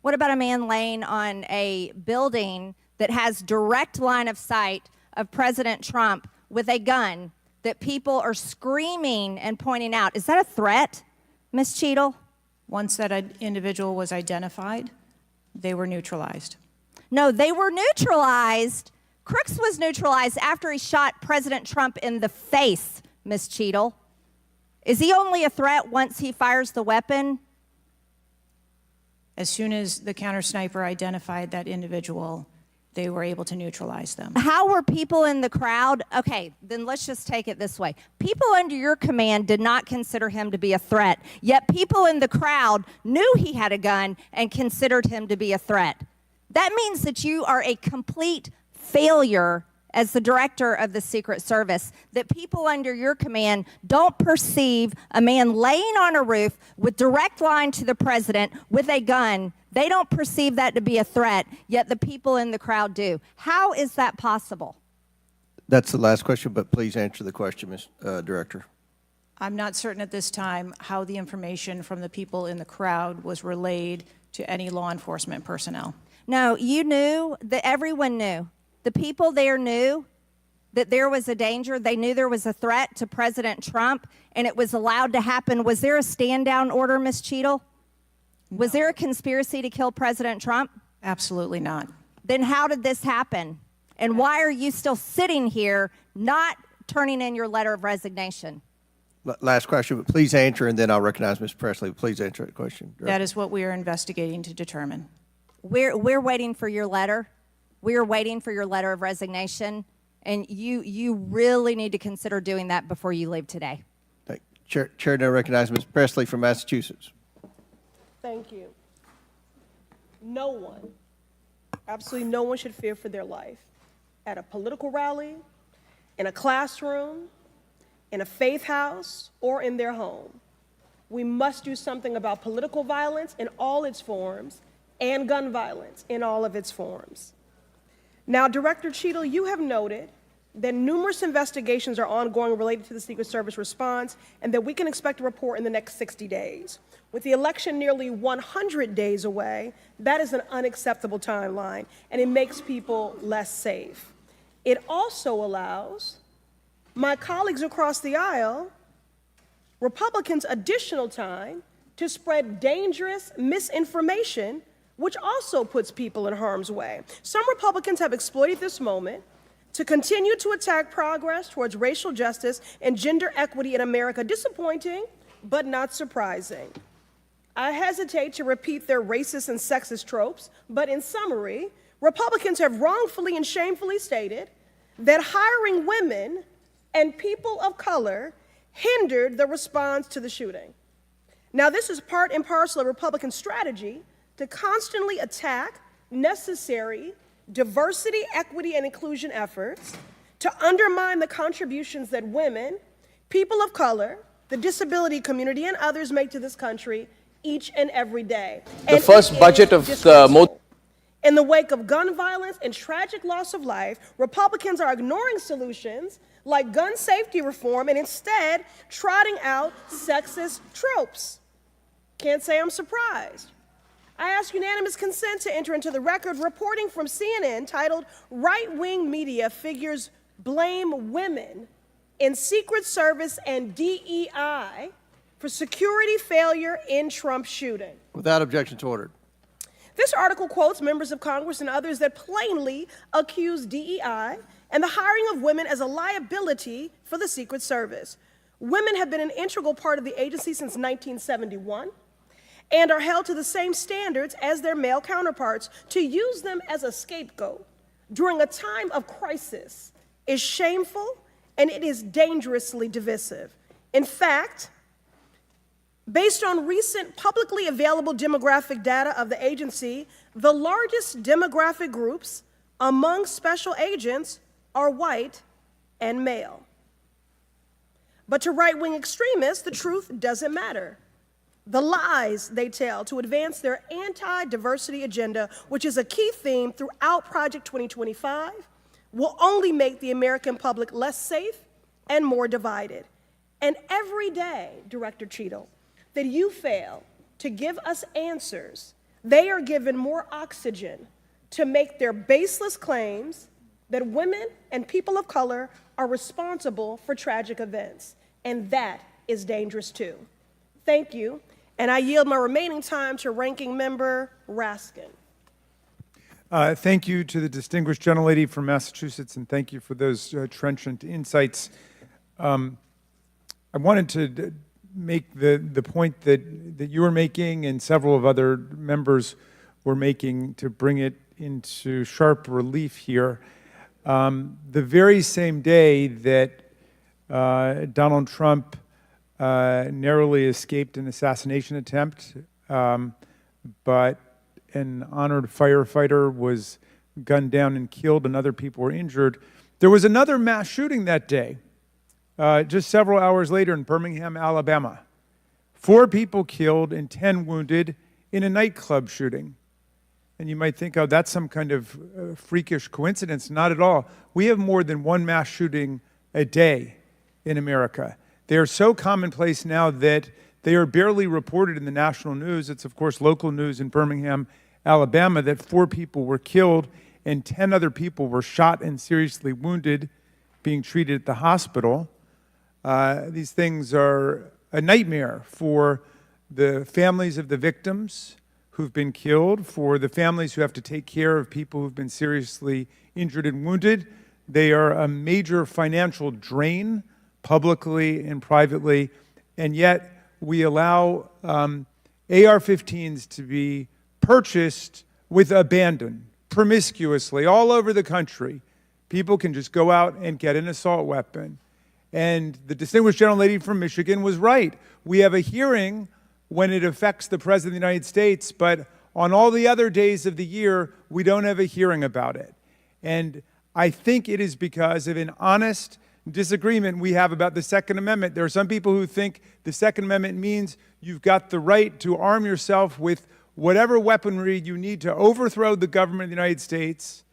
What about a man laying on a building that has direct line of sight of President Trump with a gun that people are screaming and pointing out? Is that a threat, Ms. Cheatle? Once that individual was identified, they were neutralized. No, they were neutralized. Crooks was neutralized after he shot President Trump in the face, Ms. Cheatle. Is he only a threat once he fires the weapon? As soon as the counter sniper identified that individual, they were able to neutralize them. How were people in the crowd? Okay, then let's just take it this way. People under your command did not consider him to be a threat, yet people in the crowd knew he had a gun and considered him to be a threat. That means that you are a complete failure as the director of the Secret Service, that people under your command don't perceive a man laying on a roof with direct line to the president with a gun. They don't perceive that to be a threat, yet the people in the crowd do. How is that possible? That's the last question, but please answer the question, Ms. Director. I'm not certain at this time how the information from the people in the crowd was relayed to any law enforcement personnel. No, you knew, that everyone knew. The people there knew that there was a danger. They knew there was a threat to President Trump, and it was allowed to happen. Was there a stand-down order, Ms. Cheatle? No. Was there a conspiracy to kill President Trump? Absolutely not. Then how did this happen? And why are you still sitting here not turning in your letter of resignation? Last question, but please answer, and then I'll recognize Ms. Presley. Please answer the question. That is what we are investigating to determine. We're waiting for your letter. We are waiting for your letter of resignation, and you really need to consider doing that before you leave today. Chair now recognizes Ms. Presley from Massachusetts. Thank you. No one, absolutely no one should fear for their life at a political rally, in a classroom, in a faith house, or in their home. We must do something about political violence in all its forms and gun violence in all of its forms. Now, Director Cheatle, you have noted that numerous investigations are ongoing related to the Secret Service response and that we can expect a report in the next 60 days. With the election nearly 100 days away, that is an unacceptable timeline, and it makes people less safe. It also allows my colleagues across the aisle, Republicans, additional time to spread dangerous misinformation, which also puts people in harm's way. Some Republicans have exploited this moment to continue to attack progress towards racial justice and gender equity in America. Disappointing, but not surprising. I hesitate to repeat their racist and sexist tropes, but in summary, Republicans have wrongfully and shamefully stated that hiring women and people of color hindered the response to the shooting. Now, this is part and parcel of Republican strategy to constantly attack necessary diversity, equity, and inclusion efforts, to undermine the contributions that women, people of color, the disability community, and others make to this country each and every day. The first budget of the... In the wake of gun violence and tragic loss of life, Republicans are ignoring solutions like gun safety reform and instead trotting out sexist tropes. Can't say I'm surprised. I ask unanimous consent to enter into the record reporting from CNN titled "Right-Wing Media Figures Blame Women in Secret Service and DEI for Security Failure in Trump Shooting." Without objection to order. This article quotes members of Congress and others that plainly accuse DEI and the hiring of women as a liability for the Secret Service. Women have been an integral part of the agency since 1971. And are held to the same standards as their male counterparts. To use them as a scapegoat during a time of crisis is shameful and it is dangerously divisive. In fact, based on recent publicly available demographic data of the agency, the largest demographic groups among special agents are white and male. But to right-wing extremists, the truth doesn't matter. The lies they tell to advance their anti-diversity agenda, which is a key theme throughout Project 2025, will only make the American public less safe and more divided. And every day, Director Cheatle, that you fail to give us answers, they are given more oxygen to make their baseless claims that women and people of color are responsible for tragic events. And that is dangerous too. Thank you. And I yield my remaining time to Ranking Member Raskin. Thank you to the distinguished gentlelady from Massachusetts, and thank you for those trenchant insights. I wanted to make the point that you were making and several of other members were making to bring it into sharp relief here. The very same day that Donald Trump narrowly escaped an assassination attempt, but an honored firefighter was gunned down and killed and other people were injured. There was another mass shooting that day, just several hours later in Birmingham, Alabama. 4 people killed and 10 wounded in a nightclub shooting. And you might think, oh, that's some kind of freakish coincidence. Not at all. We have more than one mass shooting a day in America. They are so commonplace now that they are barely reported in the national news. It's, of course, local news in Birmingham, Alabama, that 4 people were killed and 10 other people were shot and seriously wounded, being treated at the hospital. These things are a nightmare for the families of the victims who've been killed, for the families who have to take care of people who've been seriously injured and wounded. They are a major financial drain, publicly and privately, and yet we allow AR-15s to be purchased with abandon, promiscuously, all over the country. People can just go out and get an assault weapon. And the distinguished gentlelady from Michigan was right. We have a hearing when it affects the President of the United States, but on all the other days of the year, we don't have a hearing about it. And I think it is because of an honest disagreement we have about the Second Amendment. There are some people who think the Second Amendment means you've got the right to arm yourself with whatever weaponry you need to overthrow the government of the United States,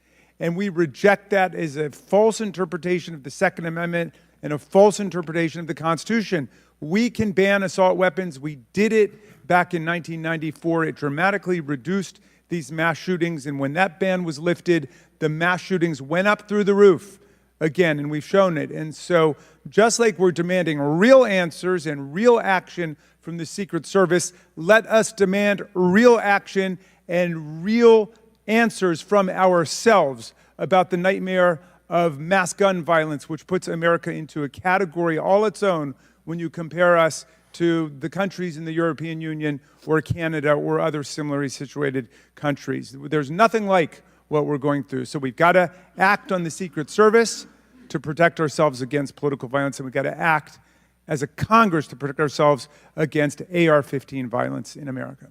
and we reject that as a false interpretation of the Second Amendment and a false interpretation of the Constitution. We can ban assault weapons. We did it back in 1994. It dramatically reduced these mass shootings, and when that ban was lifted, the mass shootings went up through the roof again, and we've shown it. And so just like we're demanding real answers and real action from the Secret Service, let us demand real action and real answers from ourselves about the nightmare of mass gun violence, which puts America into a category all its own when you compare us to the countries in the European Union or Canada or other similarly situated countries. There's nothing like what we're going through. So we've got to act on the Secret Service to protect ourselves against political violence, and we've got to act as a Congress to protect ourselves against AR-15 violence in America.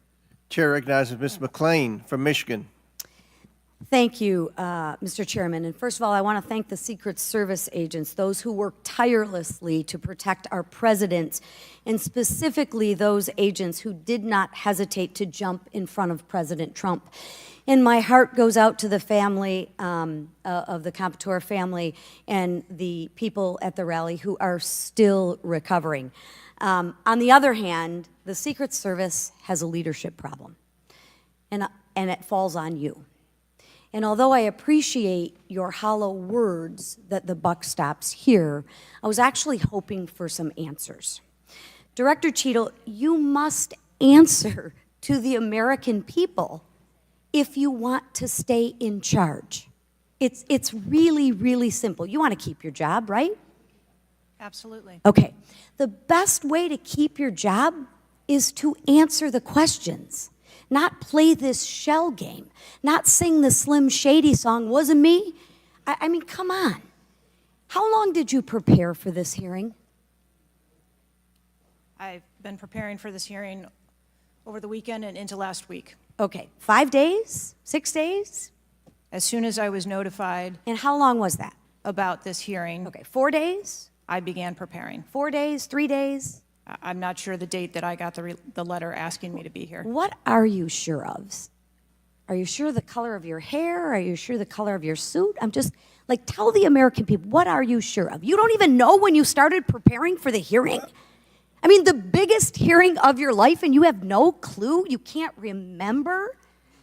Chair recognizes Ms. McClain from Michigan. Thank you, Mr. Chairman. And first of all, I want to thank the Secret Service agents, those who work tirelessly to protect our presidents, and specifically those agents who did not hesitate to jump in front of President Trump. And my heart goes out to the family of the Competor family and the people at the rally who are still recovering. On the other hand, the Secret Service has a leadership problem, and it falls on you. And although I appreciate your hollow words that the buck stops here, I was actually hoping for some answers. Director Cheatle, you must answer to the American people if you want to stay in charge. It's really, really simple. You want to keep your job, right? Absolutely. Okay. The best way to keep your job is to answer the questions, not play this shell game, not sing the Slim Shady song, wasn't me. I mean, come on. How long did you prepare for this hearing? I've been preparing for this hearing over the weekend and into last week. Okay, 5 days, 6 days? As soon as I was notified And how long was that? about this hearing, Okay, 4 days? I began preparing. 4 days, 3 days? I'm not sure the date that I got the letter asking me to be here. What are you sure of? Are you sure the color of your hair? Are you sure the color of your suit? I'm just, like, tell the American people, what are you sure of? You don't even know when you started preparing for the hearing? I mean, the biggest hearing of your life, and you have no clue? You can't remember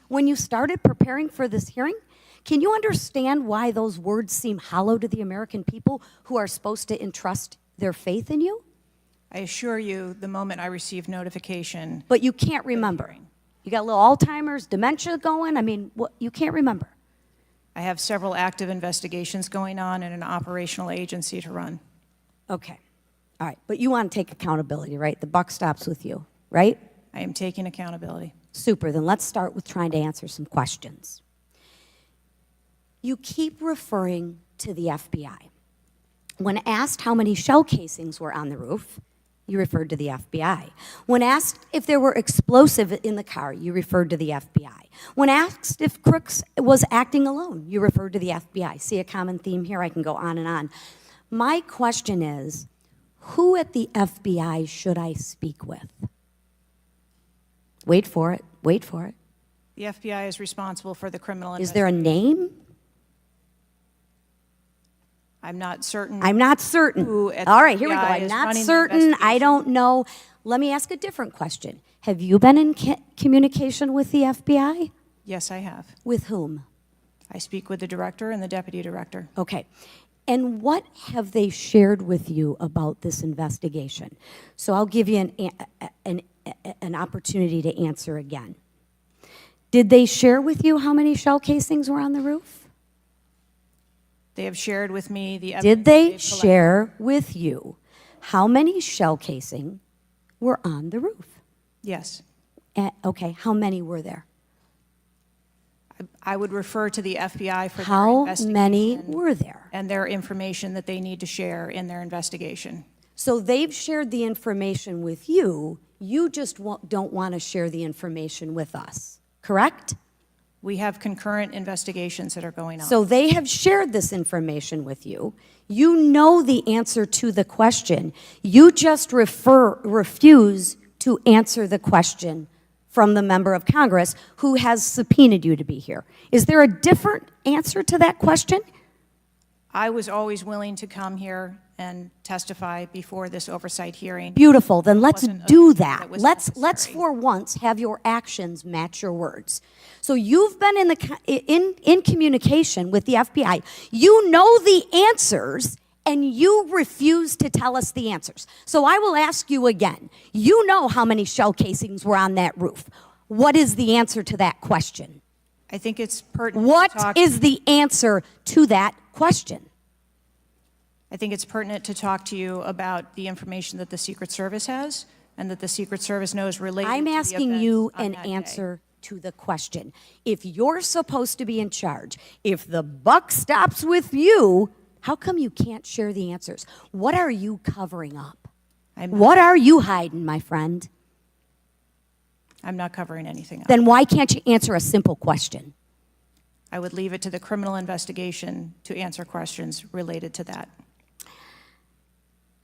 when you started preparing for this hearing? Can you understand why those words seem hollow to the American people who are supposed to entrust their faith in you? I assure you, the moment I received notification. But you can't remember. You got a little Alzheimer's, dementia going? I mean, what, you can't remember. I have several active investigations going on and an operational agency to run. Okay. All right. But you want to take accountability, right? The buck stops with you, right? I am taking accountability. Super. Then let's start with trying to answer some questions. You keep referring to the FBI. When asked how many shell casings were on the roof, you referred to the FBI. When asked if there were explosives in the car, you referred to the FBI. When asked if Crooks was acting alone, you referred to the FBI. See a common theme here? I can go on and on. My question is, who at the FBI should I speak with? Wait for it. Wait for it. The FBI is responsible for the criminal Is there a name? I'm not certain. I'm not certain. Who at All the right, here we go. FBI I'm is not running the certain. I don't know. Let me ask a different question. Have you been in communication with the FBI? Yes, I have. With whom? I speak with the director and the deputy director. Okay. And what have they shared with you about this investigation? So I'll give you an opportunity to answer again. Did they share with you how many shell casings were on the roof? They have shared with me the evidence. Did they share with you how many shell casing were on the roof? Yes. Okay, how many were there? I would refer to the FBI for their How investigation. many were there? And their information that they need to share in their investigation. So they've shared the information with you. You just don't want to share the information with us, correct? We have concurrent investigations that are going on. So they have shared this information with you. You know the answer to the question. You just refuse to answer the question from the member of Congress who has subpoenaed you to be here. Is there a different answer to that question? I was always willing to come here and testify before this oversight hearing. Beautiful. Then let's do that. Let's for once have your actions match your words. So you've been in communication with the FBI. You know the answers, and you refuse to tell us the answers. So I will ask you again. You know how many shell casings were on that roof. What is the answer to that question? I think it's pertinent. What is the answer to that question? I think it's pertinent to talk to you about the information that the Secret Service has and that the Secret Service knows related I'm to the asking events you on an that answer day. to the question. If you're supposed to be in charge, if the buck stops with you, how come you can't share the answers? What are you covering up? What are you hiding, my friend? I'm not covering anything up. Then why can't you answer a simple question? I would leave it to the criminal investigation to answer questions related to that.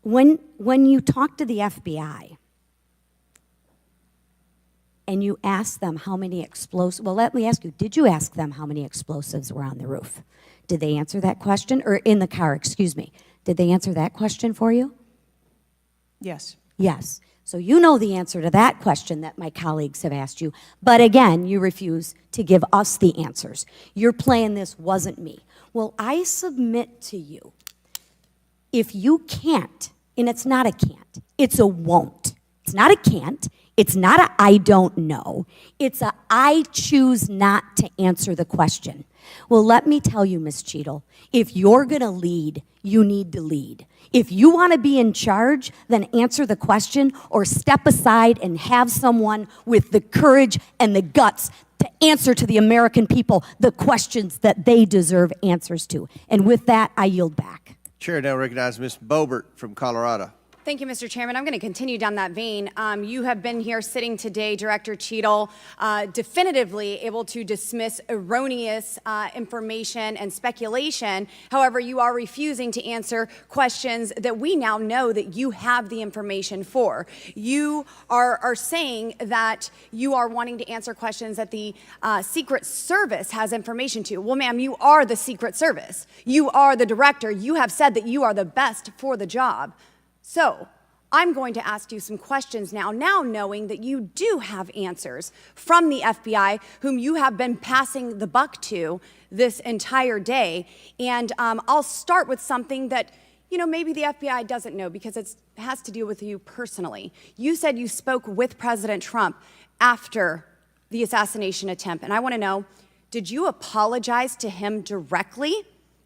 When you talk to the FBI and you ask them how many explosives, well, let me ask you, did you ask them how many explosives were on the roof? Did they answer that question? Or in the car, excuse me. Did they answer that question for you? Yes. Yes. So you know the answer to that question that my colleagues have asked you. But again, you refuse to give us the answers. You're playing this wasn't me. Well, I submit to you, if you can't, and it's not a can't, it's a won't. It's not a can't. It's not a I don't know. It's a I choose not to answer the question. Well, let me tell you, Ms. Cheatle, if you're going to lead, you need to lead. If you want to be in charge, then answer the question or step aside and have someone with the courage and the guts to answer to the American people the questions that they deserve answers to. And with that, I yield back. Chair now recognizes Ms. Boebert from Colorado. Thank you, Mr. Chairman. I'm going to continue down that vein. You have been here sitting today, Director Cheatle, definitively able to dismiss erroneous information and speculation. However, you are refusing to answer questions that we now know that you have the information for. You are saying that you are wanting to answer questions that the Secret Service has information to. Well, ma'am, you are the Secret Service. You are the director. You have said that you are the best for the job. So I'm going to ask you some questions now knowing that you do have answers from the FBI, whom you have been passing the buck to this entire day. And I'll start with something that, you know, maybe the FBI doesn't know because it has to do with you personally. You said you spoke with President Trump after the assassination attempt. And I want to know, did you apologize to him directly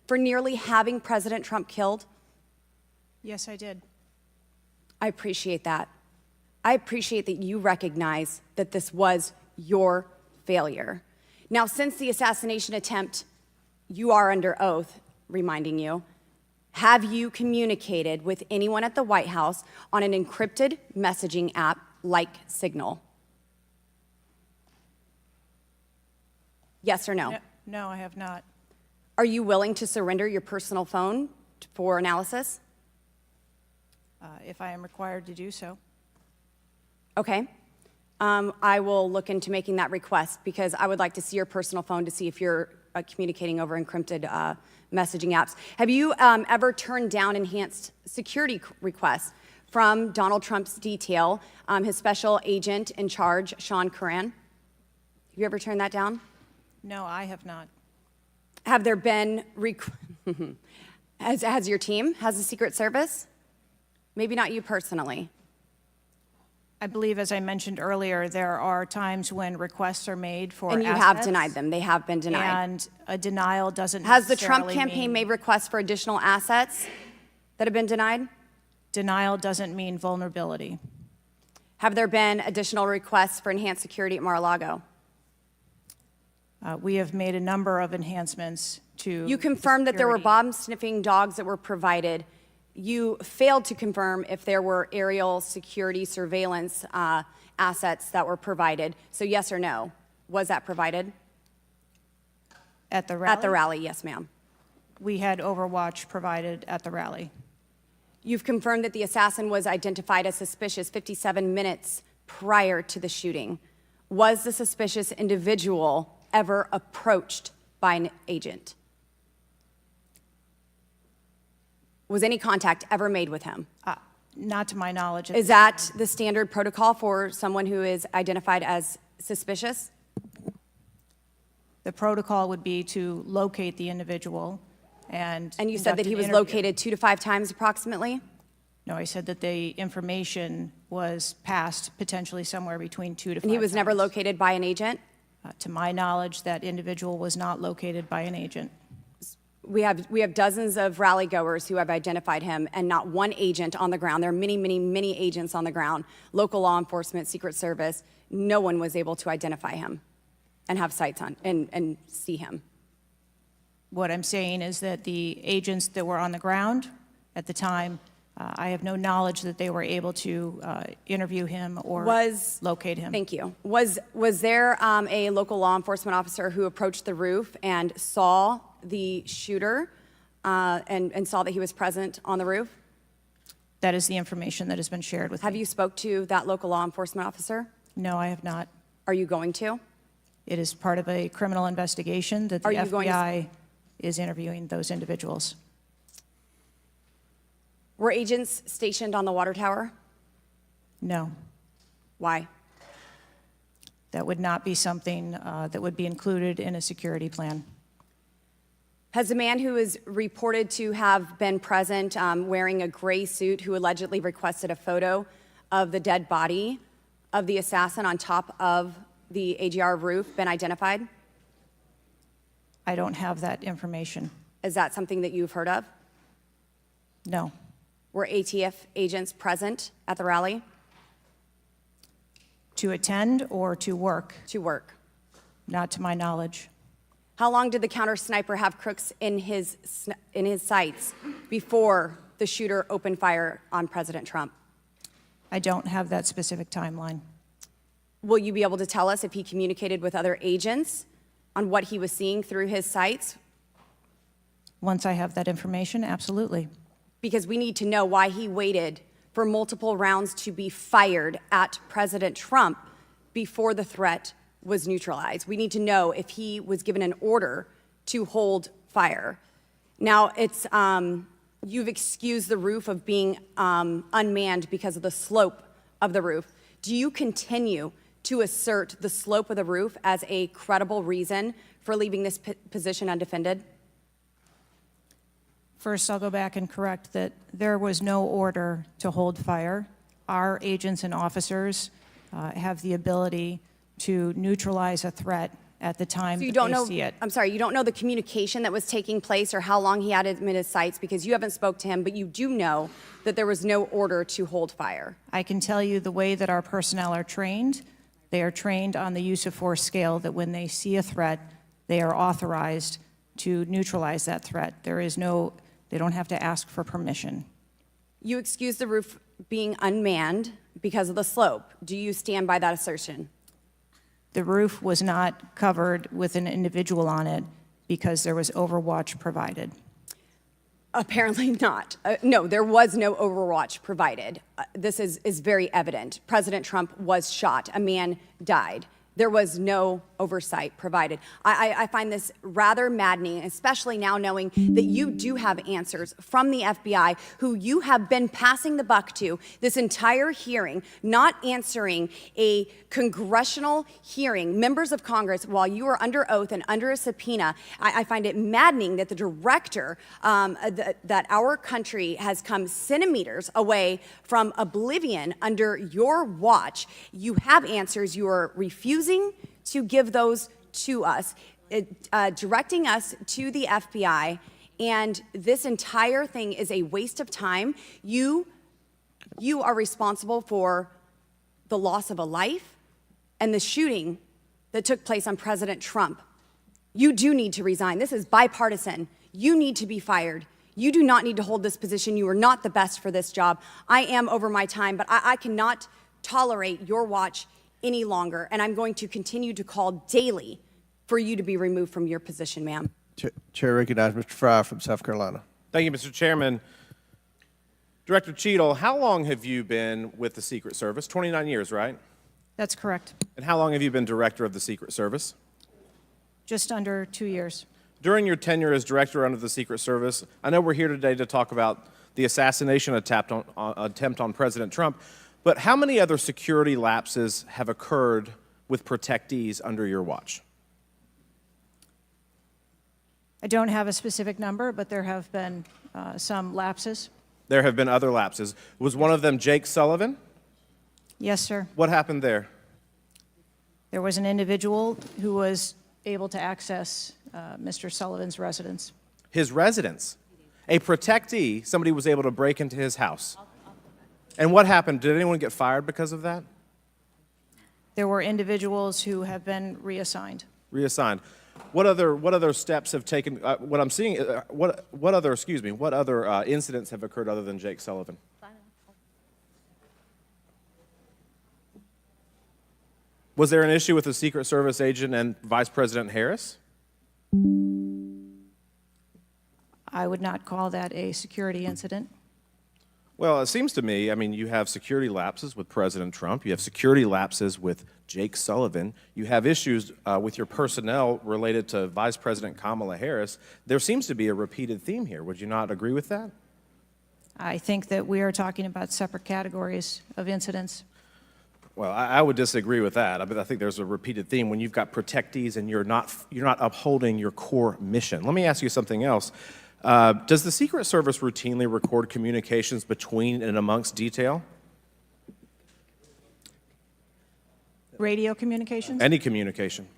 for nearly having President Trump killed? Yes, I did. I appreciate that. I appreciate that you recognize that this was your failure. Now, since the assassination attempt, you are under oath, reminding you, have you communicated with anyone at the White House on an encrypted messaging app like Signal? Yes or no? No, I have not. Are you willing to surrender your personal phone for analysis? If I am required to do so. Okay. I will look into making that request because I would like to see your personal phone to see if you're communicating over encrypted messaging apps. Have you ever turned down enhanced security requests from Donald Trump's detail, his special agent in charge, Sean Curran? Have you ever turned that down? No, I have not. Have there been, has your team, has the Secret Service? Maybe not you personally. I believe, as I mentioned earlier, there are times when requests are made for And you assets, have denied them. They have been denied. And a denial doesn't Has the Trump necessarily campaign mean, made requests for additional assets that have been denied? Denial doesn't mean vulnerability. Have there been additional requests for enhanced security at Mar-a-Lago? We have made a number of enhancements to You confirmed that there were bomb-sniffing dogs that were provided. You failed to confirm if there were aerial security surveillance assets that were provided. So yes or no, was that provided? At the rally? At the rally, yes, ma'am. We had Overwatch provided at the rally. You've confirmed that the assassin was identified as suspicious 57 minutes prior to the shooting. Was the suspicious individual ever approached by an agent? Was any contact ever made with him? Not to my knowledge. Is that the standard protocol for someone who is identified as suspicious? The protocol would be to locate the individual and you said that he was located 2 to 5 times approximately? No, I said that the information was passed potentially somewhere between 2 to 5 And he was times. never located by an agent? To my knowledge, that individual was not located by an agent. We have dozens of rally goers who have identified him and not one agent on the ground. There are many, many, many agents on the ground, local law enforcement, Secret Service. No one was able to identify him and have sights on and see him. What I'm saying is that the agents that were on the ground at the time, I have no knowledge that they were able to interview him or locate him. Thank you. Was there a local law enforcement officer who approached the roof and saw the shooter and saw that he was present on the roof? That is the information that has been shared with me. Have you spoke to that local law enforcement officer? No, I have not. Are you going to? It is part of a criminal investigation that the FBI is interviewing those individuals. Were agents stationed on the water tower? No. Why? That would not be something that would be included in a security plan. Has the man who is reported to have been present wearing a gray suit who allegedly requested a photo of the dead body of the assassin on top of the AGR roof been identified? I don't have that information. Is that something that you've heard of? No. Were ATF agents present at the rally? To attend or to work? To work. Not to my knowledge. How long did the counter sniper have Crooks in his sights before the shooter opened fire on President Trump? I don't have that specific timeline. Will you be able to tell us if he communicated with other agents on what he was seeing through his sites? Once I have that information, absolutely. Because we need to know why he waited for multiple rounds to be fired at President Trump before the threat was neutralized. We need to know if he was given an order to hold fire. Now, it's you've excused the roof of being unmanned because of the slope of the roof. Do you continue to assert the slope of the roof as a credible reason for leaving this position undefended? First, I'll go back and correct that there was no order to hold fire. Our agents and officers have the ability to neutralize a threat at the time So you that don't they know, see it. I'm sorry, you don't know the communication that was taking place or how long he had him at his sites because you haven't spoke to him, but you do know that there was no order to hold fire. I can tell you the way that our personnel are trained. They are trained on the use of force scale that when they see a threat, they are authorized to neutralize that threat. They don't have to ask for permission. You excuse the roof being unmanned because of the slope. Do you stand by that assertion? The roof was not covered with an individual on it because there was overwatch provided. Apparently not. No, there was no overwatch provided. This is very evident. President Trump was shot. A man died. There was no oversight provided. I find this rather maddening, especially now knowing that you do have answers from the FBI, who you have been passing the buck to this entire hearing, not answering a congressional hearing, members of Congress, while you are under oath and under a subpoena. I find it maddening that the director, that our country has come centimeters away from oblivion under your watch. You have answers. You are refusing to give those to us, directing us to the FBI, and this entire thing is a waste of time. You are responsible for the loss of a life and the shooting that took place on President Trump. You do need to resign. This is bipartisan. You need to be fired. You do not need to hold this position. You are not the best for this job. I am over my time, but I cannot tolerate your watch any longer, and I'm going to continue to call daily for you to be removed from your position, ma'am. Chair recognizes Mr. Fry from South Carolina. Thank you, Mr. Chairman. Director Cheatle, how long have you been with the Secret Service? 29 years, right? That's correct. And how long have you been director of the Secret Service? Just under 2 years. During your tenure as director under the Secret Service, I know we're here today to talk about the assassination attempt on President Trump, but how many other security lapses have occurred with protectees under your watch? I don't have a specific number, but there have been some lapses. There have been other lapses. Was one of them Jake Sullivan? Yes, sir. What happened there? There was an individual who was able to access Mr. Sullivan's residence. His residence? A protectee, somebody was able to break into his house. And what happened? Did anyone get fired because of that? There were individuals who have been reassigned. Reassigned. What other steps have taken? What I'm seeing, what other incidents have occurred other than Jake Sullivan? Was there an issue with the Secret Service agent and Vice President Harris? I would not call that a security incident. Well, it seems to me, I mean, you have security lapses with President Trump. You have security lapses with Jake Sullivan. You have issues with your personnel related to Vice President Kamala Harris. There seems to be a repeated theme here. Would you not agree with that? I think that we are talking about separate categories of incidents. Well, I would disagree with that. I think there's a repeated theme when you've got protectees and you're not upholding your core mission. Let me ask you something else. Does the Secret Service routinely record communications between and amongst detail? Radio communications? Any communication.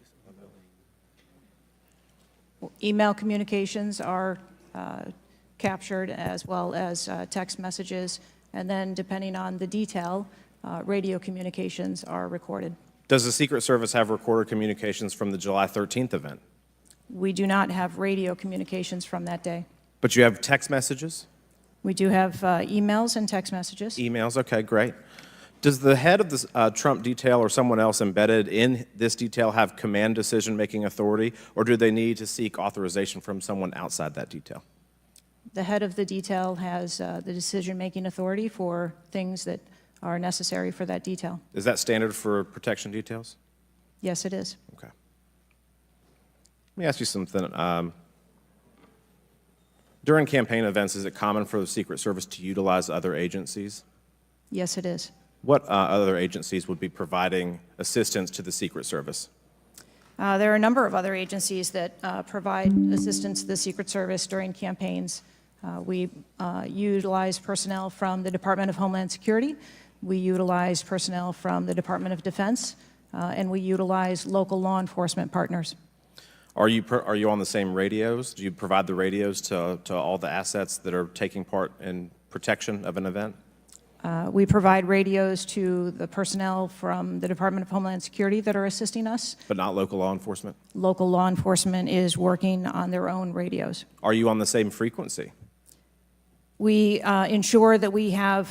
Email communications are captured, as well as text messages, and then depending on the detail, radio communications are recorded. Does the Secret Service have recorded communications from the July 13th event? We do not have radio communications from that day. But you have text messages? We do have emails and text messages. Emails, okay, great. Does the head of the Trump detail or someone else embedded in this detail have command decision-making authority, or do they need to seek authorization from someone outside that detail? The head of the detail has the decision-making authority for things that are necessary for that detail. Is that standard for protection details? Yes, it is. Okay. Let me ask you something. During campaign events, is it common for the Secret Service to utilize other agencies? Yes, it is. What other agencies would be providing assistance to the Secret Service? There are a number of other agencies that provide assistance to the Secret Service during campaigns. We utilize personnel from the Department of Homeland Security. We utilize personnel from the Department of Defense, and we utilize local law enforcement partners. Are you on the same radios? Do you provide the radios to all the assets that are taking part in protection of an event? We provide radios to the personnel from the Department of Homeland Security that are assisting us. But not local law enforcement? Local law enforcement is working on their own radios. Are you on the same frequency? We ensure that we have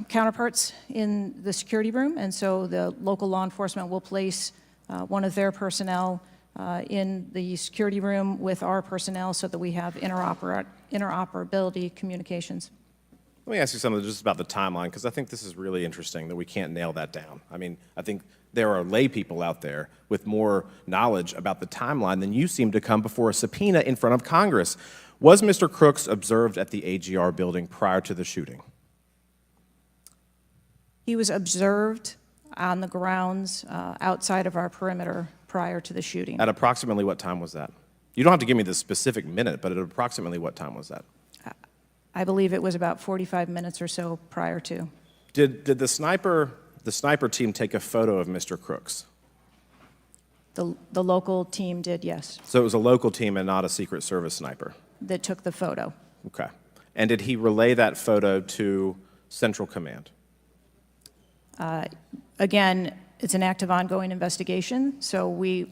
counterparts in the security room, and so the local law enforcement will place one of their personnel in the security room with our personnel so that we have interoperability communications. Let me ask you something just about the timeline, because I think this is really interesting that we can't nail that down. I mean, I think there are lay people out there with more knowledge about the timeline than you seem to come before a subpoena in front of Congress. Was Mr. Crooks observed at the AGR building prior to the shooting? He was observed on the grounds outside of our perimeter prior to the shooting. At approximately what time was that? You don't have to give me the specific minute, but at approximately what time was that? I believe it was about 45 minutes or so prior to. Did the sniper team take a photo of Mr. Crooks? The local team did, yes. So it was a local team and not a Secret Service sniper? That took the photo. Okay. And did he relay that photo to Central Command? Again, it's an active ongoing investigation, so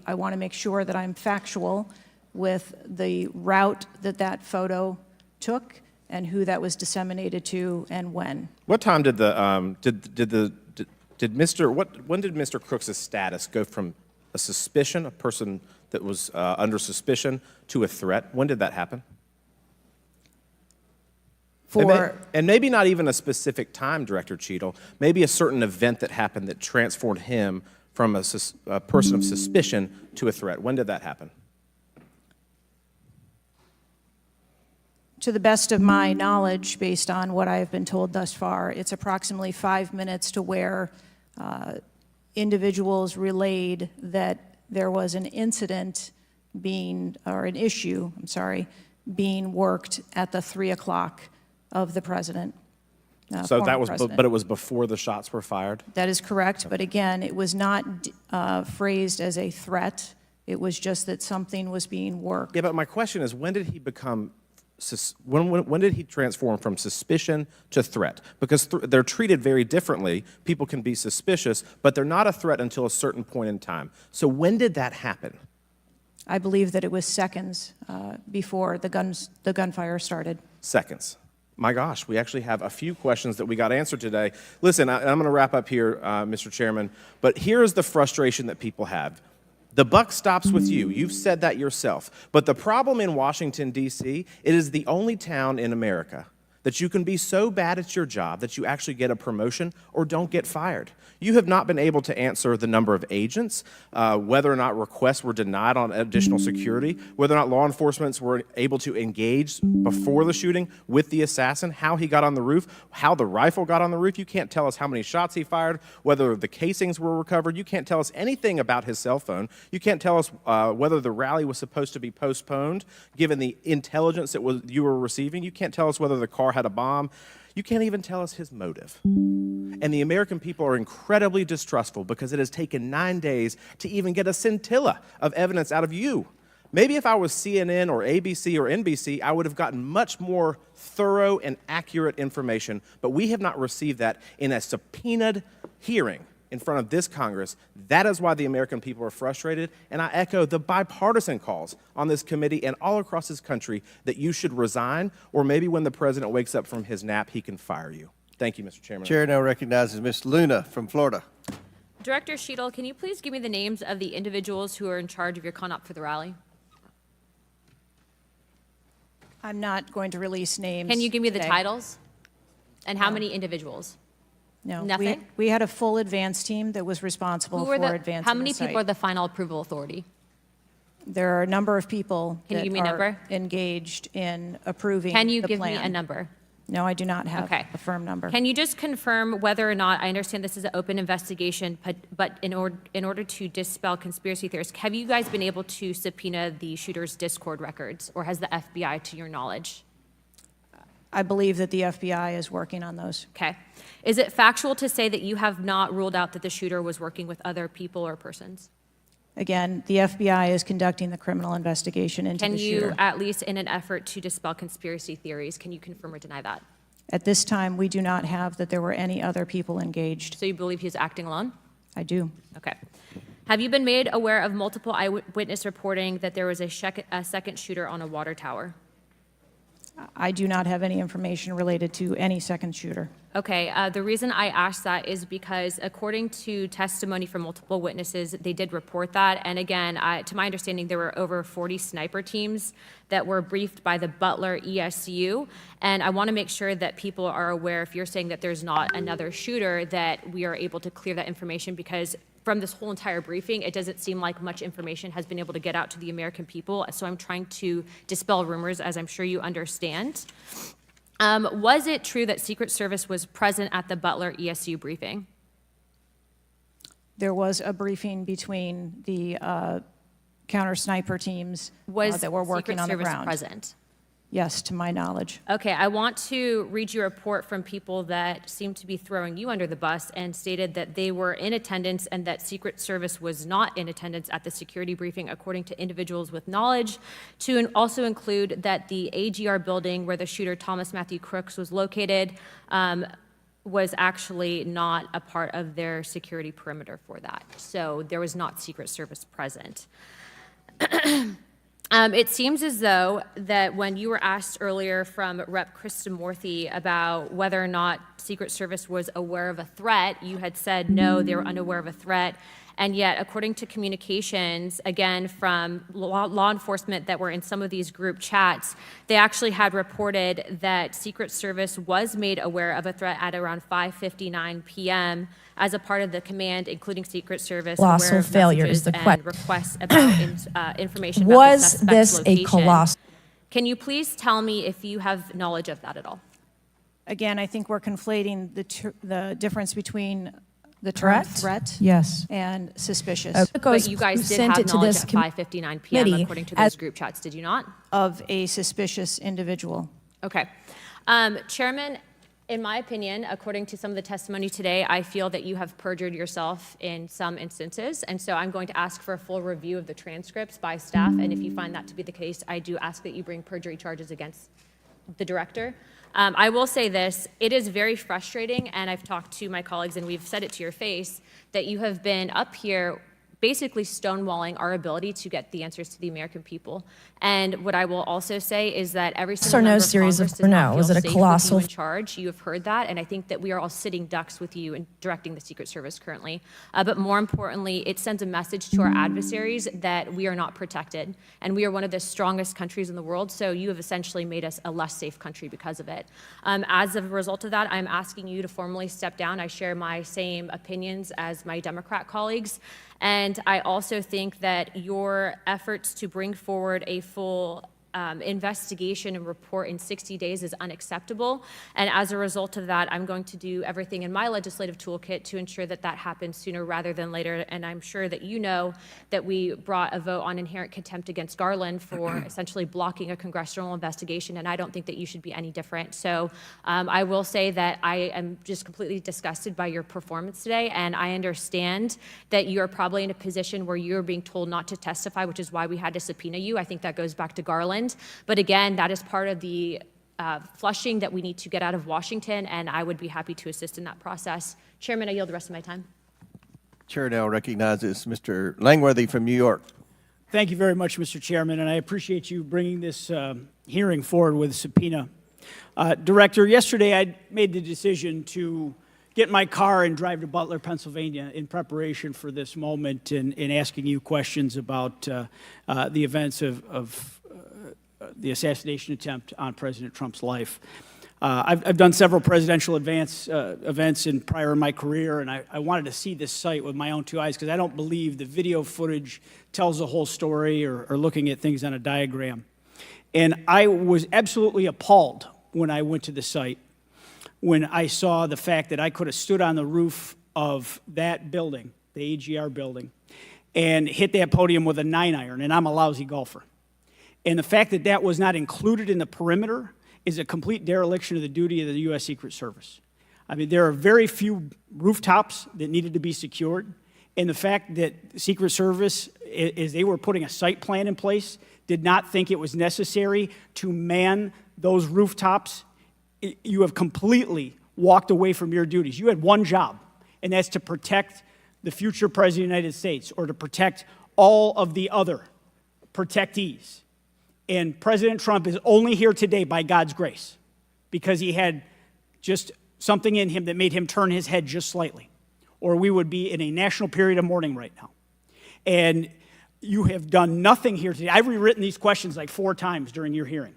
I want to make sure that I'm factual with the route that photo took and who that was disseminated to and when. What time did when did Mr. Crooks' status go from a suspicion, a person that was under suspicion, to a threat? When did that happen? And maybe not even a specific time, Director Cheatle, maybe a certain event that happened that transformed him from a person of suspicion to a threat. When did that happen? To the best of my knowledge, based on what I've been told thus far, it's approximately 5 minutes to where individuals relayed that there was an incident being worked at the 3 o'clock of the president. So that was, but it was before the shots were fired? That is correct, but again, it was not phrased as a threat. It was just that something was being worked. Yeah, but my question is, when did he become, when did he transform from suspicion to threat? Because they're treated very differently. People can be suspicious, but they're not a threat until a certain point in time. So when did that happen? I believe that it was seconds before the gunfire started. Seconds. My gosh, we actually have a few questions that we got answered today. Listen, I'm going to wrap up here, Mr. Chairman, but here's the frustration that people have. The buck stops with you. You've said that yourself. But the problem in Washington, D.C., it is the only town in America that you can be so bad at your job that you actually get a promotion or don't get fired. You have not been able to answer the number of agents, whether or not requests were denied on additional security, whether or not law enforcement were able to engage before the shooting with the assassin, how he got on the roof, how the rifle got on the roof. You can't tell us how many shots he fired, whether the casings were recovered. You can't tell us anything about his cell phone. You can't tell us whether the rally was supposed to be postponed, given the intelligence that you were receiving. You can't tell us whether the car had a bomb. You can't even tell us his motive. And the American people are incredibly distrustful because it has taken 9 days to even get a scintilla of evidence out of you. Maybe if I was CNN or ABC or NBC, I would have gotten much more thorough and accurate information, but we have not received that in a subpoenaed hearing. in front of this Congress. That is why the American people are frustrated, and I echo the bipartisan calls on this committee and all across this country that you should resign, or maybe when the president wakes up from his nap, he can fire you. Thank you, Mr. Chairman. Chair now recognizes Ms. Luna from Florida. Director Cheatle, can you please give me the names of the individuals who are in charge of your con-op for the rally? I'm not going to release names. Can you give me the today. titles? And how many individuals? No. Nothing? We had a full advance team that was responsible for advancing How many the site. people are the final approval authority? There are a number of people Can you that give me a are number? engaged in approving Can you the give me plan. a number? No, I do not have Okay. a firm number. Can you just confirm whether or not, I understand this is an open investigation, but in order to dispel conspiracy theories, have you guys been able to subpoena the shooter's Discord records, or has the FBI, to your knowledge? I believe that the FBI is working on those. Okay. Is it factual to say that you have not ruled out that the shooter was working with other people or persons? Again, the FBI is conducting the criminal investigation into the shooter. Can you, at least in an effort to dispel conspiracy theories, can you confirm or deny that? At this time, we do not have that there were any other people engaged. So you believe he was acting alone? I do. Okay. Have you been made aware of multiple eyewitness reporting that there was a second shooter on a water tower? I do not have any information related to any second shooter. Okay, the reason I asked that is because according to testimony from multiple witnesses, they did report that. And again, to my understanding, there were over 40 sniper teams that were briefed by the Butler ESU. And I want to make sure that people are aware, if you're saying that there's not another shooter, that we are able to clear that information, because from this whole entire briefing, it doesn't seem like much information has been able to get out to the American people. So I'm trying to dispel rumors, as I'm sure you understand. Was it true that Secret Service was present at the Butler ESU briefing? There was a briefing between the counter sniper teams that were working on the ground. Was Secret Service present? Yes, to my knowledge. Okay, I want to read you a report from people that seem to be throwing you under the bus and stated that they were in attendance and that Secret Service was not in attendance at the security briefing, according to individuals with knowledge, to also include that the AGR building where the shooter Thomas Matthew Crooks was located was actually not a part of their security perimeter for that. So there was not Secret Service present. It seems as though that when you were asked earlier from Rep. Kristamurthy about whether or not Secret Service was aware of a threat, you had said no, they were unaware of a threat. And yet, according to communications, again, from law enforcement that were in some of these group chats, they actually had reported that Secret Service was made aware of a threat at around 5:59 p.m. as a part of the command, including Secret Service, colossal failure is the question. Requests about information about the Was suspect's this location. a colossal? Can you please tell me if you have knowledge of that at all? Again, I think we're conflating the difference between the term threat Yes. and suspicious. But you guys did have knowledge at 5:59 p.m. according to those group chats, did you not? Of a suspicious individual. Okay. Chairman, in my opinion, according to some of the testimony today, I feel that you have perjured yourself in some instances, and so I'm going to ask for a full review of the transcripts by staff, and if you find that to be the case, I do ask that you bring perjury charges against the director. I will say this, it is very frustrating, and I've talked to my colleagues and we've said it to your face, that you have been up here basically stonewalling our ability to get the answers to the American people. And what I will also say is that every single member of Congress does not feel Was it a safe colossal? with you in charge. You have heard that, and I think that we are all sitting ducks with you in directing the Secret Service currently. But more importantly, it sends a message to our adversaries that we are not protected, and we are one of the strongest countries in the world, so you have essentially made us a less safe country because of it. As a result of that, I'm asking you to formally step down. I share my same opinions as my Democrat colleagues, and I also think that your efforts to bring forward a full investigation and report in 60 days is unacceptable. And as a result of that, I'm going to do everything in my legislative toolkit to ensure that that happens sooner rather than later. And I'm sure that you know that we brought a vote on inherent contempt against Garland for essentially blocking a congressional investigation, and I don't think that you should be any different. So I will say that I am just completely disgusted by your performance today, and I understand that you're probably in a position where you're being told not to testify, which is why we had to subpoena you. I think that goes back to Garland. But again, that is part of the flushing that we need to get out of Washington, and I would be happy to assist in that process. Chairman, I yield the rest of my time. Chair now recognizes Mr. Langworthy from New York. Thank you very much, Mr. Chairman, and I appreciate you bringing this hearing forward with a subpoena. Director, yesterday I made the decision to get in my car and drive to Butler, Pennsylvania in preparation for this moment and asking you questions about the events of the assassination attempt on President Trump's life. I've done several presidential events prior in my career, and I wanted to see this site with my own two eyes because I don't believe the video footage tells the whole story or looking at things on a diagram. And I was absolutely appalled when I went to the site, when I saw the fact that I could have stood on the roof of that building, the AGR building, and hit that podium with a 9-iron, and I'm a lousy golfer. And the fact that that was not included in the perimeter is a complete dereliction of the duty of the U.S. Secret Service. I mean, there are very few rooftops that needed to be secured, and the fact that Secret Service, as they were putting a site plan in place, did not think it was necessary to man those rooftops, you have completely walked away from your duties. You had one job, and that's to protect the future President of the United States or to protect all of the other protectees. And President Trump is only here today by God's grace because he had just something in him that made him turn his head just slightly, or we would be in a national period of mourning right now. And you have done nothing here today. I've rewritten these questions like 4 times during your hearing,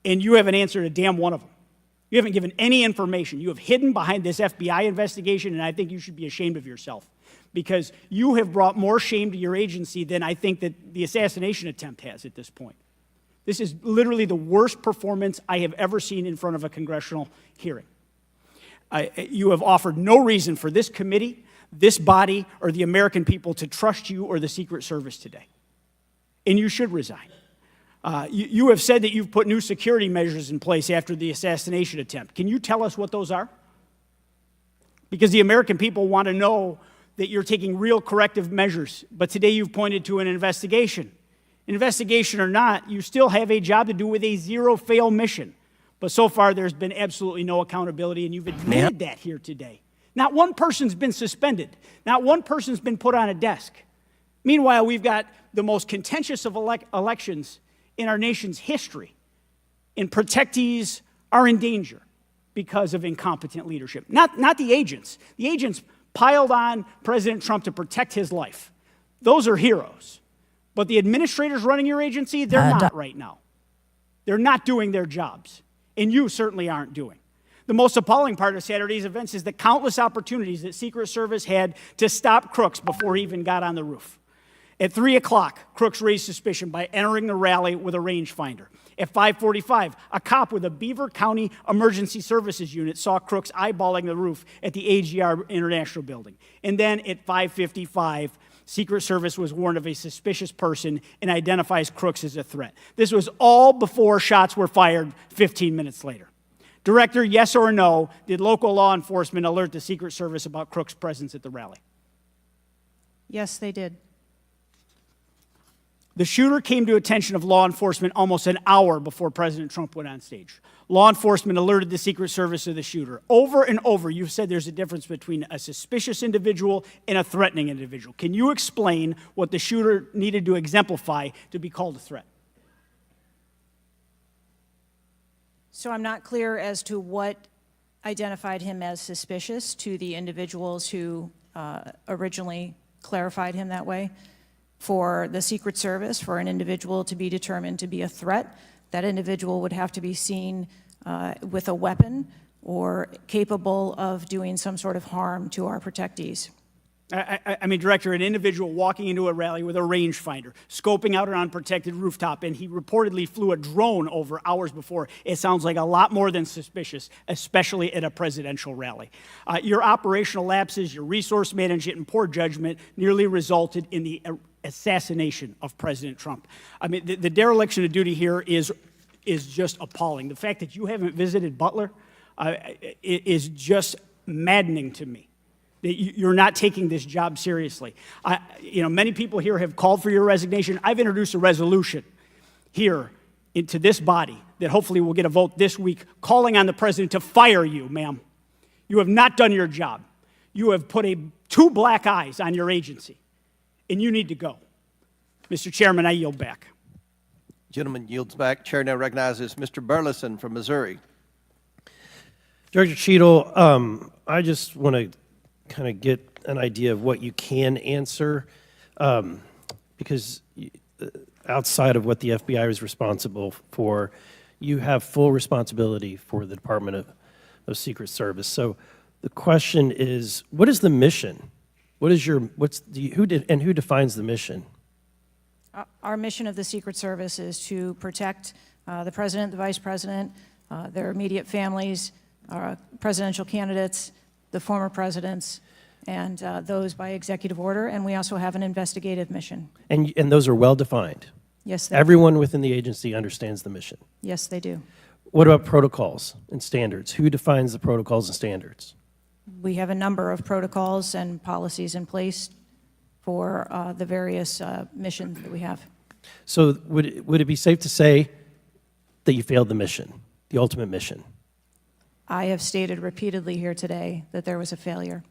and you haven't answered a damn one of them. You haven't given any information. You have hidden behind this FBI investigation, and I think you should be ashamed of yourself because you have brought more shame to your agency than I think that the assassination attempt has at this point. This is literally the worst performance I have ever seen in front of a congressional hearing. You have offered no reason for this committee, this body, or the American people to trust you or the Secret Service today. And you should resign. You have said that you've put new security measures in place after the assassination attempt. Can you tell us what those are? Because the American people want to know that you're taking real corrective measures. But today you've pointed to an investigation. Investigation or not, you still have a job to do with a zero-fail mission. But so far, there's been absolutely no accountability, and you've admitted that here today. Not one person's been suspended. Not one person's been put on a desk. Meanwhile, we've got the most contentious of elections in our nation's history, and protectees are in danger because of incompetent leadership. Not the agents. The agents piled on President Trump to protect his life. Those are heroes. But the administrators running your agency, they're not right now. They're not doing their jobs, and you certainly aren't doing. The most appalling part of Saturday's events is the countless opportunities that Secret Service had to stop Crooks before he even got on the roof. At 3 o'clock, Crooks raised suspicion by entering the rally with a rangefinder. At 5:45, a cop with a Beaver County Emergency Services unit saw Crooks eyeballing the roof at the AGR International Building. And then at 5:55, Secret Service was warned of a suspicious person and identifies Crooks as a threat. This was all before shots were fired 15 minutes later. Director, yes or no, did local law enforcement alert the Secret Service about Crooks' presence at the rally? Yes, they did. The shooter came to attention of law enforcement almost an hour before President Trump went on stage. Law enforcement alerted the Secret Service of the shooter. Over and over, you've said there's a difference between a suspicious individual and a threatening individual. Can you explain what the shooter needed to exemplify to be called a threat? So I'm not clear as to what identified him as suspicious to the individuals who originally clarified him that way. For the Secret Service, for an individual to be determined to be a threat, that individual would have to be seen with a weapon or capable of doing some sort of harm to our protectees. I mean, Director, an individual walking into a rally with a rangefinder, scoping out an unprotected rooftop, and he reportedly flew a drone over hours before. It sounds like a lot more than suspicious, especially at a presidential rally. Your operational lapses, your resource management, and poor judgment nearly resulted in the assassination of President Trump. I mean, the dereliction of duty here is just appalling. The fact that you haven't visited Butler is just maddening to me. That you're not taking this job seriously. Many people here have called for your resignation. I've introduced a resolution here into this body that hopefully will get a vote this week calling on the president to fire you, ma'am. You have not done your job. You have put two black eyes on your agency, and you need to go. Mr. Chairman, I yield back. Gentleman yields back. Chair now recognizes Mr. Burleson from Missouri. Director Cheatle, I just want to kind of get an idea of what you can answer, because outside of what the FBI is responsible for, you have full responsibility for the Department of Secret Service. So the question is, what is the mission? Who defines the mission? Our mission of the Secret Service is to protect the President, the Vice President, their immediate families, presidential candidates, the former presidents, and those by executive order. And we also have an investigative mission. And those are well defined? Yes, they Everyone within the agency understands the mission? Yes, they do. What about protocols and standards? Who defines the protocols and standards? We have a number of protocols and policies in place for the various missions that we have. So would it be safe to say that you failed the mission, the ultimate mission? I have stated repeatedly here today that there was a failure.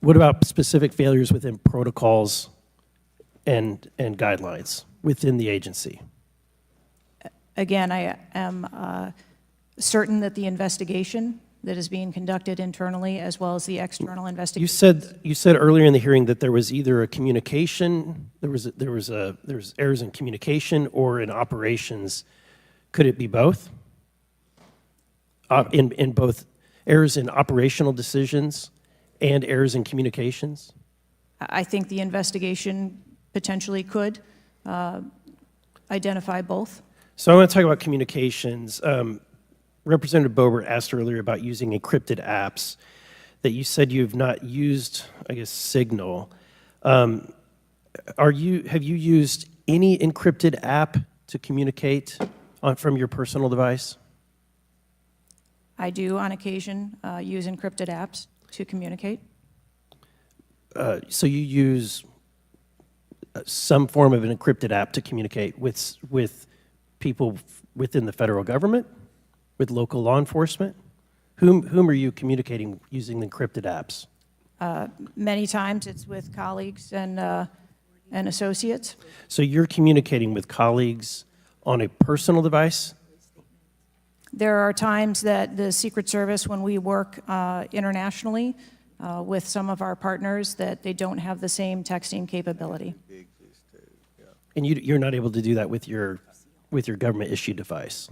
What about specific failures within protocols and guidelines within the agency? Again, I am certain that the investigation that is being conducted internally as well as the external investigation. You said earlier in the hearing that there was either a communication, there was errors in communication or in operations. Could it be both? In both errors in operational decisions and errors in communications? I think the investigation potentially could identify both. So I want to talk about communications. Representative Boebert asked earlier about using encrypted apps, that you said you've not used, I guess, Signal. Have you used any encrypted app to communicate from your personal device? I do, on occasion, use encrypted apps to communicate. So you use some form of an encrypted app to communicate with people within the federal government? With local law enforcement? Whom are you communicating using the encrypted apps? Many times it's with colleagues and associates. So you're communicating with colleagues on a personal device? There are times that the Secret Service, when we work internationally with some of our partners, that they don't have the same texting capability. And you're not able to do that with your government-issued device?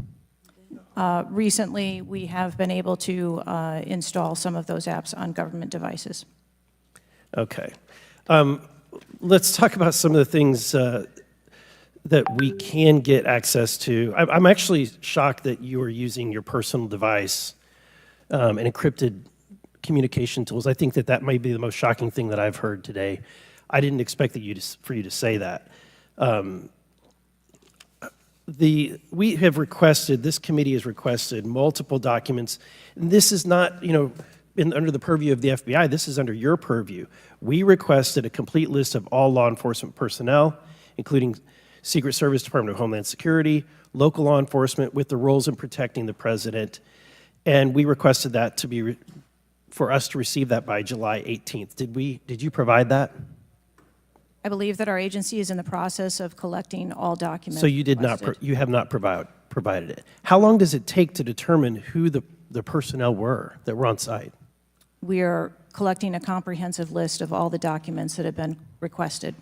Recently, we have been able to install some of those apps on government devices. Okay. Let's talk about some of the things that we can get access to. I'm actually shocked that you are using your personal device and encrypted communication tools. I think that might be the most shocking thing that I've heard today. I didn't expect for you to say that. We have requested, this committee has requested multiple documents. And this is not, under the purview of the FBI, this is under your purview. We requested a complete list of all law enforcement personnel, including Secret Service, Department of Homeland Security, local law enforcement with the roles in protecting the president. And we requested that for us to receive that by July 18th. Did you provide that? I believe that our agency is in the process of collecting all documents. So you have not provided it. How long does it take to determine who the personnel were that were on site? We are collecting a comprehensive list of all the documents that have been requested.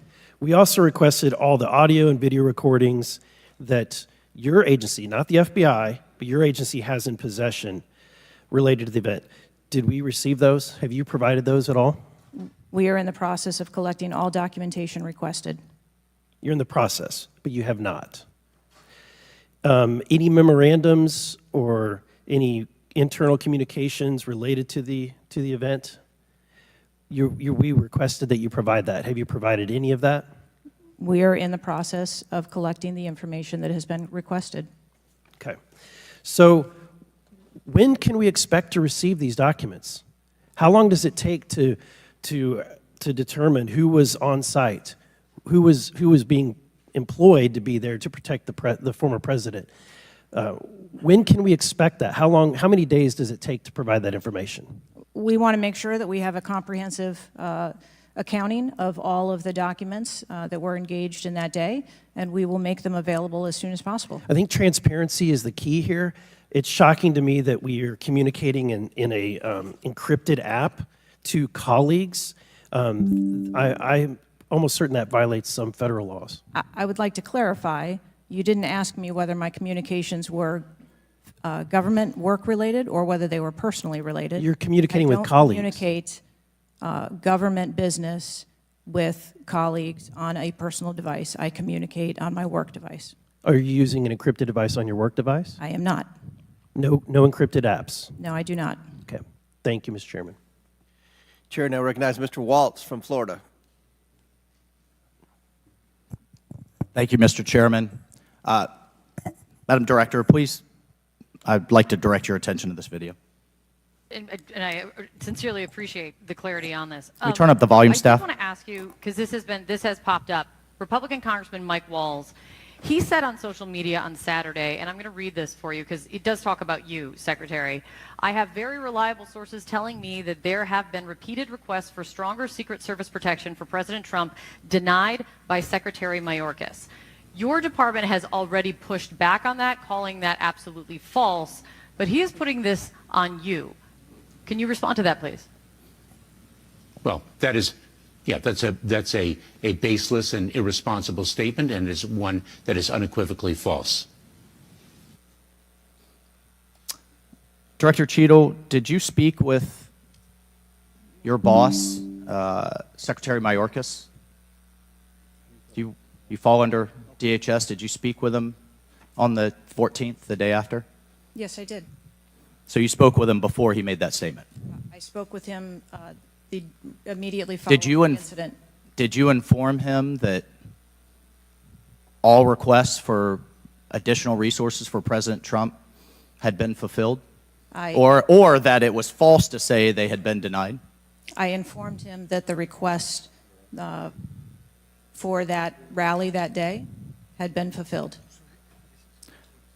We also requested all the audio and video recordings that your agency, not the FBI, but your agency has in possession related to the event. Did we receive those? Have you provided those at all? We are in the process of collecting all documentation requested. You're in the process, but you have not. Any memorandums or any internal communications related to the event? We requested that you provide that. Have you provided any of that? We are in the process of collecting the information that has been requested. Okay. So when can we expect to receive these documents? How long does it take to determine who was on site, who was being employed to be there to protect the former president? When can we expect that? How many days does it take to provide that information? We want to make sure that we have a comprehensive accounting of all of the documents that were engaged in that day, and we will make them available as soon as possible. I think transparency is the key here. It's shocking to me that we are communicating in a encrypted app to colleagues. I'm almost certain that violates some federal laws. I would like to clarify, you didn't ask me whether my communications were government work related or whether they were personally related. You're communicating with colleagues. I don't communicate government business with colleagues on a personal device. I communicate on my work device. Are you using an encrypted device on your work device? I am not. No encrypted apps? No, I do not. Okay. Thank you, Mr. Chairman. Chair now recognizes Mr. Waltz from Florida. Thank you, Mr. Chairman. Madam Director, please, I'd like to direct your attention to this video. And I sincerely appreciate the clarity on this. Can we turn up the volume, staff? I just want to ask you, because this has popped up. Republican Congressman Mike Walz, he said on social media on Saturday, and I'm going to read this for you because it does talk about you, Secretary. I have very reliable sources telling me that there have been repeated requests for stronger Secret Service protection for President Trump denied by Secretary Mayorkas. Your department has already pushed back on that, calling that absolutely false, but he is putting this on you. Can you respond to that, please? Well, that is, yeah, that's a baseless and irresponsible statement, and is one that is unequivocally false. Director Cheatle, did you speak with your boss, Secretary Mayorkas? You fall under DHS. Did you speak with him on the 14th, the day after? Yes, I did. So you spoke with him before he made that statement? I spoke with him immediately following the incident. Did you inform him that all requests for additional resources for President Trump had been fulfilled? Or that it was false to say they had been denied? I informed him that the request for that rally that day had been fulfilled.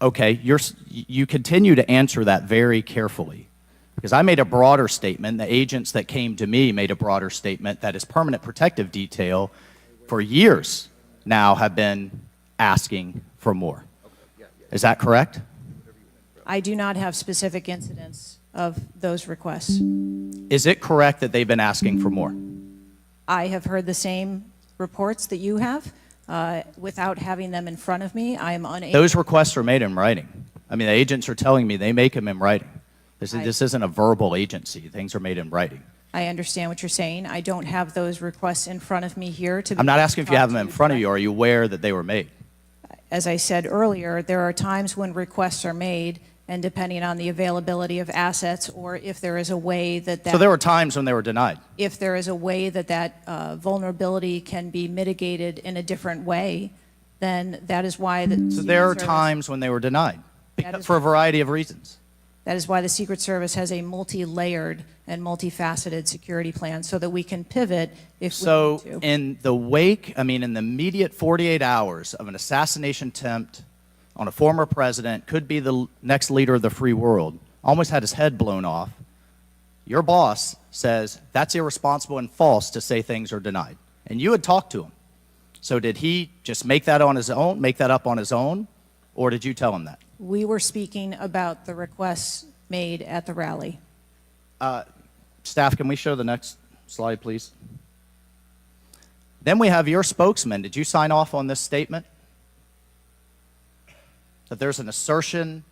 Okay, you continue to answer that very carefully, because I made a broader statement. The agents that came to me made a broader statement that his permanent protective detail for years now have been asking for more. Is that correct? I do not have specific incidents of those requests. Is it correct that they've been asking for more? I have heard the same reports that you have. Without having them in front of me, I am unable. Those requests are made in writing. I mean, the agents are telling me they make them in writing. This isn't a verbal agency. Things are made in writing. I understand what you're saying. I don't have those requests in front of me here. I'm not asking if you have them in front of you. Are you aware that they were made? As I said earlier, there are times when requests are made, and depending on the availability of assets, or if there is a way that So there were times when they were denied? If there is a way that vulnerability can be mitigated in a different way, then that is why the So there are times when they were denied, for a variety of reasons. That is why the Secret Service has a multi-layered and multifaceted security plan, so that we can pivot if we need to. So in the wake, in the immediate 48 hours of an assassination attempt on a former president, could be the next leader of the free world, almost had his head blown off, your boss says that's irresponsible and false to say things are denied. And you had talked to him. So did he just make that up on his own, or did you tell him that? We were speaking about the requests made at the rally. Staff, can we show the next slide, please? Then we have your spokesman. Did you sign off on this statement? That there's an assertion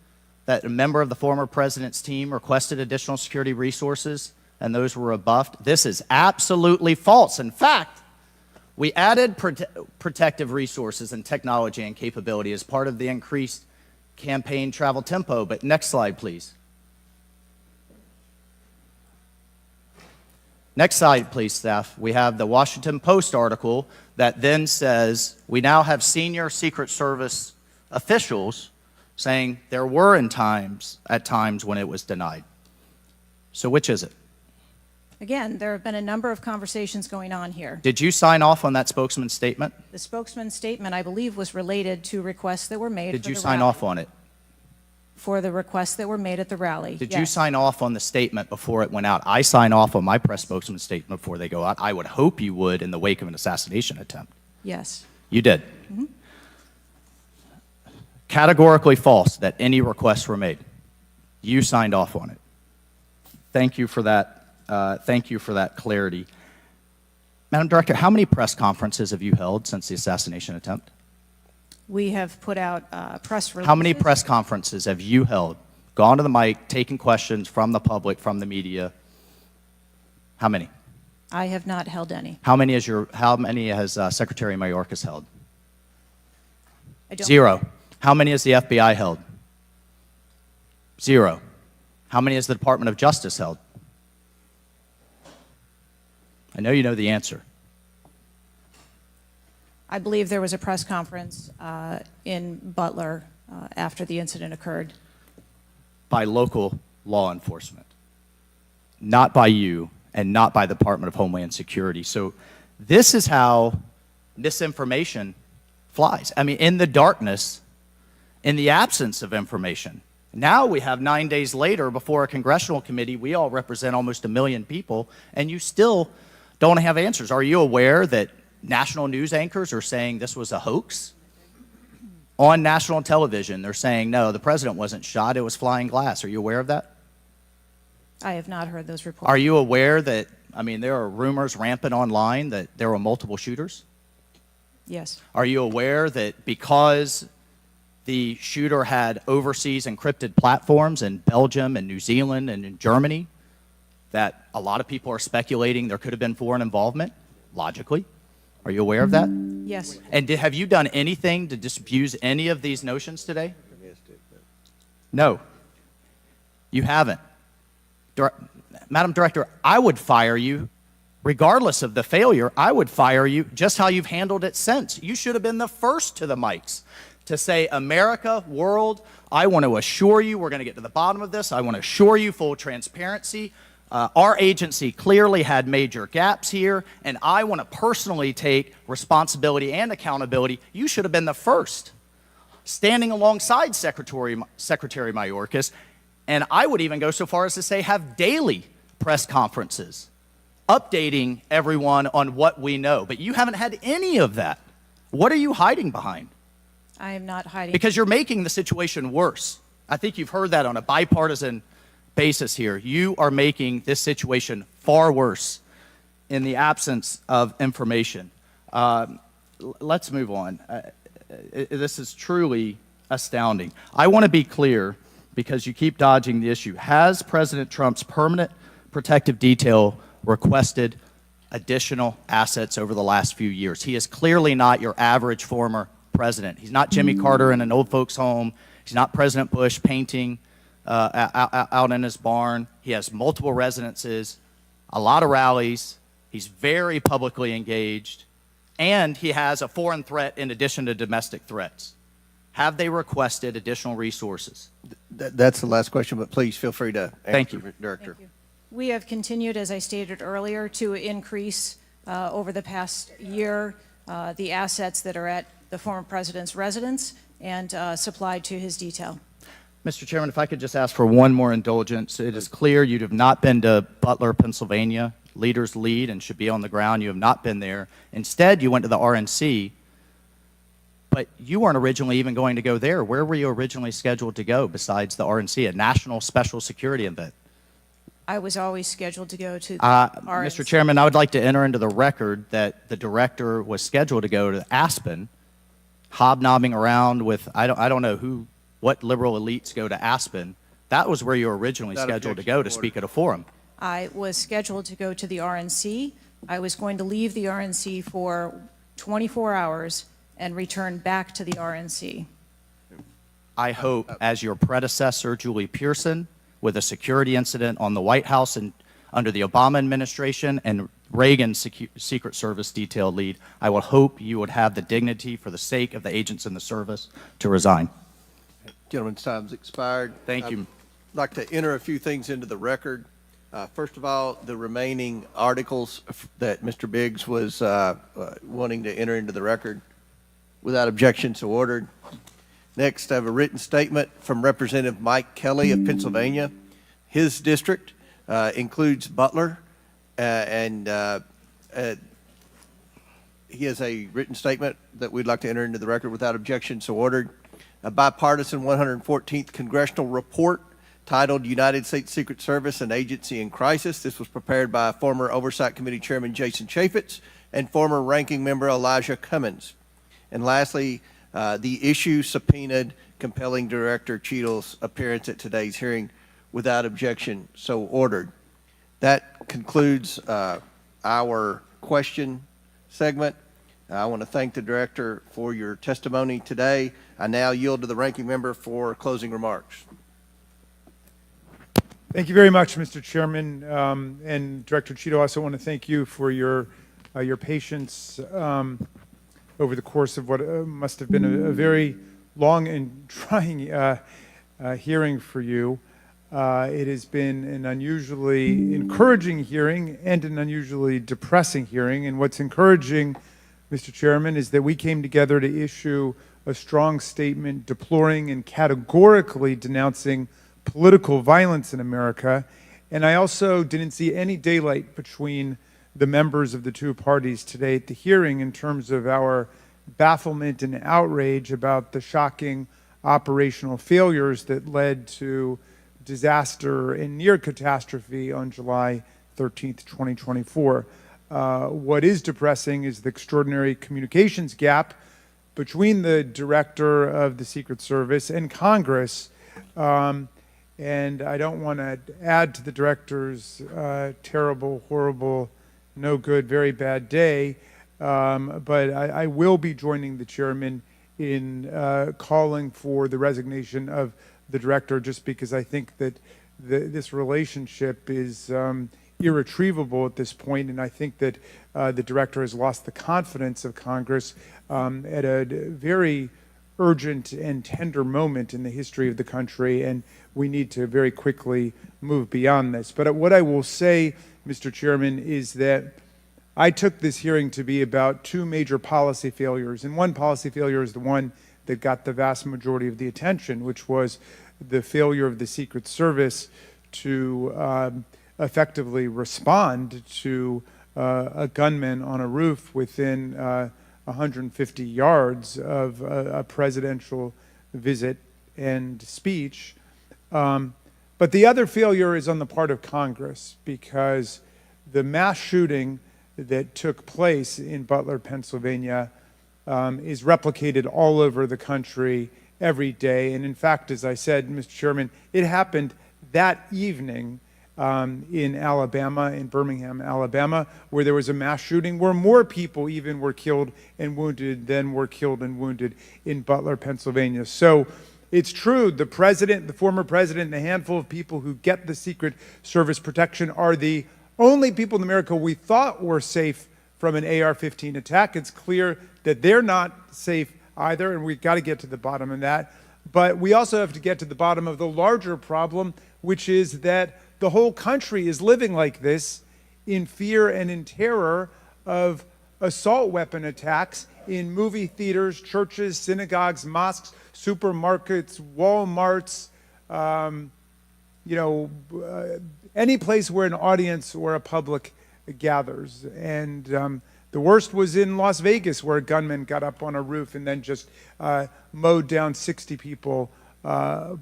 that a member of the former president's team requested additional security resources and those were rebuffed. This is absolutely false. In fact, we added protective resources and technology and capability as part of the increased campaign travel tempo. But next slide, please. Next slide, please, staff. We have the Washington Post article that then says we now have senior Secret Service officials saying there were at times when it was denied. So which is it? Again, there have been a number of conversations going on here. Did you sign off on that spokesman's statement? The spokesman's statement, I believe, was related to requests that were made. Did you sign off on it? for the requests that were made at the rally. Did you sign off on the statement before it went out? I sign off on my press spokesman's statement before they go out. I would hope you would in the wake of an assassination attempt. Yes. You did. Categorically false that any requests were made. You signed off on it. Thank you for that. Thank you for that clarity. Madam Director, how many press conferences have you held since the assassination attempt? We have put out press releases. How many press conferences have you held? Gone to the mic, taken questions from the public, from the media? How many? I have not held any. How many has Secretary Mayorkas held? I don't. 0. How many has the FBI held? 0. How many has the Department of Justice held? I know you know the answer. I believe there was a press conference in Butler after the incident occurred. By local law enforcement, not by you and not by the Department of Homeland Security. So this is how misinformation flies. I mean, in the darkness, in the absence of information. Now we have 9 days later before a congressional committee, we all represent almost 1 million people, and you still don't have answers. Are you aware that national news anchors are saying this was a hoax? On national television, they're saying, no, the president wasn't shot, it was flying glass. Are you aware of that? I have not heard those reports. Are you aware that, I mean, there are rumors rampant online that there were multiple shooters? Yes. Are you aware that because the shooter had overseas encrypted platforms in Belgium and New Zealand and in Germany, that a lot of people are speculating there could have been foreign involvement, logically? Are you aware of that? Yes. And have you done anything to disabuse any of these notions today? No. You haven't. Madam Director, I would fire you, regardless of the failure, I would fire you just how you've handled it since. You should have been the first to the mics to say, America, world, I want to assure you we're going to get to the bottom of this. I want to assure you full transparency. Our agency clearly had major gaps here, and I want to personally take responsibility and accountability. You should have been the first, standing alongside Secretary Mayorkas, and I would even go so far as to say have daily press conferences, updating everyone on what we know. But you haven't had any of that. What are you hiding behind? I am not hiding. Because you're making the situation worse. I think you've heard that on a bipartisan basis here. You are making this situation far worse in the absence of information. Let's move on. This is truly astounding. I want to be clear, because you keep dodging the issue. Has President Trump's permanent protective detail requested additional assets over the last few years? He is clearly not your average former president. He's not Jimmy Carter in an old folks' home. He's not President Bush painting out in his barn. He has multiple residences, a lot of rallies. He's very publicly engaged, and he has a foreign threat in addition to domestic threats. Have they requested additional resources? That's the last question, but please feel free to answer. Thank you, Director. Thank you. We have continued, as I stated earlier, to increase over the past year the assets that are at the former president's residence and supplied to his detail. Mr. Chairman, if I could just ask for one more indulgence. It is clear you have not been to Butler, Pennsylvania. Leaders lead and should be on the ground. You have not been there. Instead, you went to the RNC, but you weren't originally even going to go there. Where were you originally scheduled to go besides the RNC, a national special security event? I was always scheduled to go to the RNC. Mr. Chairman, I would like to enter into the record that the director was scheduled to go to Aspen, hobnobbing around with, I don't know what liberal elites go to Aspen. That was where you were originally scheduled to go to speak at a forum. I was scheduled to go to the RNC. I was going to leave the RNC for 24 hours and return back to the RNC. I hope, as your predecessor, Julie Pearson, with a security incident on the White House and under the Obama administration and Reagan's Secret Service detail lead, I will hope you would have the dignity for the sake of the agents in the service to resign. Gentleman's time's expired. Thank you. I'd like to enter a few things into the record. First of all, the remaining articles that Mr. Biggs was wanting to enter into the record, without objection, so ordered. Next, I have a written statement from Representative Mike Kelly of Pennsylvania. His district includes Butler, and he has a written statement that we'd like to enter into the record without objection, so ordered. A bipartisan 114th congressional report titled United States Secret Service, an Agency in Crisis. This was prepared by former Oversight Committee Chairman Jason Chaffetz and former Ranking Member Elijah Cummins. And lastly, the issue subpoenaed compelling Director Cheatle's appearance at today's hearing without objection, so ordered. That concludes our question segment. I want to thank the Director for your testimony today. I now yield to the Ranking Member for closing remarks. Thank you very much, Mr. Chairman. And Director Cheatle, I also want to thank you for your patience over the course of what must have been a very long and trying hearing for you. It has been an unusually encouraging hearing and an unusually depressing hearing. And what's encouraging, Mr. Chairman, is that we came together to issue a strong statement deploring and categorically denouncing political violence in America. And I also didn't see any daylight between the members of the two parties today at the hearing in terms of our bafflement and outrage about the shocking operational failures that led to disaster and near catastrophe on July 13th, 2024. What is depressing is the extraordinary communications gap between the Director of the Secret Service and Congress. And I don't want to add to the Director's terrible, horrible, no good, very bad day, but I will be joining the Chairman in calling for the resignation of the Director, just because I think that this relationship is irretrievable at this point, and I think that the Director has lost the confidence of Congress at a very urgent and tender moment in the history of the country, and we need to very quickly move beyond this. But what I will say, Mr. Chairman, is that I took this hearing to be about two major policy failures, and one policy failure is the one that got the vast majority of the attention, which was the failure of the Secret Service to effectively respond to a gunman on a roof within 150 yards of a presidential visit and speech. But the other failure is on the part of Congress, because the mass shooting that took place in Butler, Pennsylvania, is replicated all over the country every day. And in fact, as I said, Mr. Chairman, it happened that evening in Alabama, in Birmingham, Alabama, where there was a mass shooting where more people even were killed and wounded than were killed and wounded in Butler, Pennsylvania. So it's true, the president, the former president, and a handful of people who get the Secret Service protection are the only people in America we thought were safe from an AR-15 attack. It's clear that they're not safe either, and we've got to get to the bottom of that. But we also have to get to the bottom of the larger problem, which is that the whole country is living like this, in fear and in terror of assault weapon attacks in movie theaters, churches, synagogues, mosques, supermarkets, Walmarts, any place where an audience or a public gathers. And the worst was in Las Vegas, where a gunman got up on a roof and then just mowed down 60 people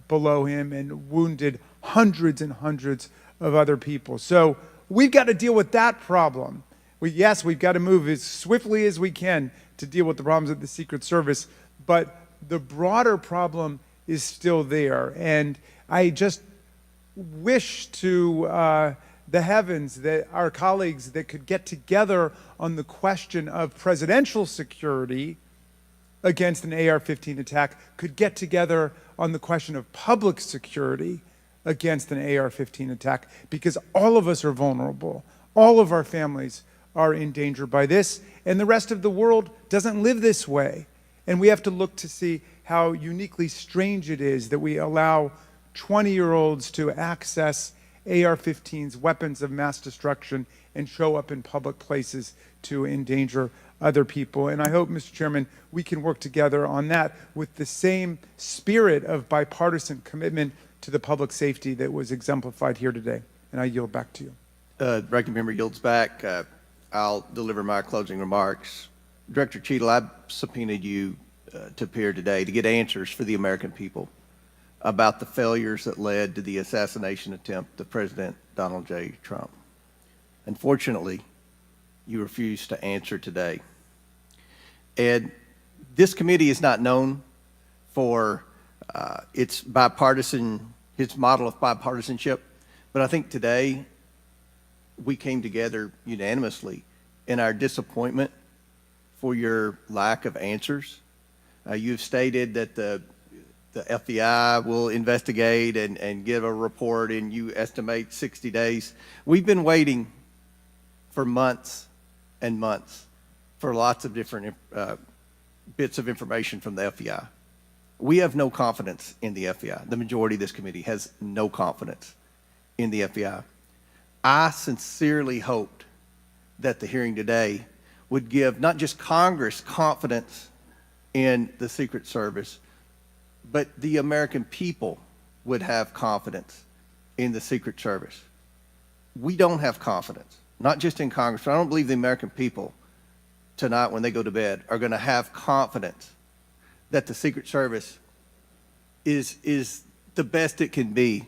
below him and wounded hundreds and hundreds of other people. So we've got to deal with that problem. Yes, we've got to move as swiftly as we can to deal with the problems of the Secret Service, but the broader problem is still there. And I just wish to the heavens that our colleagues that could get together on the question of presidential security against an AR-15 attack could get together on the question of public security against an AR-15 attack, because all of us are vulnerable. All of our families are in danger by this, and the rest of the world doesn't live this way. And we have to look to see how uniquely strange it is that we allow 20-year-olds to access AR-15s, weapons of mass destruction, and show up in public places to endanger other people. And I hope, Mr. Chairman, we can work together on that with the same spirit of bipartisan commitment to the public safety that was exemplified here today. And I yield back to you. Ranking member yields back. I'll deliver my closing remarks. Director Cheatle, I subpoenaed you to appear today to get answers for the American people about the failures that led to the assassination attempt of President Donald J. Trump. Unfortunately, you refused to answer today. And this committee is not known for its model of bipartisanship, but I think today we came together unanimously in our disappointment for your lack of answers. You've stated that the FBI will investigate and give a report, and you estimate 60 days. We've been waiting for months and months for lots of different bits of information from the FBI. We have no confidence in the FBI. The majority of this committee has no confidence in the FBI. I sincerely hoped that the hearing today would give not just Congress confidence in the Secret Service, but the American people would have confidence in the Secret Service. We don't have confidence, not just in Congress, but I don't believe the American people tonight when they go to bed are going to have confidence that the Secret Service is the best it can be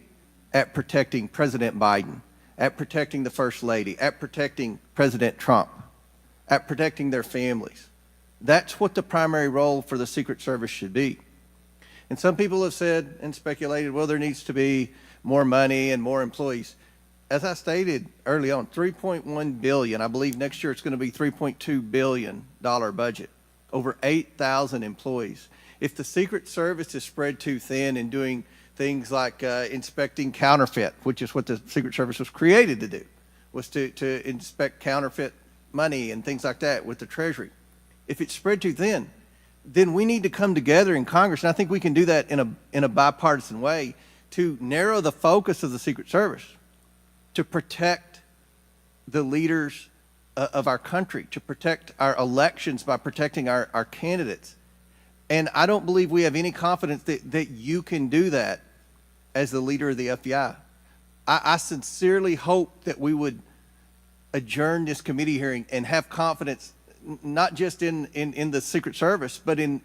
at protecting President Biden, at protecting the First Lady, at protecting President Trump, at protecting their families. That's what the primary role for the Secret Service should be. And some people have said and speculated, well, there needs to be more money and more employees. As I stated early on, $3.1 billion, I believe next year it's going to be $3.2 billion budget, over 8,000 employees. If the Secret Service is spread too thin in doing things like inspecting counterfeit, which is what the Secret Service was created to do, was to inspect counterfeit money and things like that with the Treasury. If it's spread too thin, then we need to come together in Congress, and I think we can do that in a bipartisan way to narrow the focus of the Secret Service, to protect the leaders of our country, to protect our elections by protecting our candidates. And I don't believe we have any confidence that you can do that as the leader of the FBI. I sincerely hope that we would adjourn this committee hearing and have confidence not just in the Secret Service, but in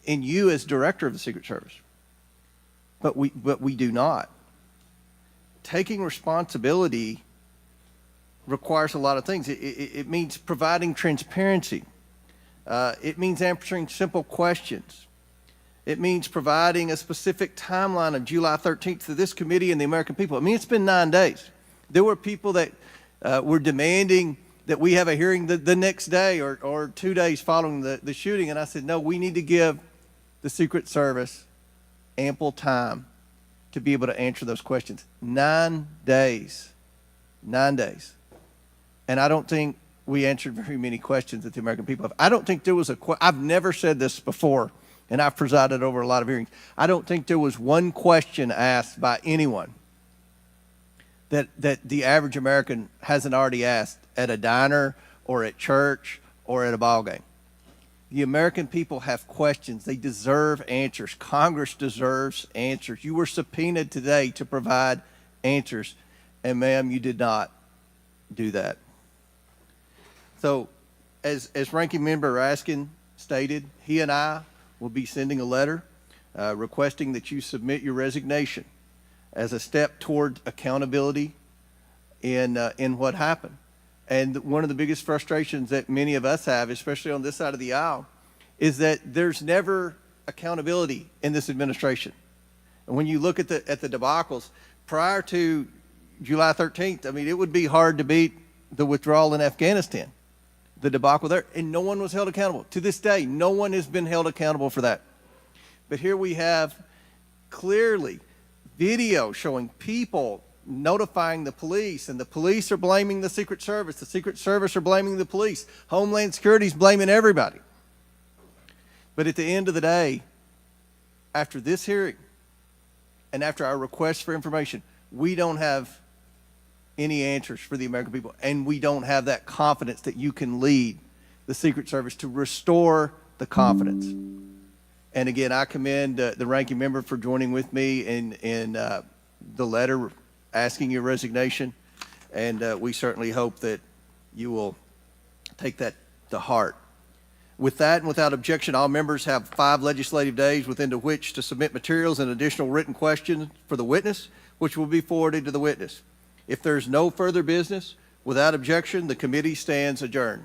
you as director of the Secret Service. But we do not. Taking responsibility requires a lot of things. It means providing transparency. It means answering simple questions. It means providing a specific timeline of July 13th to this committee and the American people. I mean, it's been 9 days. There were people that were demanding that we have a hearing the next day or 2 days following the shooting. And I said, no, we need to give the Secret Service ample time to be able to answer those questions. 9 days. 9 days. And I don't think we answered very many questions that the American people have. I don't think there was I've never said this before, and I've presided over a lot of hearings. I don't think there was one question asked by anyone that the average American hasn't already asked at a diner or at church or at a ball game. The American people have questions. They deserve answers. Congress deserves answers. You were subpoenaed today to provide answers, and ma'am, you did not do that. So, as Ranking Member Raskin stated, he and I will be sending a letter requesting that you submit your resignation as a step toward accountability in what happened. And one of the biggest frustrations that many of us have, especially on this side of the aisle, is that there's never accountability in this administration. And when you look at the debacles prior to July 13th, I mean, it would be hard to beat the withdrawal in Afghanistan, the debacle there, and no one was held accountable. To this day, no one has been held accountable for that. But here we have clearly video showing people notifying the police, and the police are blaming the Secret Service. The Secret Service are blaming the police. Homeland Security is blaming everybody. But at the end of the day, after this hearing and after our request for information, we don't have any answers for the American people, and we don't have that confidence that you can lead the Secret Service to restore the confidence. And again, I commend the ranking member for joining with me in the letter asking your resignation, and we certainly hope that you will take that to heart. With that and without objection, all members have 5 legislative days within which to submit materials and additional written questions for the witness, which will be forwarded to the witness. If there's no further business, without objection, the committee stands adjourned.